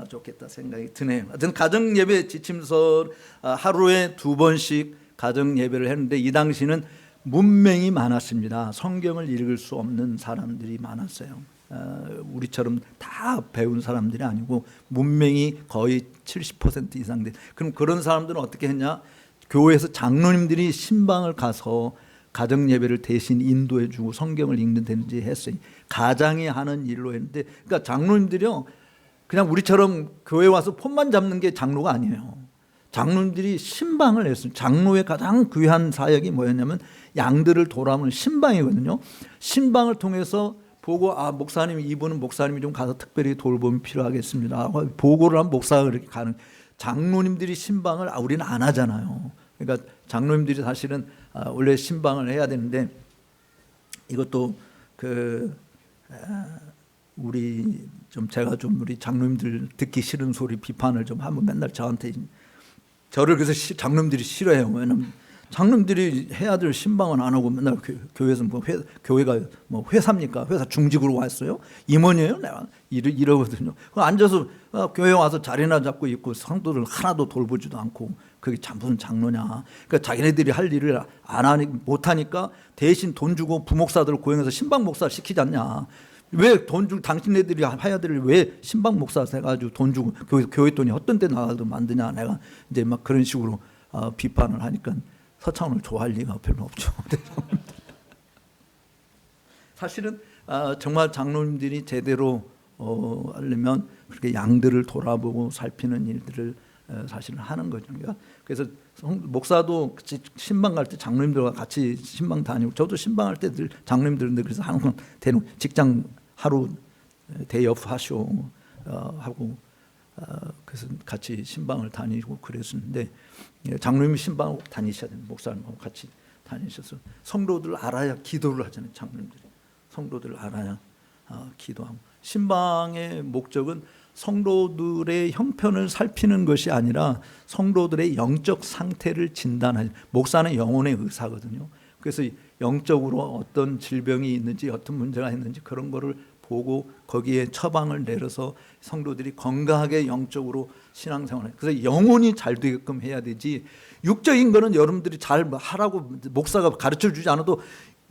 좋겠다 생각이 드네요. 하여튼 가정 예배 지침서 하루에 2번씩 가정 예배를 했는데 이 당시는 문맹이 많았습니다. 성경을 읽을 수 없는 사람들이 많았어요. 우리처럼 다 배운 사람들이 아니고 문맹이 거의 70% 이상 돼. 그럼 그런 사람들은 어떻게 했냐? 교회에서 장로님들이 신방을 가서 가정 예배를 대신 인도해 주고 성경을 읽는다든지 했어요. 가장이 하는 일로 했는데, 그러니까 장로님들이요 그냥 우리처럼 교회 와서 폰만 잡는 게 장로가 아니에요. 장로님들이 신방을 했어요. 장로의 가장 귀한 사역이 뭐였냐면 양들을 돌아오는 신방이거든요. 신방을 통해서 보고 목사님 이분은 목사님이 좀 가서 특별히 돌봄이 필요하겠습니다. 보고를 한 목사가 그렇게 가는. 장로님들이 신방을 우리는 안 하잖아요. 그러니까 장로님들이 사실은 원래 신방을 해야 되는데 이것도 우리 좀 제가 좀 우리 장로님들 듣기 싫은 소리 비판을 좀 하면 맨날 저한테 저를 그래서 장로님들이 싫어해요. 왜냐면 장로님들이 해야 될 신방은 안 하고 맨날 교회에서 교회가 뭐 회사입니까? 회사 중직으로 왔어요? 임원이에요? 내가 이러거든요. 앉아서 교회 와서 자리나 잡고 있고 성도들 하나도 돌보지도 않고 그게 무슨 장로냐? 그러니까 자기네들이 할 일을 못하니까 대신 돈 주고 부목사들을 고용해서 신방 목사 시키지 않냐? 왜 돈 주고 당신네들이 해야 될 왜 신방 목사 해가지고 돈 주고 교회 돈이 헛된 데 나가도 만드냐? 내가 이제 막 그런 식으로 비판을 하니까. 서창원을 좋아할 리가 별로 없죠. 사실은 정말 장로님들이 제대로 하려면 그렇게 양들을 돌아보고 살피는 일들을 사실은 하는 거죠. 그래서 목사도 신방 갈 때 장로님들과 같이 신방 다니고 저도 신방할 때 늘 장로님들인데 그래서 항상 직장 하루 데이오프 하쇼 하고 그래서 같이 신방을 다니고 그랬었는데 장로님이 신방을 다니셔야 되는 목사님하고 같이 다니셔서 성도들을 알아야 기도를 하잖아요. 장로님들이 성도들을 알아야 기도하고 신방의 목적은 성도들의 형편을 살피는 것이 아니라 성도들의 영적 상태를 진단하는 목사는 영혼의 의사거든요. 그래서 영적으로 어떤 질병이 있는지 어떤 문제가 있는지 그런 거를 보고 거기에 처방을 내려서 성도들이 건강하게 영적으로 신앙생활을 그래서 영혼이 잘 되게끔 해야 되지 육적인 거는 여러분들이 잘 하라고 목사가 가르쳐 주지 않아도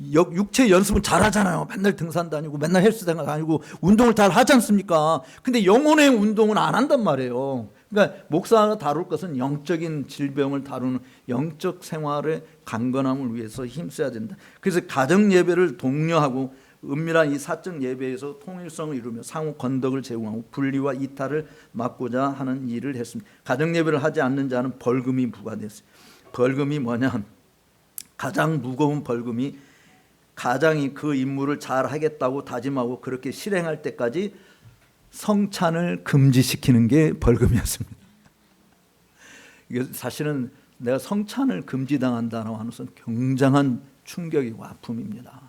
육체 연습은 잘 하잖아요. 맨날 등산 다니고 맨날 헬스장 다니고 운동을 잘 하지 않습니까? 근데 영혼의 운동은 안 한단 말이에요. 그러니까 목사가 다룰 것은 영적인 질병을 다루는 영적 생활의 강건함을 위해서 힘써야 된다. 그래서 가정 예배를 독려하고 은밀한 이 사적 예배에서 통일성을 이루며 상호 건덕을 제공하고 분리와 이탈을 막고자 하는 일을 했습니다. 가정 예배를 하지 않는 자는 벌금이 부과됐어요. 벌금이 뭐냐? 가장 무거운 벌금이 가장이 그 임무를 잘 하겠다고 다짐하고 그렇게 실행할 때까지 성찬을 금지시키는 게 벌금이었습니다. 이게 사실은 내가 성찬을 금지당한다고 하는 것은 굉장한 충격이고 아픔입니다.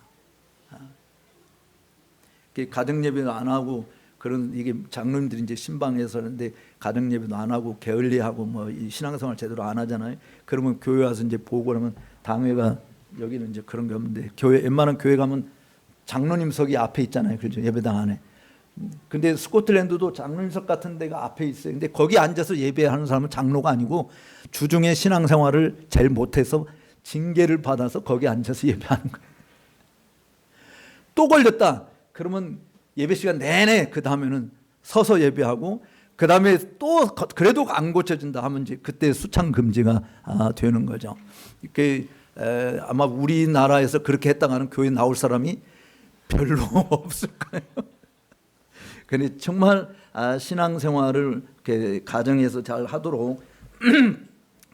가정 예배를 안 하고 그런 이게 장로님들이 이제 신방에서 하는데 가정 예배도 안 하고 게을리하고 뭐 이 신앙생활 제대로 안 하잖아요. 그러면 교회 와서 이제 보고 그러면 당회가 여기는 이제 그런 게 없는데 교회 웬만한 교회 가면 장로님석이 앞에 있잖아요. 그렇죠? 예배당 안에. 근데 스코틀랜드도 장로님석 같은 데가 앞에 있어요. 근데 거기 앉아서 예배하는 사람은 장로가 아니고 주중에 신앙생활을 제일 못해서 징계를 받아서 거기 앉아서 예배하는 거예요. 또 걸렸다. 그러면 예배 시간 내내 그 다음에는 서서 예배하고 그 다음에 또 그래도 안 고쳐진다 하면 이제 그때 수창 금지가 되는 거죠. 이게 아마 우리나라에서 그렇게 했다가 하는 교회 나올 사람이 별로 없을 거예요. 근데 정말 신앙생활을 이렇게 가정에서 잘 하도록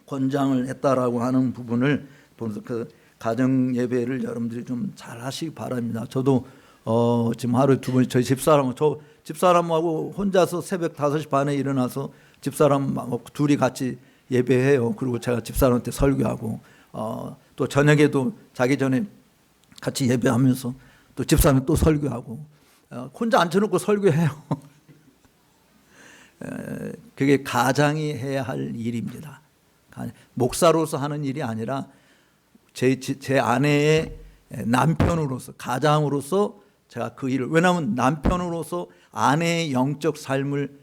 권장을 했다라고 하는 부분을 보면서 그 가정 예배를 여러분들이 좀 잘 하시기 바랍니다. 저도 지금 하루에 2번 저희 집사람하고 혼자서 새벽 5시 반에 일어나서 집사람하고 둘이 같이 예배해요. 그리고 제가 집사람한테 설교하고 또 저녁에도 자기 전에 같이 예배하면서 또 집사람이 또 설교하고 혼자 앉혀놓고 설교해요. 그게 가장이 해야 할 일입니다. 목사로서 하는 일이 아니라 제 아내의 남편으로서 가장으로서 제가 그 일을 왜냐하면 남편으로서 아내의 영적 삶을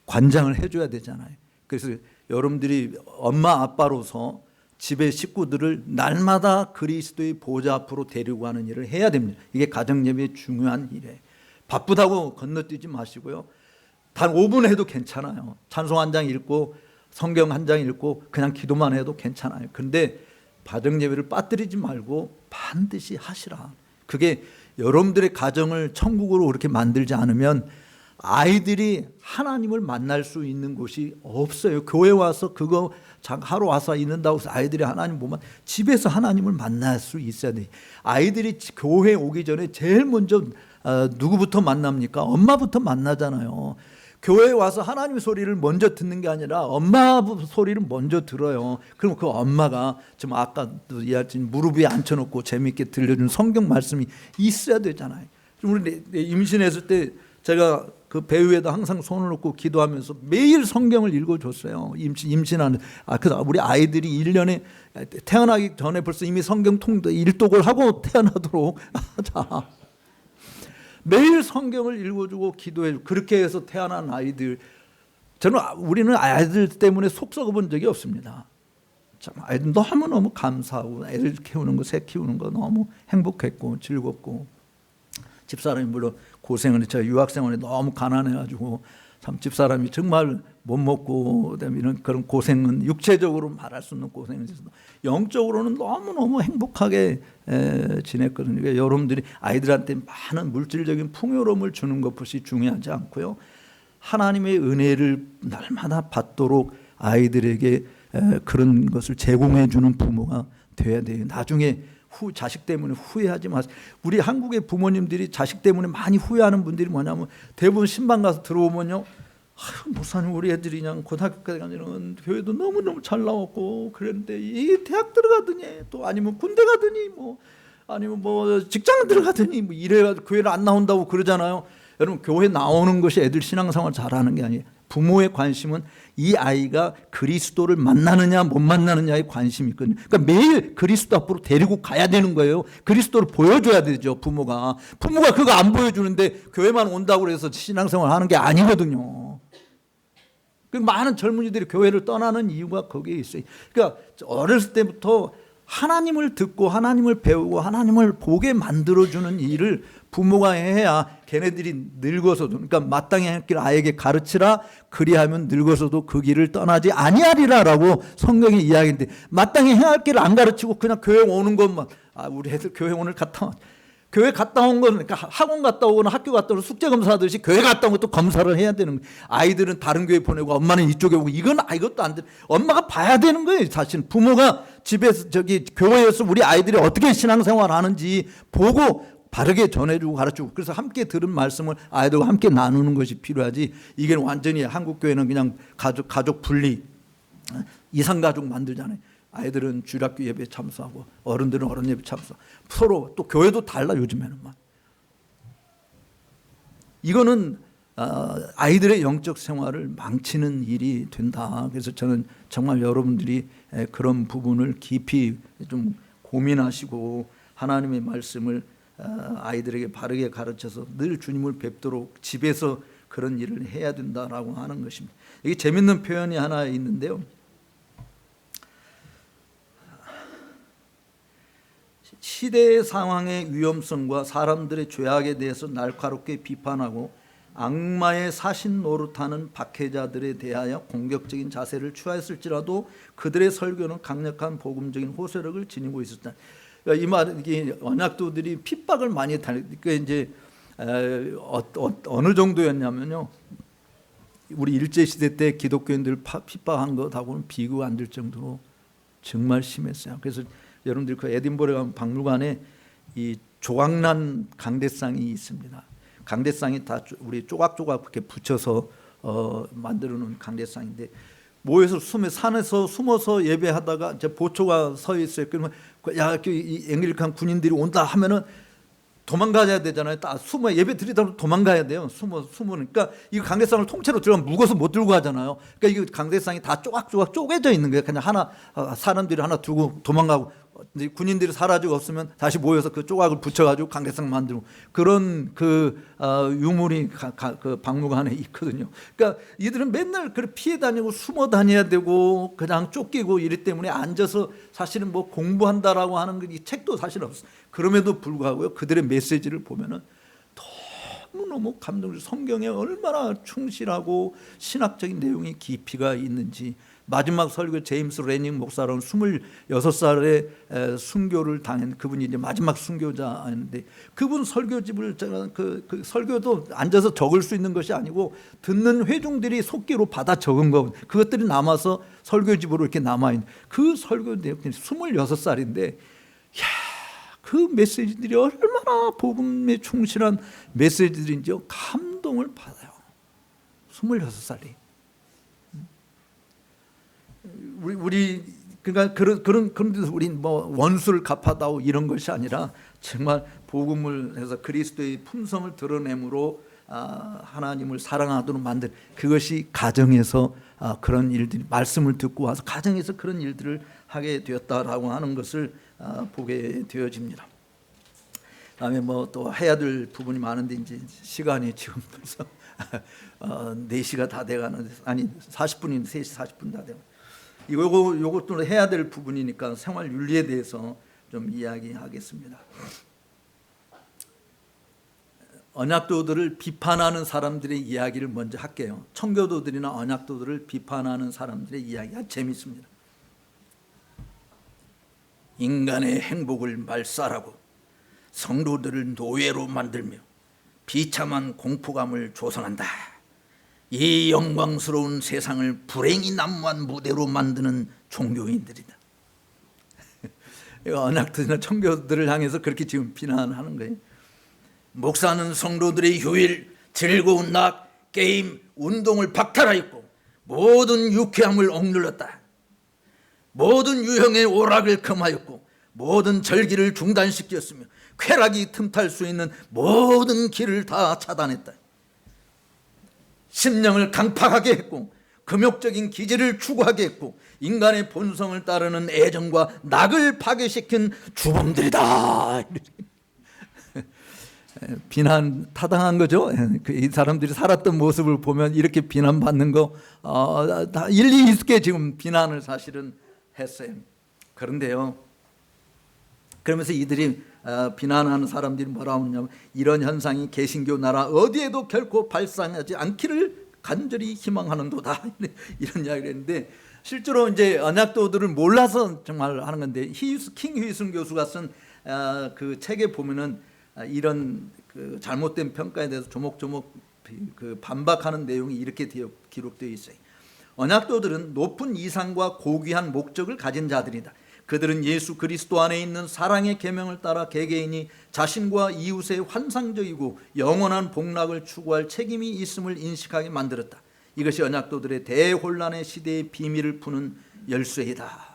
관장을 해줘야 되잖아요. 그래서 여러분들이 엄마 아빠로서 집의 식구들을 날마다 그리스도의 보좌 앞으로 데리고 가는 일을 해야 됩니다. 이게 가정예배의 중요한 일이에요. 바쁘다고 건너뛰지 마시고요. 단 5분 해도 괜찮아요. 찬송 한 장 읽고 성경 한 장 읽고 그냥 기도만 해도 괜찮아요. 그런데 가정예배를 빠뜨리지 말고 반드시 하시라. 그게 여러분들의 가정을 천국으로 그렇게 만들지 않으면 아이들이 하나님을 만날 수 있는 곳이 없어요. 교회 와서 그거 하러 와서 있는다고 해서 아이들이 하나님 보면 집에서 하나님을 만날 수 있어야 돼. 아이들이 교회 오기 전에 제일 먼저 누구부터 만납니까? 엄마부터 만나잖아요. 교회에 와서 하나님 소리를 먼저 듣는 게 아니라 엄마 소리를 먼저 들어요. 그럼 그 엄마가 지금 아까도 이야기한 무릎 위에 앉혀놓고 재미있게 들려준 성경 말씀이 있어야 되잖아요. 우리 임신했을 때 제가 그 배후에다 항상 손을 놓고 기도하면서 매일 성경을 읽어줬어요. 임신하는 그래서 우리 아이들이 1년에 태어나기 전에 벌써 이미 성경 일독을 하고 태어나도록 자. 매일 성경을 읽어주고 기도해주고 그렇게 해서 태어난 아이들 우리는 아이들 때문에 속 썩어본 적이 없습니다. 참 아이들 너무너무 감사하고 애들 키우는 거 새 키우는 거 너무 행복했고 즐겁고 집사람이 물론 고생을 했죠. 제가 유학생활에 너무 가난해가지고 참 집사람이 정말 못 먹고 이런 그런 고생은 육체적으로 말할 수 없는 고생을 해서 영적으로는 너무너무 행복하게 지냈거든요. 그러니까 여러분들이 아이들한테 많은 물질적인 풍요로움을 주는 것이 중요하지 않고요. 하나님의 은혜를 날마다 받도록 아이들에게 그런 것을 제공해 주는 부모가 돼야 돼요. 나중에 자식 때문에 후회하지 마세요. 우리 한국의 부모님들이 자식 때문에 많이 후회하는 분들이 뭐냐면 대부분 신방 가서 들어오면요. 목사님 우리 애들이 그냥 고등학교까지 가면 교회도 너무너무 잘 나왔고 그랬는데 이 대학 들어가더니 또 아니면 군대 가더니 뭐 아니면 뭐 직장 들어가더니 뭐 이래가지고 교회를 안 나온다고 그러잖아요. 여러분 교회 나오는 것이 애들 신앙생활 잘하는 게 아니에요. 부모의 관심은 이 아이가 그리스도를 만나느냐 못 만나느냐에 관심이 있거든요. 그러니까 매일 그리스도 앞으로 데리고 가야 되는 거예요. 그리스도를 보여줘야 되죠. 부모가 그거 안 보여주는데 교회만 온다고 해서 신앙생활 하는 게 아니거든요. 많은 젊은이들이 교회를 떠나는 이유가 거기에 있어요. 그러니까 어렸을 때부터 하나님을 듣고 하나님을 배우고 하나님을 보게 만들어주는 일을 부모가 해야 걔네들이 늙어서도 그러니까 마땅히 할 길 아이에게 가르치라 그리하면 늙어서도 그 길을 떠나지 아니하리라라고 성경이 이야기인데 마땅히 해야 할 길을 안 가르치고 그냥 교회 오는 것만 우리 애들 교회 오늘 교회 갔다 온 건 그러니까 학원 갔다 오거나 학교 갔다 오거나 숙제 검사하듯이 교회 갔다 온 것도 검사를 해야 되는 거예요. 아이들은 다른 교회 보내고 엄마는 이쪽에 오고 이것도 안 돼. 엄마가 봐야 되는 거예요. 사실 부모가 집에서 교회에서 우리 아이들이 어떻게 신앙생활 하는지 보고 바르게 전해주고 가르치고 그래서 함께 들은 말씀을 아이들과 함께 나누는 것이 필요하지 이게 완전히 한국 교회는 그냥 가족 분리 이상가족 만들잖아요. 아이들은 주일학교 예배 참석하고 어른들은 어른 예배 참석. 서로 또 교회도 달라 요즘에는 막. 이거는 아이들의 영적 생활을 망치는 일이 된다. 그래서 저는 정말 여러분들이 그런 부분을 깊이 좀 고민하시고 하나님의 말씀을 아이들에게 바르게 가르쳐서 늘 주님을 뵙도록 집에서 그런 일을 해야 된다라고 하는 것입니다. 이게 재밌는 표현이 하나 있는데요. 시대의 상황의 위험성과 사람들의 죄악에 대해서 날카롭게 비판하고 악마의 사신 노릇하는 박해자들에 대하여 공격적인 자세를 취하였을지라도 그들의 설교는 강력한 복음적인 호소력을 지니고 있었다. 이 말, 이게 언약도들이 핍박을 많이 그러니까 이제 어느 정도였냐면요. 우리 일제 시대 때 기독교인들 핍박한 것하고는 비교가 안 될 정도로 정말 심했어요. 그래서 여러분들 그 에딘버러 가면 박물관에 이 조각난 강대상이 있습니다. 강대상이 다 우리 조각조각 이렇게 붙여서 만들어 놓은 강대상인데, 모여서 산에서 숨어서 예배하다가 이제 보초가 서 있어요. 그러면 야, 이 앵글리칸 군인들이 온다 하면은 도망가야 되잖아요. 딱 숨어 예배 드리다 도망가야 돼요. 숨으니까 이 강대상을 통째로 들어가면 무거워서 못 들고 가잖아요. 그러니까 이 강대상이 다 조각조각 쪼개져 있는 거예요. 그냥 하나 사람들이 하나 들고 도망가고, 이제 군인들이 사라지고 없으면 다시 모여서 그 조각을 붙여가지고 강대상 만들고, 그런 유물이 그 박물관에 있거든요. 그러니까 이들은 맨날 그 피해 다니고 숨어 다녀야 되고 그냥 쫓기고 이리 때문에 앉아서 사실은 뭐 공부한다라고 하는 이 책도 사실 없어요. 그럼에도 불구하고요, 그들의 메시지를 보면은 너무너무 감동적. 성경에 얼마나 충실하고 신학적인 내용이 깊이가 있는지. 마지막 설교 제임스 레닝 목사라는 26살에 순교를 당한 그분이 이제 마지막 순교자인데, 그분 설교집을 제가 그 설교도 앉아서 적을 수 있는 것이 아니고 듣는 회중들이 속기로 받아 적은 거, 그것들이 남아서 설교집으로 이렇게 남아 있는 그 설교 내용이 26살인데, 그 메시지들이 얼마나 복음에 충실한 메시지들인지 감동을 받아요. 26살이. 우리 그러니까 그런 데서 우리 뭐 원수를 갚아다오 이런 것이 아니라 정말 복음을 해서 그리스도의 품성을 드러내므로 하나님을 사랑하도록 만든, 그것이 가정에서 그런 일들이, 말씀을 듣고 와서 가정에서 그런 일들을 하게 되었다라고 하는 것을 보게 되어집니다. 다음에 뭐 또 해야 될 부분이 많은데 이제 시간이 지금 벌써 4시가 다 돼가는, 아니 40분인데 3시 40분 다 돼가. 요것도 해야 될 부분이니까 생활 윤리에 대해서 좀 이야기하겠습니다. 언약도들을 비판하는 사람들의 이야기를 먼저 할게요. 청교도들이나 언약도들을 비판하는 사람들의 이야기가 재밌습니다. 인간의 행복을 말살하고 성도들을 노예로 만들며 비참한 공포감을 조성한다. 이 영광스러운 세상을 불행이 난무한 무대로 만드는 종교인들이다. 언약도나 청교도들을 향해서 그렇게 지금 비난하는 거예요. 목사는 성도들의 휴일, 즐거운 낙, 게임, 운동을 박탈하였고 모든 유쾌함을 억눌렀다. 모든 유형의 오락을 금하였고 모든 절기를 중단시켰으며 쾌락이 틈탈 수 있는 모든 길을 다 차단했다. 심령을 강팍하게 했고 금욕적인 기질을 추구하게 했고 인간의 본성을 따르는 애정과 낙을 파괴시킨 주범들이다. 비난 타당한 거죠. 이 사람들이 살았던 모습을 보면 이렇게 비난받는 거 다 일리 있게 지금 비난을 사실은 했어요. 그런데요, 그러면서 이들이 비난하는 사람들이 뭐라고 하냐면, 이런 현상이 개신교 나라 어디에도 결코 발생하지 않기를 간절히 희망하는도다. 이런 이야기를 했는데, 실제로 이제 언약도들을 몰라서 정말 하는 건데, 킹 휴이승 교수가 쓴 그 책에 보면은 이런 그 잘못된 평가에 대해서 조목조목 그 반박하는 내용이 이렇게 기록되어 있어요. 언약도들은 높은 이상과 고귀한 목적을 가진 자들이다. 그들은 예수 그리스도 안에 있는 사랑의 계명을 따라 개개인이 자신과 이웃의 환상적이고 영원한 복락을 추구할 책임이 있음을 인식하게 만들었다. 이것이 언약도들의 대혼란의 시대의 비밀을 푸는 열쇠이다.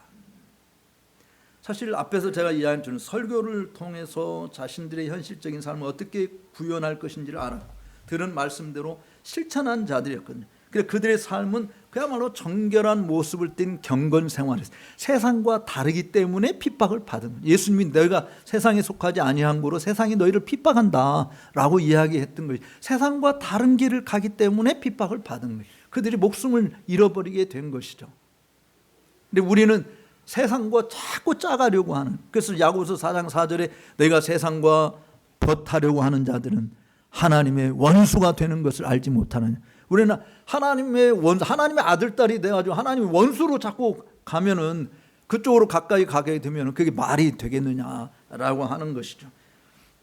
사실 앞에서 제가 이야기한 저는 설교를 통해서 자신들의 현실적인 삶을 어떻게 구현할 것인지를 알았고, 들은 말씀대로 실천한 자들이었거든요. 그래서 그들의 삶은 그야말로 정결한 모습을 띤 경건 생활이었어요. 세상과 다르기 때문에 핍박을 받은 거예요. 예수님이 너희가 세상에 속하지 아니한 거로 세상이 너희를 핍박한다라고 이야기했던 거예요. 세상과 다른 길을 가기 때문에 핍박을 받은 거예요. 그들이 목숨을 잃어버리게 된 것이죠. 근데 우리는 세상과 자꾸 짜가려고 하는, 그래서 야고보서 4장 4절에 너희가 세상과 벗하려고 하는 자들은 하나님의 원수가 되는 것을 알지 못하느냐. 우리는 하나님의 아들, 딸이 돼가지고 하나님의 원수로 자꾸 가면은, 그쪽으로 가까이 가게 되면 그게 말이 되겠느냐라고 하는 것이죠.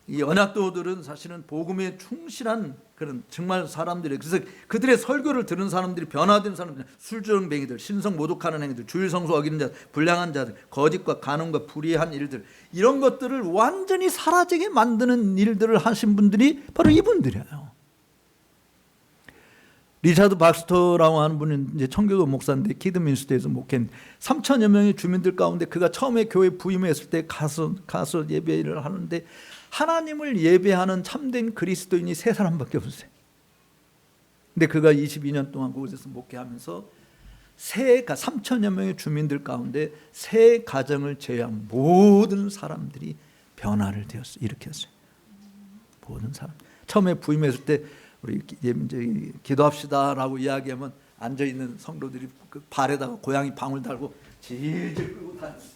이 언약도들은 사실은 복음에 충실한 그런 정말 사람들이, 그래서 그들의 설교를 들은 사람들이 변화된 사람들, 술주정뱅이들, 신성 모독하는 행위들, 주일 성수 어기는 자, 불량한 자들, 거짓과 간음과 불의한 일들, 이런 것들을 완전히 사라지게 만드는 일들을 하신 분들이 바로 이분들이에요. 리차드 박스터라고 하는 분은 이제 청교도 목사인데 키드민스터에서 목회했는데 3천여 명의 주민들 가운데 그가 처음에 교회 부임했을 때 가서 예배를 하는데 하나님을 예배하는 참된 그리스도인이 3사람밖에 없었어요. 근데 그가 22년 동안 그곳에서 목회하면서 3천여 명의 주민들 가운데 3가정을 제외한 모든 사람들이 변화를 되었어요. 일으켰어요. 모든 사람. 처음에 부임했을 때 우리 이제 기도합시다라고 이야기하면 앉아있는 성도들이 그 발에다가 고양이 방울 달고 질질 끌고 다녔어요.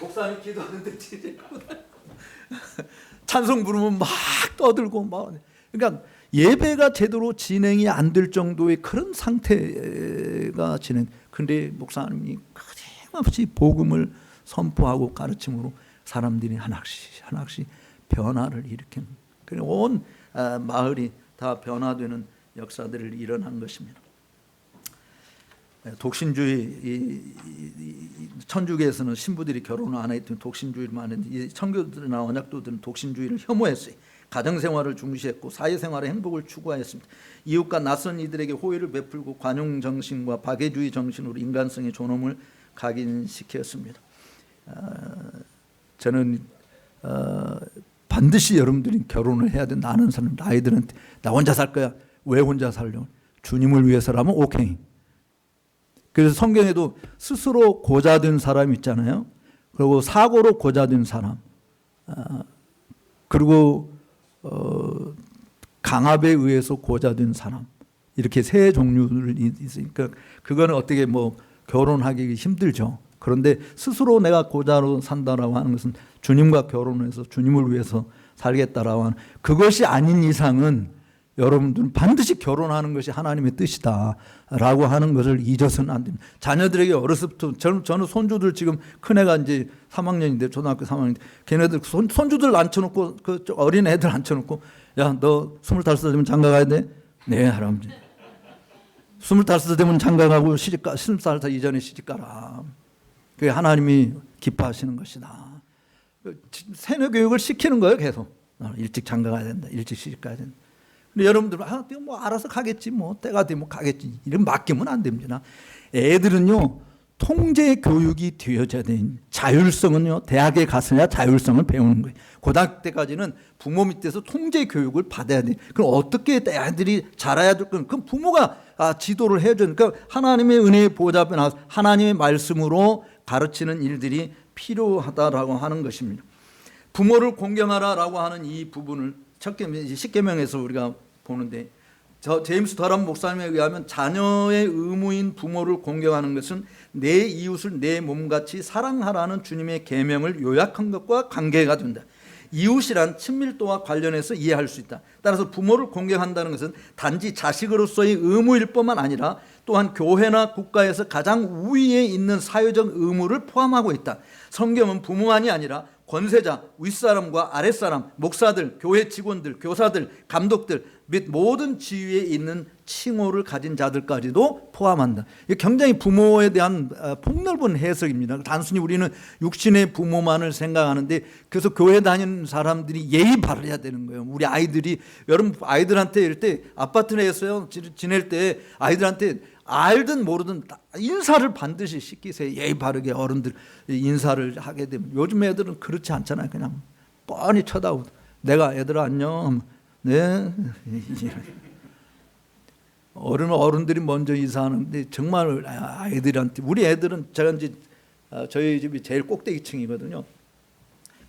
목사님 기도하는데 질질 끌고 다니고 찬송 부르면 막 떠들고 막. 그러니까 예배가 제대로 진행이 안 될 정도의 그런 상태가 진행. 근데 목사님이 끊임없이 복음을 선포하고 가르침으로 사람들이 하나씩 변화를 일으키는, 온 마을이 다 변화되는 역사들을 일어난 것입니다. 독신주의, 천주교에서는 신부들이 결혼을 안 했던 독신주의만 했는데 청교도들이나 언약도들은 독신주의를 혐오했어요. 가정생활을 중시했고 사회생활의 행복을 추구하였습니다. 이웃과 낯선 이들에게 호의를 베풀고 관용정신과 박애주의 정신으로 인간성의 존엄을 각인시켰습니다. 저는 반드시 여러분들이 결혼을 해야 된다 하는 사람, 아이들한테 나 혼자 살 거야. 왜 혼자 살려고? 주님을 위해서라면 오케이. 그래서 성경에도 스스로 고자된 사람 있잖아요. 그리고 사고로 고자된 사람, 그리고 강압에 의해서 고자된 사람, 이렇게 3종류를 있으니까 그거는 어떻게 뭐 결혼하기 힘들죠. 그런데 스스로 내가 고자로 산다라고 하는 것은 주님과 결혼해서 주님을 위해서 살겠다라고 하는, 그것이 아닌 이상은 여러분들은 반드시 결혼하는 것이 하나님의 뜻이다라고 하는 것을 잊어서는 안 됩니다. 자녀들에게 어렸을 때부터, 저는 손주들 지금 큰애가 이제 3학년인데 초등학교 3학년인데 걔네들 손주들 앉혀놓고 그 어린 애들 앉혀놓고 야, 너 25살 되면 장가 가야 돼? 네, 할아버지. 25살 되면 장가 가고 시집가, 20살 이전에 시집가라. 그게 하나님이 기뻐하시는 것이다. 세뇌 교육을 시키는 거예요, 계속. 일찍 장가 가야 된다, 일찍 시집 가야 된다. 근데 여러분들 뭐 알아서 가겠지, 뭐 때가 되면 가겠지, 이런 맡기면 안 됩니다. 애들은요 통제 교육이 되어져야 되는, 자율성은요 대학에 갔어야 자율성을 배우는 거예요. 고등학교 때까지는 부모 밑에서 통제 교육을 받아야 돼. 그럼 어떻게 애들이 자라야 될 건, 그럼 부모가 지도를 해줘야. 그러니까 하나님의 은혜의 보좌 앞에 나와서 하나님의 말씀으로 가르치는 일들이 필요하다라고 하는 것입니다. 부모를 공경하라라고 하는 이 부분을 십계명에서 우리가 보는데, 제임스 더람 목사님에 의하면 자녀의 의무인 부모를 공경하는 것은 내 이웃을 내 몸같이 사랑하라는 주님의 계명을 요약한 것과 관계가 된다. 이웃이란 친밀도와 관련해서 이해할 수 있다. 따라서 부모를 공경한다는 것은 단지 자식으로서의 의무일 뿐만 아니라 또한 교회나 국가에서 가장 우위에 있는 사회적 의무를 포함하고 있다. 성경은 부모만이 아니라 권세자, 윗사람과 아랫사람, 목사들, 교회 직원들, 교사들, 감독들 및 모든 지위에 있는 칭호를 가진 자들까지도 포함한다. 이게 굉장히 부모에 대한 폭넓은 해석입니다. 단순히 우리는 육신의 부모만을 생각하는데, 그래서 교회 다니는 사람들이 예의 바르야 되는 거예요. 우리 아이들이, 여러분 아이들한테 이럴 때 아파트 내에서요 지낼 때 아이들한테 알든 모르든 인사를 반드시 시키세요. 예의 바르게 어른들 인사를 하게 되면. 요즘 애들은 그렇지 않잖아요. 그냥 뻔히 쳐다보고 내가 애들아 안녕, 네. 어른들이 먼저 인사하는데 정말 아이들한테 우리 애들은 제가 이제 저희 집이 제일 꼭대기층이거든요.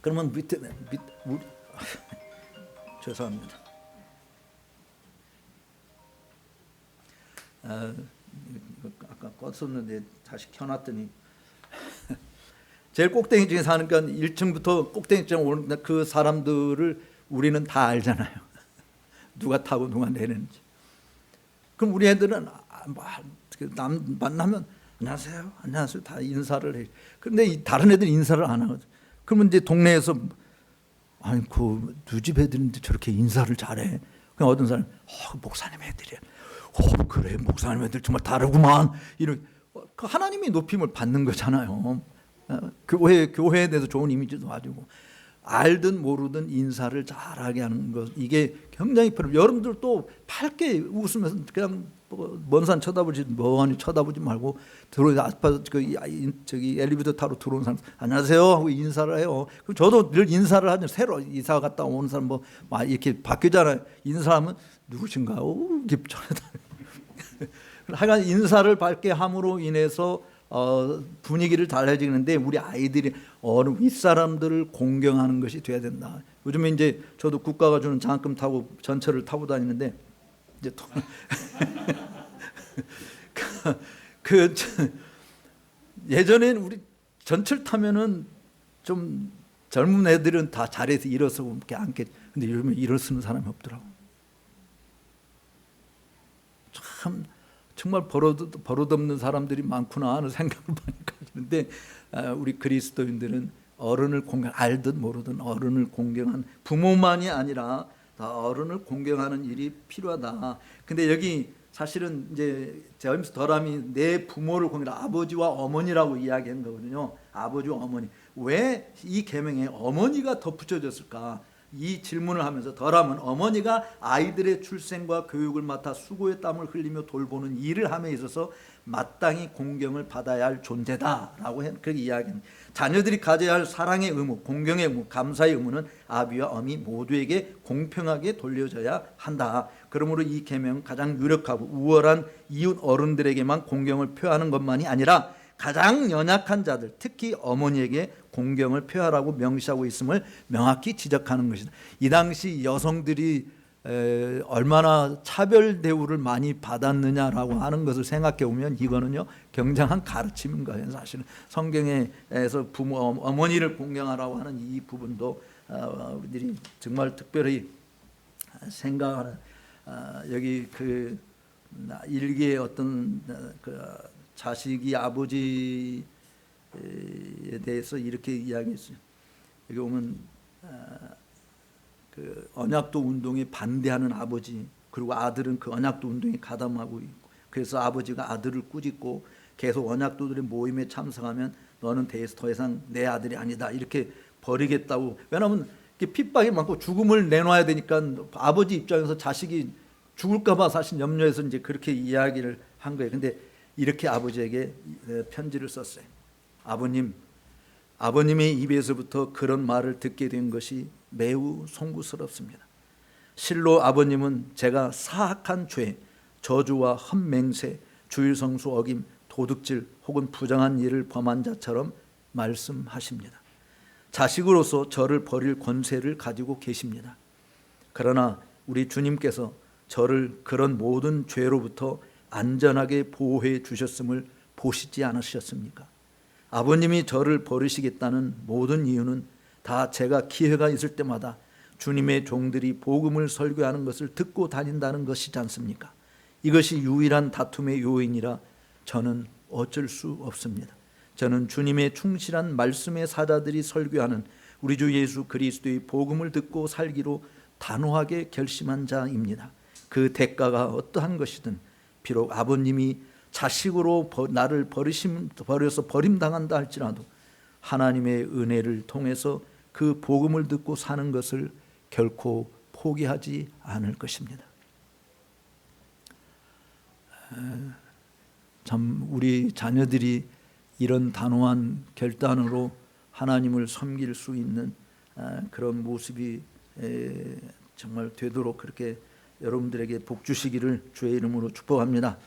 그러면 밑에 우리 죄송합니다. 아까 껐었는데 다시 켜놨더니 제일 꼭대기층에 사니까 1층부터 꼭대기층 오는 그 사람들을 우리는 다 알잖아요. 누가 타고 누가 내리는지. 그럼 우리 애들은 남 만나면 안녕하세요, 안녕하세요 다 인사를 해. 그런데 다른 애들 인사를 안 하거든. 그러면 이제 동네에서 아니 그 누집 애들인데 저렇게 인사를 잘해. 그냥 어떤 사람 목사님 애들이야. 그래 목사님 애들 정말 다르구만. 이런 그 하나님이 높임을 받는 거잖아요. 교회에 대해서 좋은 이미지도 가지고 알든 모르든 인사를 잘하게 하는 것 이게 굉장히 필요해요. 여러분들도 밝게 웃으면서 그냥 먼 산 쳐다보지 멍하니 쳐다보지 말고 저기 엘리베이터 타러 들어온 사람 안녕하세요 하고 인사를 해요. 그럼 저도 늘 인사를 하죠. 새로 이사 갔다 오는 사람 뭐 이렇게 바뀌잖아요. 인사하면 누구신가? 이렇게 하여간 인사를 밝게 함으로 인해서 분위기를 달라지는데 우리 아이들이 윗사람들을 공경하는 것이 돼야 된다. 요즘에 이제 저도 국가가 주는 장학금 타고 전철을 타고 다니는데 이제 예전에는 우리 전철 타면은 좀 젊은 애들은 다 자리에서 일어서고 이렇게 앉게. 근데 요즘에 일어서는 사람이 없더라고. 참 정말 버릇없는 사람들이 많구나 하는 생각을 많이 가지는데 우리 그리스도인들은 어른을 알든 모르든 어른을 공경한 부모만이 아니라 다 어른을 공경하는 일이 필요하다. 근데 여기 사실은 이제 제임스 더람이 내 부모를 공경하라 아버지와 어머니라고 이야기한 거거든요. 아버지와 어머니. 왜 이 계명에 어머니가 덧붙여졌을까? 이 질문을 하면서 더람은 어머니가 아이들의 출생과 교육을 맡아 수고의 땀을 흘리며 돌보는 일을 함에 있어서 마땅히 공경을 받아야 할 존재다라고 그렇게 이야기합니다. 자녀들이 가져야 할 사랑의 의무, 공경의 의무, 감사의 의무는 아비와 어미 모두에게 공평하게 돌려져야 한다. 그러므로 이 계명은 가장 유력하고 우월한 이웃 어른들에게만 공경을 표하는 것만이 아니라 가장 연약한 자들, 특히 어머니에게 공경을 표하라고 명시하고 있음을 명확히 지적하는 것이다. 이 당시 여성들이 얼마나 차별 대우를 많이 받았느냐라고 하는 것을 생각해 보면 이거는요 굉장한 가르침인 거예요. 사실은 성경에서 어머니를 공경하라고 하는 이 부분도 우리들이 정말 특별히 생각하는 여기 그 일기의 어떤 그 자식이 아버지에 대해서 이렇게 이야기했어요. 여기 보면 그 언약도 운동에 반대하는 아버지, 그리고 아들은 그 언약도 운동에 가담하고 있고, 그래서 아버지가 아들을 꾸짖고 계속 언약도들의 모임에 참석하면 너는 더 이상 내 아들이 아니다 이렇게 버리겠다고. 왜냐하면 핍박이 많고 죽음을 내놔야 되니까 아버지 입장에서 자식이 죽을까봐 사실 염려해서 이제 그렇게 이야기를 한 거예요. 근데 이렇게 아버지에게 편지를 썼어요. 아버님의 입에서부터 그런 말을 듣게 된 것이 매우 송구스럽습니다. 실로 아버님은 제가 사악한 죄, 저주와 헛맹세, 주일성수 어김, 도둑질 혹은 부정한 일을 범한 자처럼 말씀하십니다. 자식으로서 저를 버릴 권세를 가지고 계십니다. 그러나 우리 주님께서 저를 그런 모든 죄로부터 안전하게 보호해 주셨음을 보시지 않으셨습니까? 아버님이 저를 버리시겠다는 모든 이유는 다 제가 기회가 있을 때마다 주님의 종들이 복음을 설교하는 것을 듣고 다닌다는 것이지 않습니까? 이것이 유일한 다툼의 요인이라 저는 어쩔 수 없습니다. 저는 주님의 충실한 말씀의 사자들이 설교하는 우리 주 예수 그리스도의 복음을 듣고 살기로 단호하게 결심한 자입니다. 그 대가가 어떠한 것이든 비록 아버님이 자식으로 나를 버려서 버림당한다 할지라도 하나님의 은혜를 통해서 그 복음을 듣고 사는 것을 결코 포기하지 않을 것입니다. 참 우리 자녀들이 이런 단호한 결단으로 하나님을 섬길 수 있는 그런 모습이 정말 되도록 그렇게 여러분들에게 복 주시기를 주의 이름으로 축복합니다.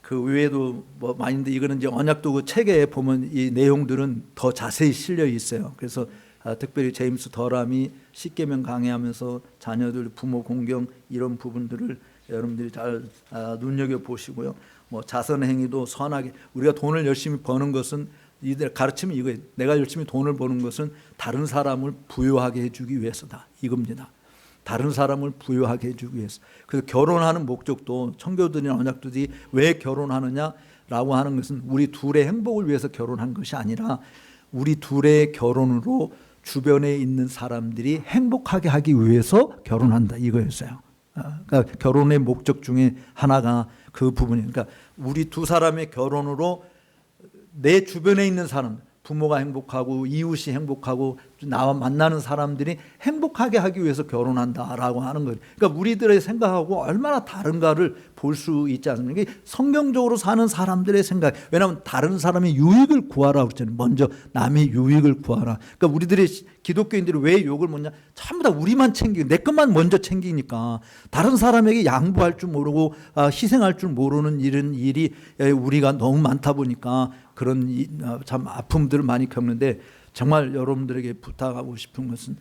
그 외에도 뭐 많은데 이거는 이제 언약도 그 책에 보면 이 내용들은 더 자세히 실려 있어요. 그래서 특별히 제임스 더람이 십계명 강의하면서 자녀들 부모 공경 이런 부분들을 여러분들이 잘 눈여겨 보시고요. 뭐 자선 행위도 선하게, 우리가 돈을 열심히 버는 것은 이들 가르치면 이거예요. 내가 열심히 돈을 버는 것은 다른 사람을 부유하게 해주기 위해서다, 이겁니다. 다른 사람을 부유하게 해주기 위해서. 그래서 결혼하는 목적도 청교도들이나 언약도들이 왜 결혼하느냐라고 하는 것은 우리 둘의 행복을 위해서 결혼한 것이 아니라 우리 둘의 결혼으로 주변에 있는 사람들이 행복하게 하기 위해서 결혼한다, 이거였어요. 그러니까 결혼의 목적 중에 하나가 그 부분이에요. 그러니까 우리 두 사람의 결혼으로 내 주변에 있는 사람, 부모가 행복하고 이웃이 행복하고 나와 만나는 사람들이 행복하게 하기 위해서 결혼한다라고 하는 거예요. 그러니까 우리들의 생각하고 얼마나 다른가를 볼 수 있지 않습니까? 이게 성경적으로 사는 사람들의 생각. 왜냐하면 다른 사람의 유익을 구하라고 그랬잖아요. 먼저 남의 유익을 구하라. 그러니까 우리들의 기독교인들이 왜 욕을 먹냐? 전부 다 우리만 챙기고 내 것만 먼저 챙기니까 다른 사람에게 양보할 줄 모르고 희생할 줄 모르는 이런 일이 우리가 너무 많다 보니까 그런 참 아픔들을 많이 겪는데, 정말 여러분들에게 부탁하고 싶은 것은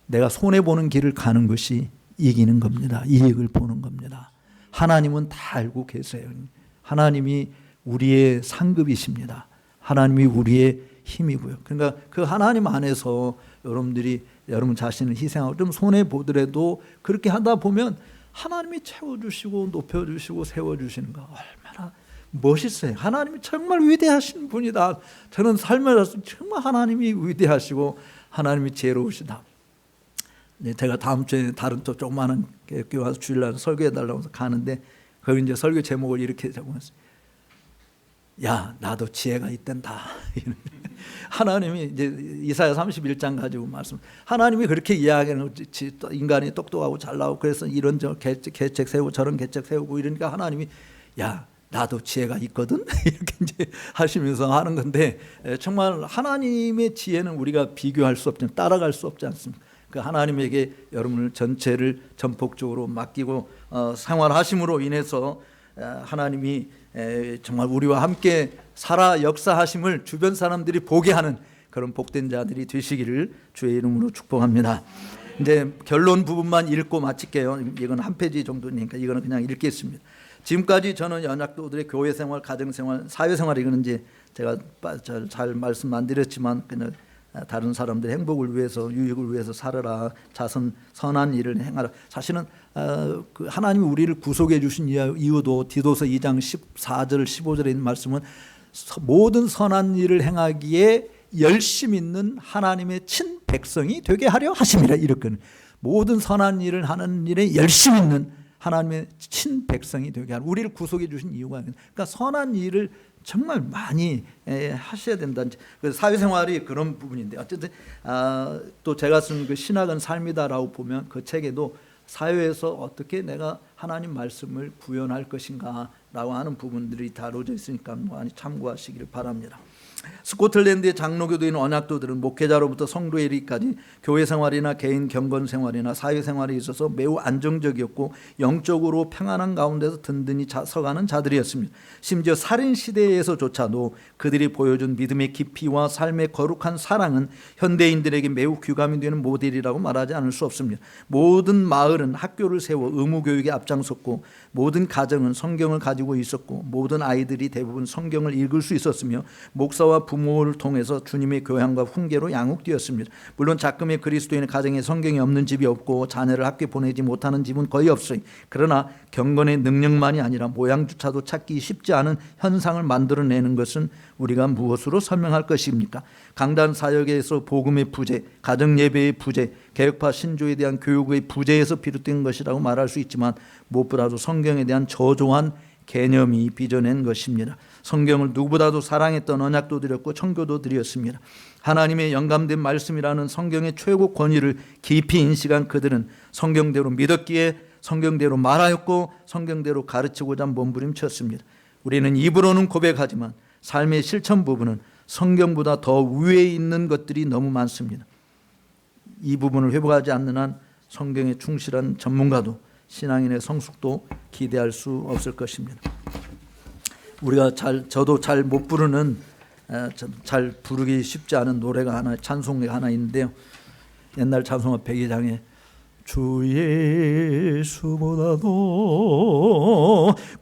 내가 손해보는 길을 가는 것이 이기는 겁니다. 이익을 보는 겁니다. 하나님은 다 알고 계세요. 하나님이 우리의 상급이십니다. 하나님이 우리의 힘이고요. 그러니까 그 하나님 안에서 여러분들이 여러분 자신을 희생하고 좀 손해보더라도 그렇게 하다 보면 하나님이 채워주시고 높여주시고 세워주시는 거 얼마나 멋있어요. 하나님이 정말 위대하신 분이다. 저는 살면서 정말 하나님이 위대하시고 하나님이 지혜로우시다. 네, 제가 다음 주에 다른 또 조그마한 교회 와서 주일날 설교해달라고 해서 가는데 거기 이제 설교 제목을 이렇게 적어놨어요. 야, 나도 지혜가 있단다. 하나님이 이제 이사야 31장 가지고 말씀. 하나님이 그렇게 이야기하는, 인간이 똑똑하고 잘나고 그래서 이런 저 계책 세우고 저런 계책 세우고 이러니까 하나님이 야, 나도 지혜가 있거든. 이렇게 이제 하시면서 하는 건데, 정말 하나님의 지혜는 우리가 비교할 수 없죠. 따라갈 수 없지 않습니까? 그 하나님에게 여러분을 전체를 전폭적으로 맡기고 생활하심으로 인해서 하나님이 정말 우리와 함께 살아 역사하심을 주변 사람들이 보게 하는 그런 복된 자들이 되시기를 주의 이름으로 축복합니다. 이제 결론 부분만 읽고 마칠게요. 이건 한 페이지 정도니까 이거는 그냥 읽겠습니다. 지금까지 저는 연약도들의 교회 생활, 가정 생활, 사회 생활, 이거는 이제 제가 잘 말씀 안 드렸지만 그냥 다른 사람들의 행복을 위해서, 유익을 위해서 살아라, 자선 선한 일을 행하라. 사실은 그 하나님이 우리를 구속해 주신 이유도 디도서 2장 14절 15절에 있는 말씀은 모든 선한 일을 행하기에 열심 있는 하나님의 친 백성이 되게 하려 하심이라. 이렇게 모든 선한 일을 하는 일에 열심 있는 하나님의 친 백성이 되게 하라. 우리를 구속해 주신 이유가, 그러니까 선한 일을 정말 많이 하셔야 된다. 그래서 사회생활이 그런 부분인데, 어쨌든 또 제가 쓴 그 신학은 삶이다라고 보면 그 책에도 사회에서 어떻게 내가 하나님 말씀을 구현할 것인가라고 하는 부분들이 다뤄져 있으니까 많이 참고하시기를 바랍니다. 스코틀랜드의 장로교도인 언약도들은 목회자로부터 성도에 이르기까지 교회 생활이나 개인 경건 생활이나 사회 생활에 있어서 매우 안정적이었고 영적으로 평안한 가운데서 든든히 서가는 자들이었습니다. 심지어 살인 시대에서조차도 그들이 보여준 믿음의 깊이와 삶의 거룩한 사랑은 현대인들에게 매우 귀감이 되는 모델이라고 말하지 않을 수 없습니다. 모든 마을은 학교를 세워 의무교육에 앞장섰고 모든 가정은 성경을 가지고 있었고 모든 아이들이 대부분 성경을 읽을 수 있었으며 목사와 부모를 통해서 주님의 교양과 훈계로 양육되었습니다. 물론 작금의 그리스도인의 가정에 성경이 없는 집이 없고 자녀를 학교에 보내지 못하는 집은 거의 없어요. 그러나 경건의 능력만이 아니라 모양조차도 찾기 쉽지 않은 현상을 만들어내는 것은 우리가 무엇으로 설명할 것입니까? 강단 사역에서 복음의 부재, 가정 예배의 부재, 개혁파 신조에 대한 교육의 부재에서 비롯된 것이라고 말할 수 있지만 무엇보다도 성경에 대한 저조한 개념이 빚어낸 것입니다. 성경을 누구보다도 사랑했던 언약도들이었고 청교도들이었습니다. 하나님의 영감된 말씀이라는 성경의 최고 권위를 깊이 인식한 그들은 성경대로 믿었기에 성경대로 말하였고 성경대로 가르치고자 몸부림쳤습니다. 우리는 입으로는 고백하지만 삶의 실천 부분은 성경보다 더 위에 있는 것들이 너무 많습니다. 이 부분을 회복하지 않는 한 성경에 충실한 전문가도 신앙인의 성숙도 기대할 수 없을 것입니다. 우리가 저도 잘 못 부르는 잘 부르기 쉽지 않은 노래가 하나, 찬송가 하나 있는데요. 옛날 찬송가 102장에 주 예수보다도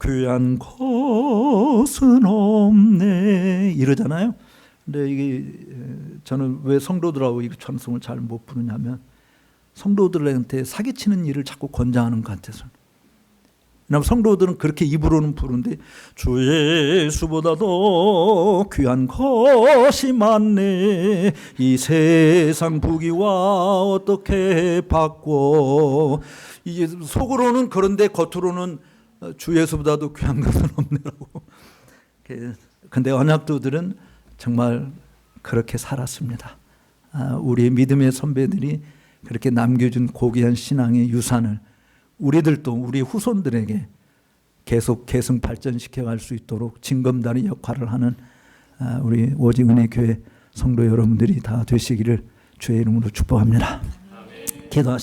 귀한 것은 없네 이러잖아요. 근데 이게 저는 왜 성도들하고 이 찬송을 잘 못 부르냐면 성도들한테 사기치는 일을 자꾸 권장하는 것 같아서. 왜냐하면 성도들은 그렇게 입으로는 부르는데 주 예수보다도 귀한 것이 많네 이 세상 부귀와 어떻게 받고 이게 속으로는 그런데 겉으로는 주 예수보다도 귀한 것은 없네라고. 근데 언약도들은 정말 그렇게 살았습니다. 우리의 믿음의 선배들이 그렇게 남겨준 고귀한 신앙의 유산을 우리들도 우리 후손들에게 계속 계승 발전시켜 갈 수 있도록 징검다리 역할을 하는 우리 오직 은혜 교회 성도 여러분들이 다 되시기를 주의 이름으로 축복합니다. 기도하시겠습니다.